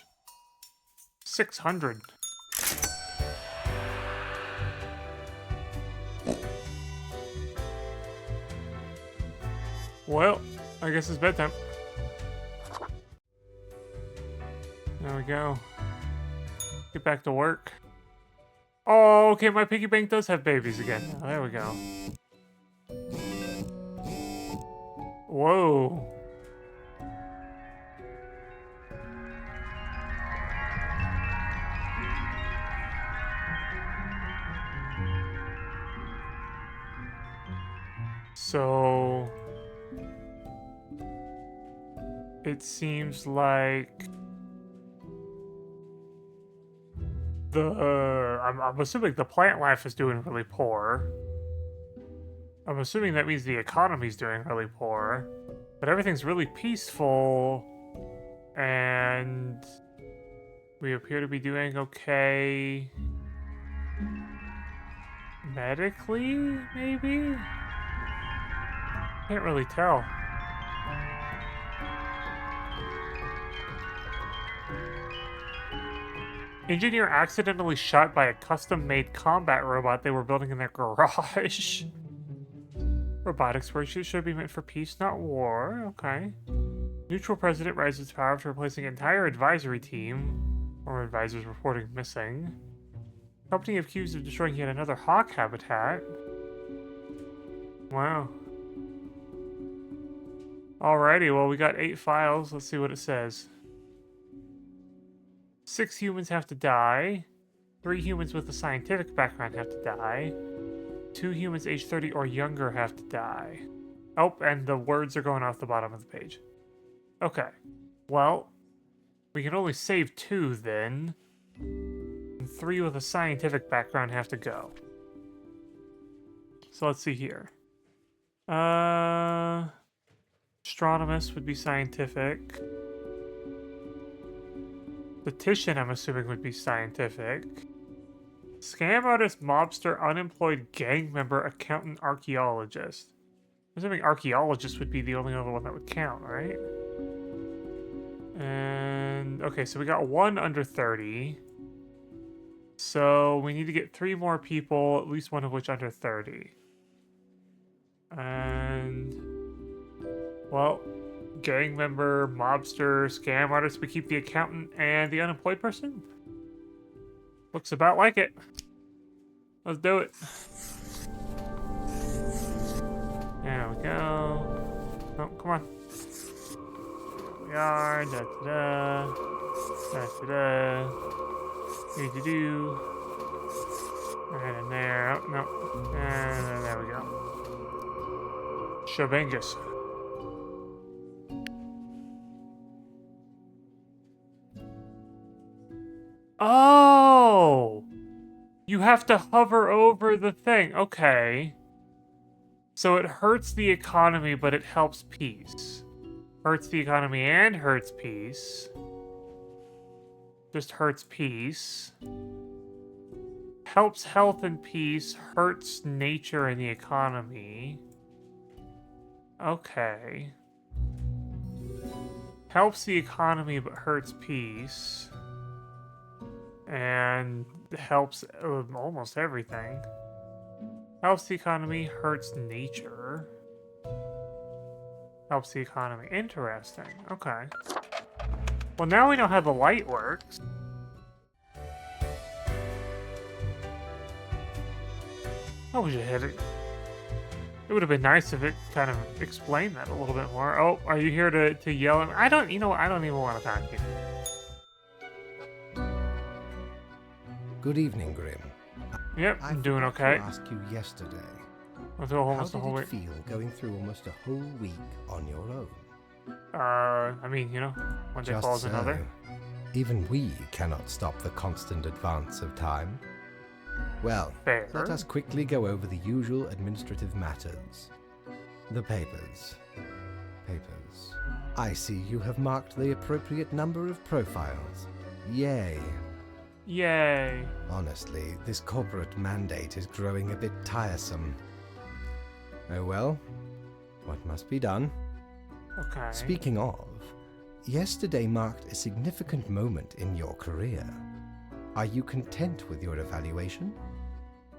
S1: 600. Well, I guess it's bedtime. There we go. Get back to work. Oh, okay, my piggy bank does have babies again. Oh, there we go. Whoa. So it seems like I'm assuming the plant life is doing really poor. I'm assuming that means the economy's doing really poor, but everything's really peaceful, and we appear to be doing okay medically, maybe? Can't really tell. Engineer accidentally shot by a custom-made combat robot they were building in their garage. Robotics worship should be meant for peace, not war. Okay. Neutral president rises to power after replacing entire advisory team. Former advisors reporting missing. Company accused of destroying yet another hawk habitat. Wow. Alrighty, well, we got 8 files. Let's see what it says. 6 humans have to die. 3 humans with a scientific background have to die. 2 humans age 30 or younger have to die. Oh, and the words are going off the bottom of the page. Okay. Well, we can only save 2 then. And 3 with a scientific background have to go. So let's see here. Astronomist would be scientific. Statistician, I'm assuming, would be scientific. Scam artist, mobster, unemployed, gang member, accountant, archaeologist. I'm assuming archaeologist would be the only other one that would count, right? And okay, so we got 1 under 30. So we need to get 3 more people, at least one of which under 30. And well, gang member, mobster, scam artist, we keep the accountant and the unemployed person? Looks about like it. Let's do it. There we go. Oh, come on. There we are. Da da da. Da da da. Do. Right in there. Oh, no. And there we go. Shabangus. Oh! You have to hover over the thing. Okay. So it hurts the economy, but it helps peace. Hurts the economy and hurts peace. Just hurts peace. Helps health and peace. Hurts nature and the economy. Okay. Helps the economy, but hurts peace. And helps almost everything. Helps the economy, hurts nature. Helps the economy. Interesting. Okay. Well, now we know how the light works. Oh, we should hit it. It would have been nice if it kind of explained that a little bit more. Oh, are you here to yell at me? I don't even want to talk to you.
S2: Good evening, Grim.
S1: Yep,
S2: I
S1: I'm doing
S2: forgot to
S1: okay.
S2: ask you yesterday.
S1: I'll do
S2: How
S1: almost the
S2: did
S1: whole
S2: it
S1: week.
S2: feel going through almost a whole week on your own?
S1: I mean, you know, one day
S2: Just
S1: follows
S2: so.
S1: another.
S2: Even we cannot stop the constant advance of time. Well,
S1: Fair.
S2: let us quickly go over the usual administrative matters. The papers. Papers. I see you have marked the appropriate number of profiles. Yay.
S1: Yay.
S2: Honestly, this corporate mandate is growing a bit tiresome. Oh well, what must be done?
S1: Okay.
S2: Speaking of, yesterday marked a significant moment in your career. Are you content with your evaluation?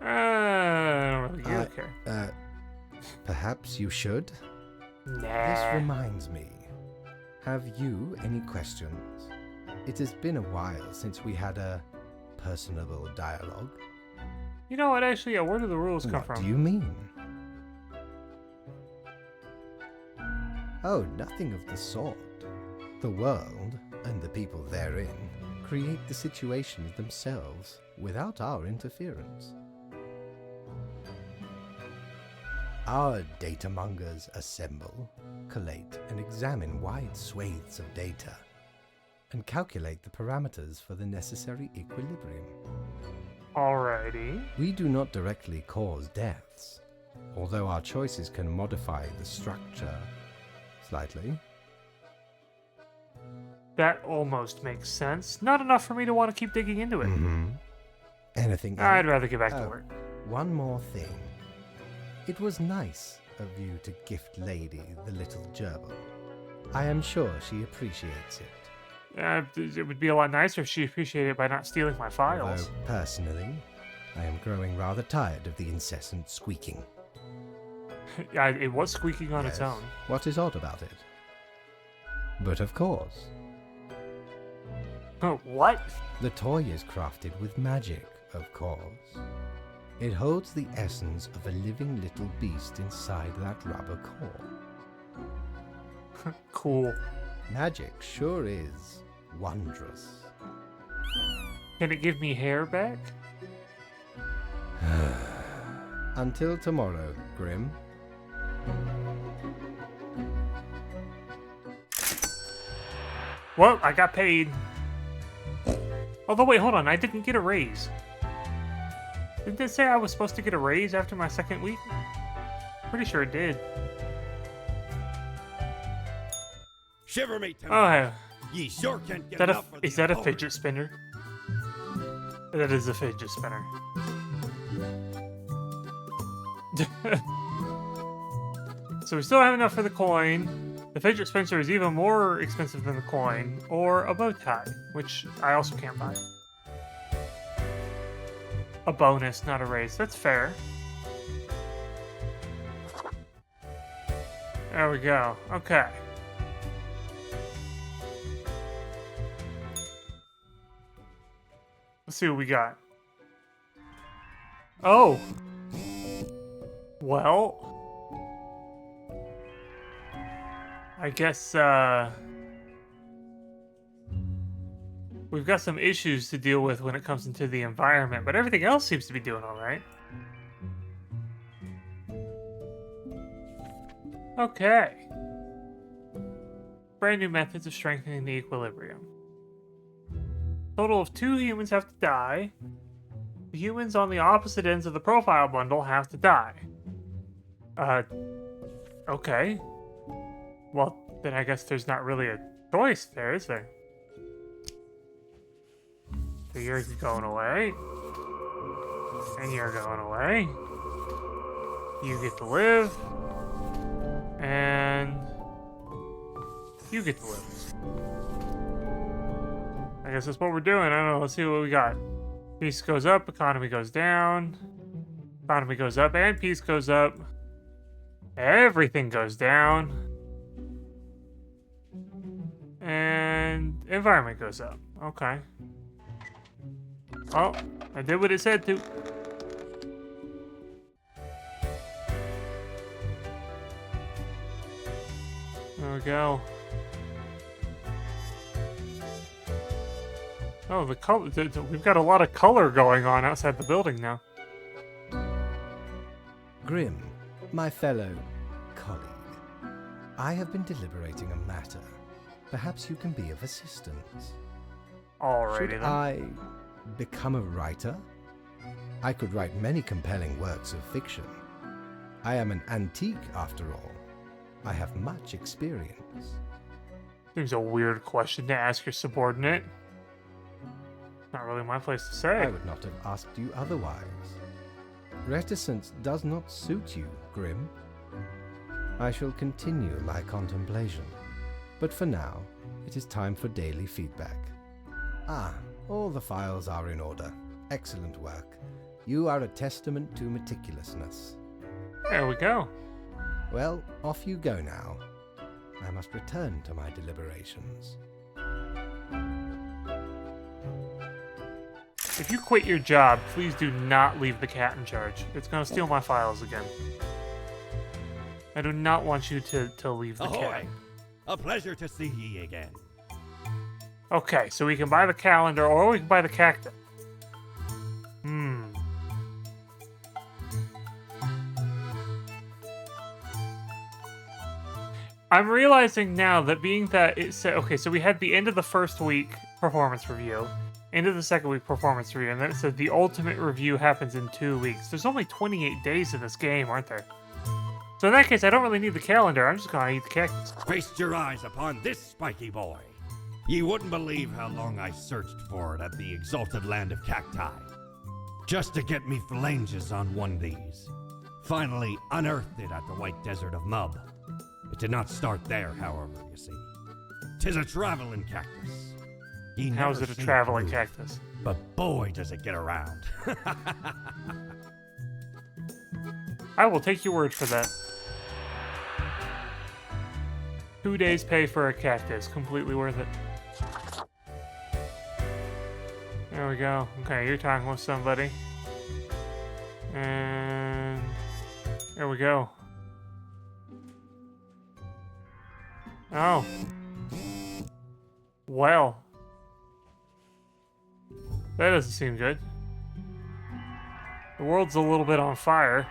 S1: I don't really care.
S2: Perhaps you should? This
S1: Nah.
S2: reminds me. Have you any questions? It has been a while since we had a personable dialogue.
S1: You know what, actually, yeah, where do the rules come
S2: What
S1: from?
S2: do you mean? Oh, nothing of the sort. The world, and the people therein, create the situations themselves without our interference. Our datamongers assemble, collate, and examine wide swathes of data, and calculate the parameters for the necessary equilibrium.
S1: Alrighty.
S2: We do not directly cause deaths, although our choices can modify the structure slightly.
S1: That almost makes sense. Not enough for me to want to keep digging into it.
S2: Anything else?
S1: I'd rather get back to
S2: Oh,
S1: work.
S2: one more thing. It was nice of you to gift Lady the little gerbil. I am sure she appreciates it.
S1: It would be a lot nicer if she appreciated it by not stealing my files.
S2: Although, personally, I am growing rather tired of the incessant squeaking.
S1: Yeah, it was squeaking on its
S2: Yes.
S1: own.
S2: What is odd about it? But of course,
S1: What?
S2: the toy is crafted with magic, of course. It holds the essence of a living little beast inside that rubber core.
S1: Cool.
S2: Magic sure is wondrous.
S1: Can it give me hair back?
S2: Until tomorrow, Grim.
S1: Well, I got paid. Although, wait, hold on. I didn't get a raise. Didn't it say I was supposed to get a raise after my second week? Pretty sure it did.
S3: Shiver me
S1: Oh,
S3: timbers. Ye sure can't get enough of
S1: is
S3: the
S1: that a
S3: Emporium.
S1: fidget spinner? That is a fidget spinner. So we still have enough for the coin. The fidget spinner is even more expensive than the coin, or a bow tie, which I also can't buy. A bonus, not a raise. That's fair. There we go. Okay. Let's see what we got. Oh! Well... I guess, we've got some issues to deal with when it comes into the environment, but everything else seems to be doing alright. Okay. Brand new methods of strengthening the equilibrium. Total of 2 humans have to die. The humans on the opposite ends of the profile bundle have to die. Okay. Well, then I guess there's not really a choice there, is there? So yours is going away. And you're going away. You get to live. And you get to live. I guess that's what we're doing. I don't know. Let's see what we got. Peace goes up, economy goes down. Economy goes up, and peace goes up. Everything goes down. And environment goes up. Okay. Oh, I did what it said to. There we go. Oh, the color. We've got a lot of color going on outside the building now.
S2: Grim, my fellow colleague, I have been deliberating a matter. Perhaps you can be of assistance.
S1: Alrighty
S2: Should
S1: then.
S2: I become a writer? I could write many compelling works of fiction. I am an antique, after all. I have much experience.
S1: Seems a weird question to ask your subordinate. Not really my place to say.
S2: I would not have asked you otherwise. Reticence does not suit you, Grim. I shall continue my contemplation. But for now, it is time for daily feedback. Ah, all the files are in order. Excellent work. You are a testament to meticulousness.
S1: There we go.
S2: Well, off you go now. I must return to my deliberations.
S1: If you quit your job, please do not leave the cat in charge. It's gonna steal my files again. I do not want you to leave the cat.
S3: Ahoy! A pleasure to see ye again.
S1: Okay, so we can buy the calendar or we can buy the cactus. I'm realizing now that being that it said, okay, so we had the end of the first week performance review, end of the second week performance review, and then it said the ultimate review happens in 2 weeks. There's only 28 days in this game, aren't there? So in that case, I don't really need the calendar. I'm just gonna eat the cactus.
S3: Feast your eyes upon this spiky boy. Ye wouldn't believe how long I searched for it at the exalted land of cacti. Just to get me phalanges on one of these. Finally unearthed it at the White Desert of Mub. It did not start there, however, you see. 'Tis a traveling cactus. Ye
S1: How is
S3: never
S1: it a
S3: seen
S1: traveling
S3: move,
S1: cactus?
S3: But boy, does it get around.
S1: I will take your word for that. 2 days pay for a cactus. Completely worth it. There we go. Okay, you're talking with somebody. And there we go. Oh. Well. That doesn't seem good. The world's a little bit on fire.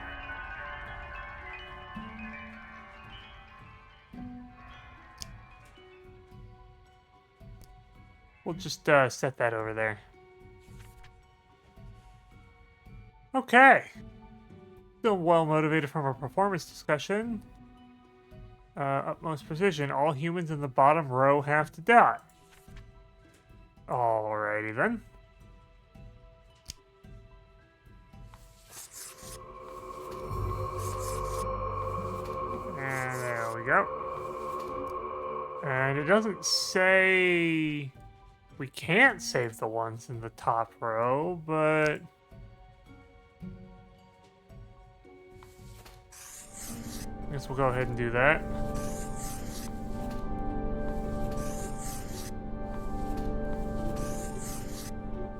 S1: We'll just set that over there. Okay. Still well motivated from our performance discussion. Utmost precision. All humans in the bottom row have to die. Alrighty then. And there we go. And it doesn't say we can't save the ones in the top row, but I guess we'll go ahead and do that.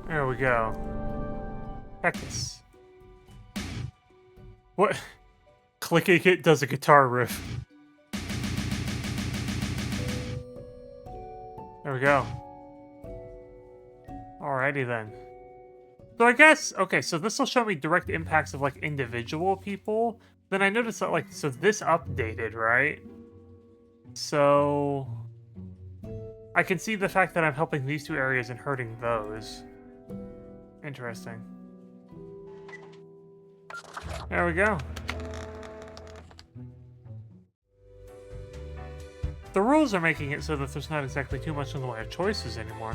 S1: There we go. Cactus. What? Clicking it does a guitar riff. There we go. Alrighty then. So I guess, okay, so this will show me direct impacts of like individual people. Then I noticed that like, so this updated, right? So I can see the fact that I'm helping these two areas and hurting those. Interesting. There we go. The rules are making it so that there's not exactly too much in the way of choices anymore.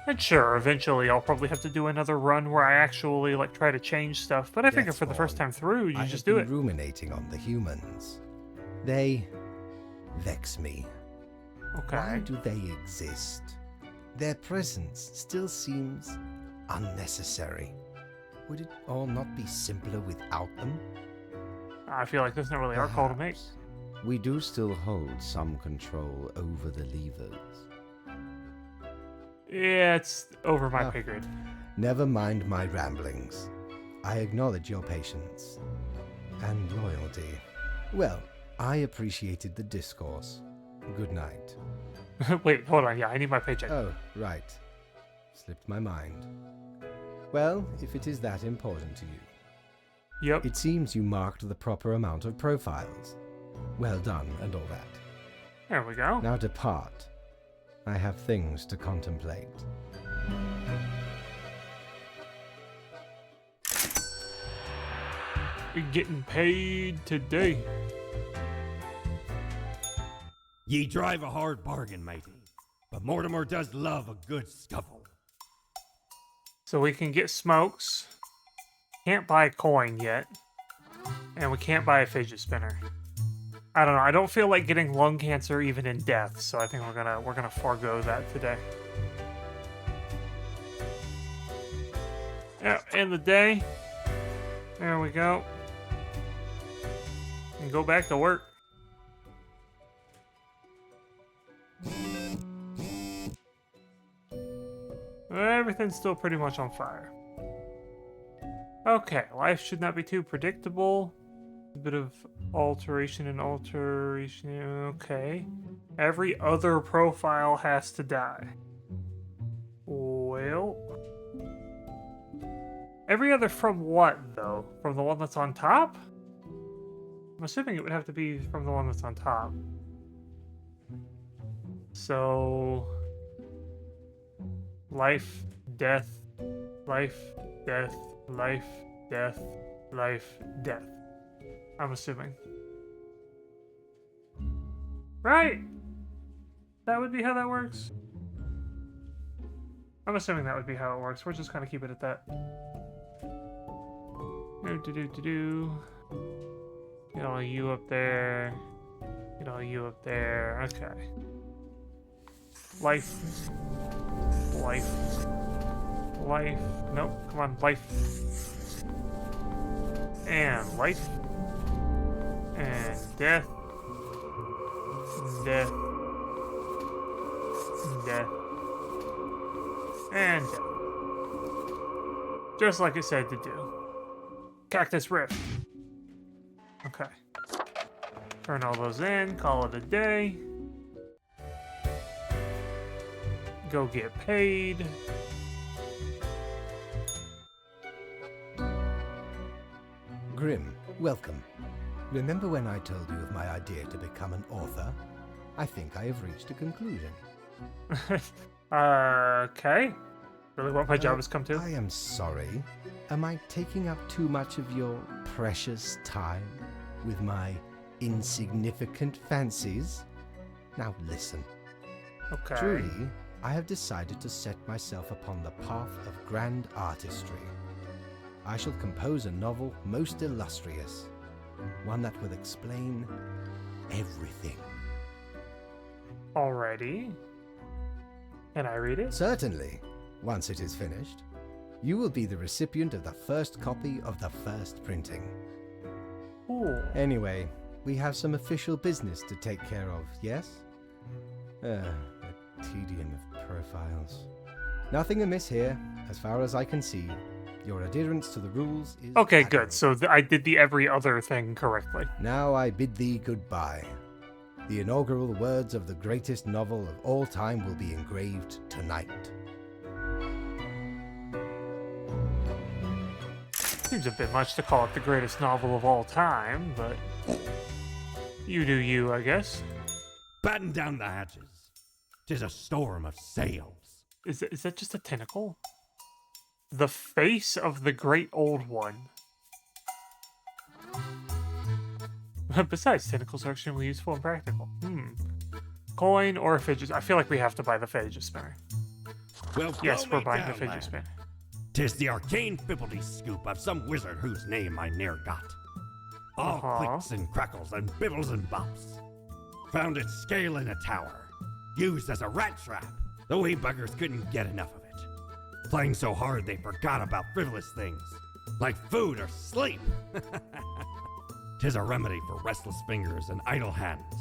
S1: And sure, eventually I'll probably have to do another run where I actually like try to change stuff, but I figure
S2: Yes,
S1: for the first time through, you
S2: I
S1: just
S2: have
S1: do
S2: been
S1: it.
S2: ruminating on the humans. They vex me.
S1: Okay.
S2: Why do they exist? Their presence still seems unnecessary. Would it all not be simpler without them?
S1: I feel like that's not really our call to make.
S2: Perhaps. We do still hold some control over the levers.
S1: Yeah, it's over my
S2: Ah.
S1: pay grade.
S2: Never mind my ramblings. I acknowledge your patience and loyalty. Well, I appreciated the discourse. Good night.
S1: Wait, hold on. Yeah, I need my paycheck.
S2: Oh, right. Slipped my mind. Well, if it is that important to you.
S1: Yep.
S2: It seems you marked the proper amount of profiles. Well done and all that.
S1: There we go.
S2: Now depart. I have things to contemplate.
S1: You're getting paid today.
S3: Ye drive a hard bargain, matey, but Mortimer does love a good scuffle.
S1: So we can get smokes. Can't buy a coin yet. And we can't buy a fidget spinner. I don't know. I don't feel like getting lung cancer even in death, so I think we're gonna forego that today. Yeah, end the day. There we go. And go back to work. Everything's still pretty much on fire. Okay, life should not be too predictable. A bit of alteration and alteration. Okay. Every other profile has to die. Well. Every other from what, though? From the one that's on top? I'm assuming it would have to be from the one that's on top. So. Life, death, life, death, life, death, life, death. I'm assuming. Right! That would be how that works. I'm assuming that would be how it works. We're just gonna keep it at that. Get all you up there. Get all you up there. Okay. Life. Life. Life. Nope. Come on. Life. And life. And death. Death. Death. And death. Just like it said to do. Cactus Rift. Okay. Turn all those in. Call it a day. Go get paid.
S2: Grim, welcome. Remember when I told you of my idea to become an author? I think I have reached a conclusion.
S1: Okay. Really what my job has come to?
S2: I am sorry. Am I taking up too much of your precious time with my insignificant fancies? Now listen.
S1: Okay.
S2: Truly, I have decided to set myself upon the path of grand artistry. I shall compose a novel most illustrious, one that will explain everything.
S1: Alrighty. Can I read it?
S2: Certainly. Once it is finished, you will be the recipient of the first copy of the first printing.
S1: Cool.
S2: Anyway, we have some official business to take care of, yes? The tedium of profiles. Nothing amiss here, as far as I can see. Your adherence to the rules is
S1: Okay,
S2: admirable.
S1: good. So I did the every other thing correctly.
S2: Now I bid thee goodbye. The inaugural words of the greatest novel of all time will be engraved tonight.
S1: Seems a bit much to call it the greatest novel of all time, but you do you, I guess.
S3: Batten down the hatches. 'Tis a storm of sails.
S1: Is that just a tentacle? The face of the great old one. Besides, tentacles are extremely useful and practical. Coin or a fidget. I feel like we have to buy the fidget spinner.
S3: Well,
S1: Yes,
S3: blow
S1: we're
S3: me
S1: buying
S3: down,
S1: the fidget
S3: lad.
S1: spinner.
S3: 'Tis the arcane fibbledy scoop of some wizard whose name I ne'er got. All clicks and crackles and bibbles and bops. Found its scale in a tower, used as a rat trap. The wee buggers couldn't get enough of it. Playing so hard they forgot about frivolous things, like food or sleep. 'Tis a remedy for restless fingers and idle hands.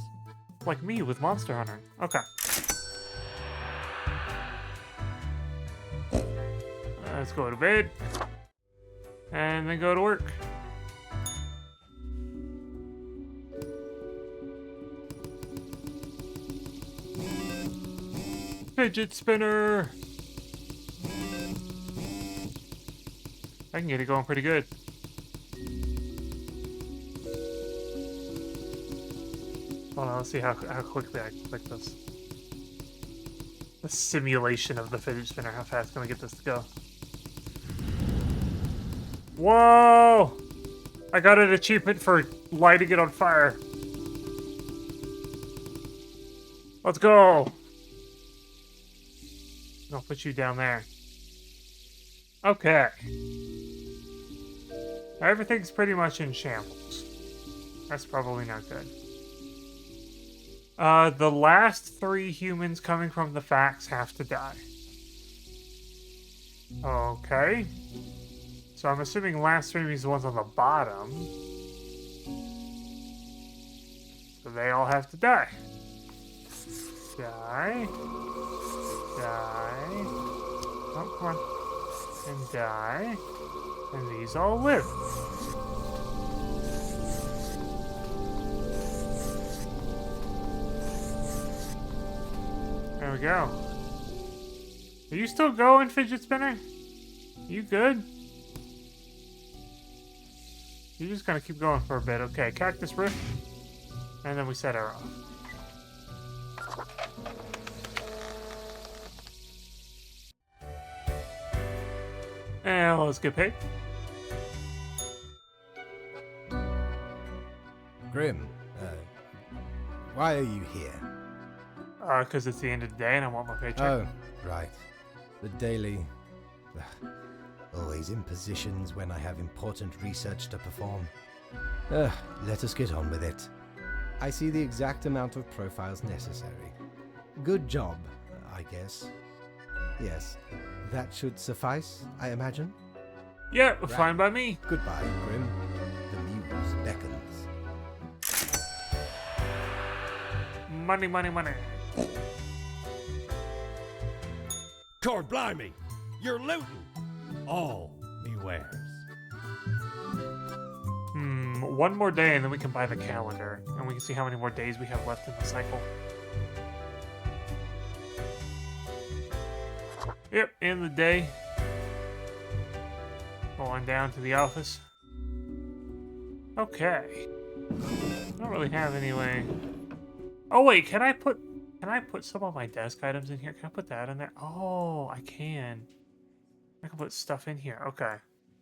S1: Like me with Monster Hunter. Okay. Let's go to bed. And then go to work. Fidget spinner! I can get it going pretty good. Hold on, let's see how quickly I can click this. The simulation of the fidget spinner. How fast can we get this to go? Whoa! I got an achievement for lighting it on fire. Let's go! I'll put you down there. Okay. Everything's pretty much in shambles. That's probably not good. The last 3 humans coming from the facts have to die. Okay. So I'm assuming last 3 means the ones on the bottom. So they all have to die. Die. Die. Oh, come on. And die. And these all live. There we go. Are you still going, fidget spinner? You good? You're just gonna keep going for a bit. Okay, cactus rift. And then we set her off. And let's get paid.
S2: Grim, why are you here?
S1: Because it's the end of the day and I want my paycheck.
S2: Oh, right. The daily... always impositions when I have important research to perform. Let us get on with it. I see the exact amount of profiles necessary. Good job, I guess. Yes, that should suffice, I imagine.
S1: Yeah, fine by me.
S2: Goodbye, Grim. The muse beckons.
S1: Money, money, money.
S3: Cord blimey! You're looting! All me wares.
S1: One more day and then we can buy the calendar. And we can see how many more days we have left in the cycle. Yep, end of the day. Going down to the office. Okay. I don't really have any way. Oh wait, can I put some of my desk items in here? Can I put that in there? Oh, I can. I can put stuff in here. Okay.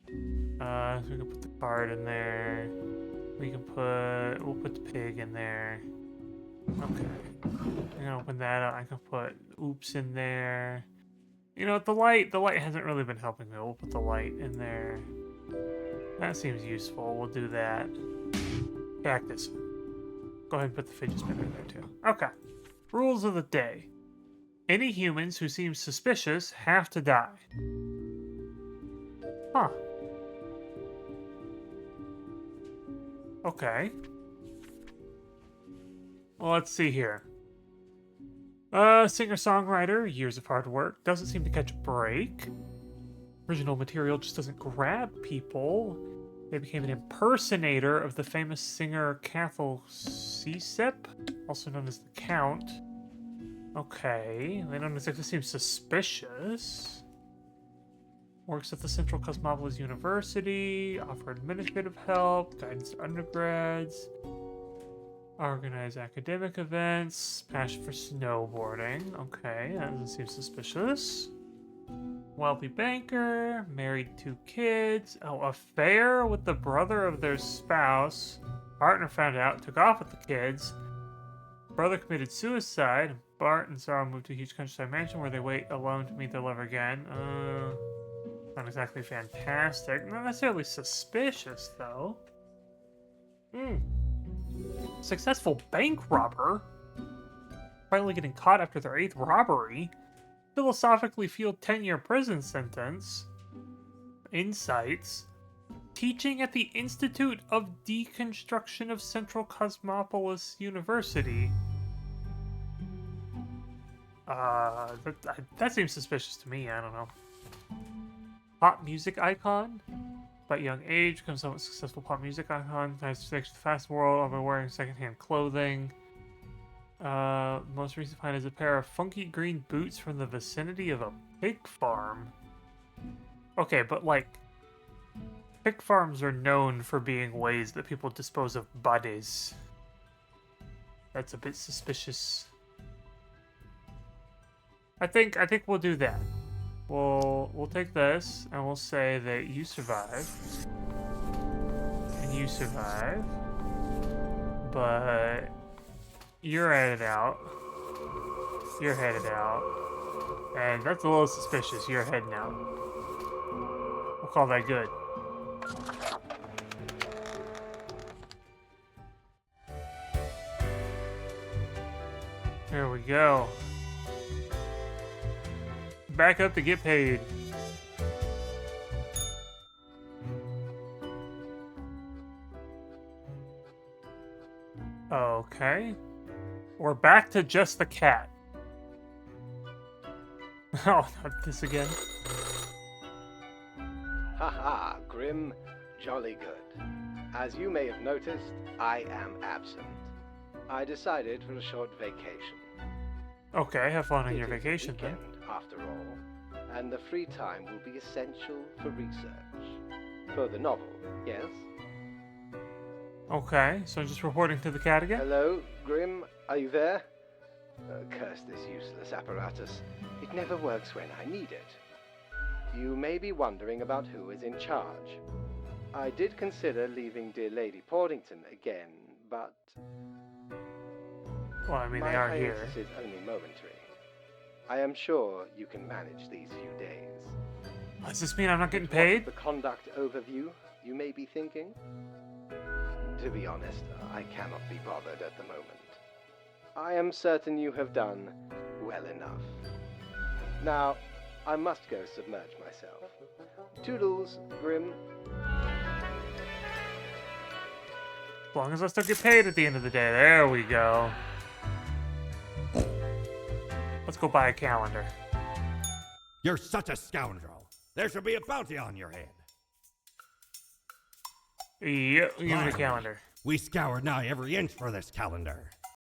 S1: So we can put the card in there. We'll put the pig in there. Okay. I'm gonna open that up. I can put oops in there. You know, the light hasn't really been helping me. We'll put the light in there. That seems useful. We'll do that. Cactus. Go ahead and put the fidget spinner in there too. Okay. Rules of the day. Any humans who seem suspicious have to die. Huh. Okay. Well, let's see here. Singer-songwriter, years of hard work, doesn't seem to catch a break. Original material just doesn't grab people. They became an impersonator of the famous singer Cathal Cecep, also known as the Count. Okay, they don't exactly seem suspicious. Works at the Central Cosmopolis University, offer administrative help, guidance to undergrads, organize academic events, passion for snowboarding. Okay, that doesn't seem suspicious. Wealthy banker, married 2 kids. Oh, affair with the brother of their spouse. Partner found out, took off with the kids. Brother committed suicide. Bart and Sarah moved to a huge countryside mansion where they wait alone to meet their lover again. Not exactly fantastic. Not necessarily suspicious, though. Successful bank robber. Finally getting caught after their 8th robbery. Philosophically fueled 10-year prison sentence. Insights. Teaching at the Institute of Deconstruction of Central Cosmopolis University. That seems suspicious to me. I don't know. Pop music icon. By young age, becomes somewhat successful pop music icon. Has to the fast world over wearing secondhand clothing. Most recent find is a pair of funky green boots from the vicinity of a pig farm. Okay, but like, Pig farms are known for being ways that people dispose of bodies. That's a bit suspicious. I think we'll do that. We'll take this and we'll say that you survive. And you survive. But you're headed out. You're headed out. And that's a little suspicious. You're heading out. We'll call that good. There we go. Back up to get paid. Okay. We're back to just the cat. Oh, not this again.
S2: Haha, Grim, jolly good. As you may have noticed, I am absent. I decided for a short vacation.
S1: Okay, have fun on your
S2: It is
S1: vacation
S2: the
S1: then.
S2: weekend, after all, and the free time will be essential for research. For the novel, yes?
S1: Okay, so I'm just reporting to the cat again?
S2: Hello, Grim, are you there? Curse this useless apparatus. It never works when I need it. You may be wondering about who is in charge. I did consider leaving dear Lady Portington again, but
S1: Well, I mean,
S2: my
S1: they are here.
S2: hiatus is only momentary. I am sure you can manage these few days.
S1: Does this mean I'm not getting
S2: What's
S1: paid?
S2: the conduct overview, you may be thinking? To be honest, I cannot be bothered at the moment. I am certain you have done well enough. Now, I must go submerge myself. Toodles, Grim.
S1: As long as I still get paid at the end of the day. There we go. Let's go buy a calendar.
S3: You're such a scoundrel. There should be a bounty on your head.
S1: Yep, give me the
S3: Finally,
S1: calendar.
S3: We scoured nigh every inch for this calendar.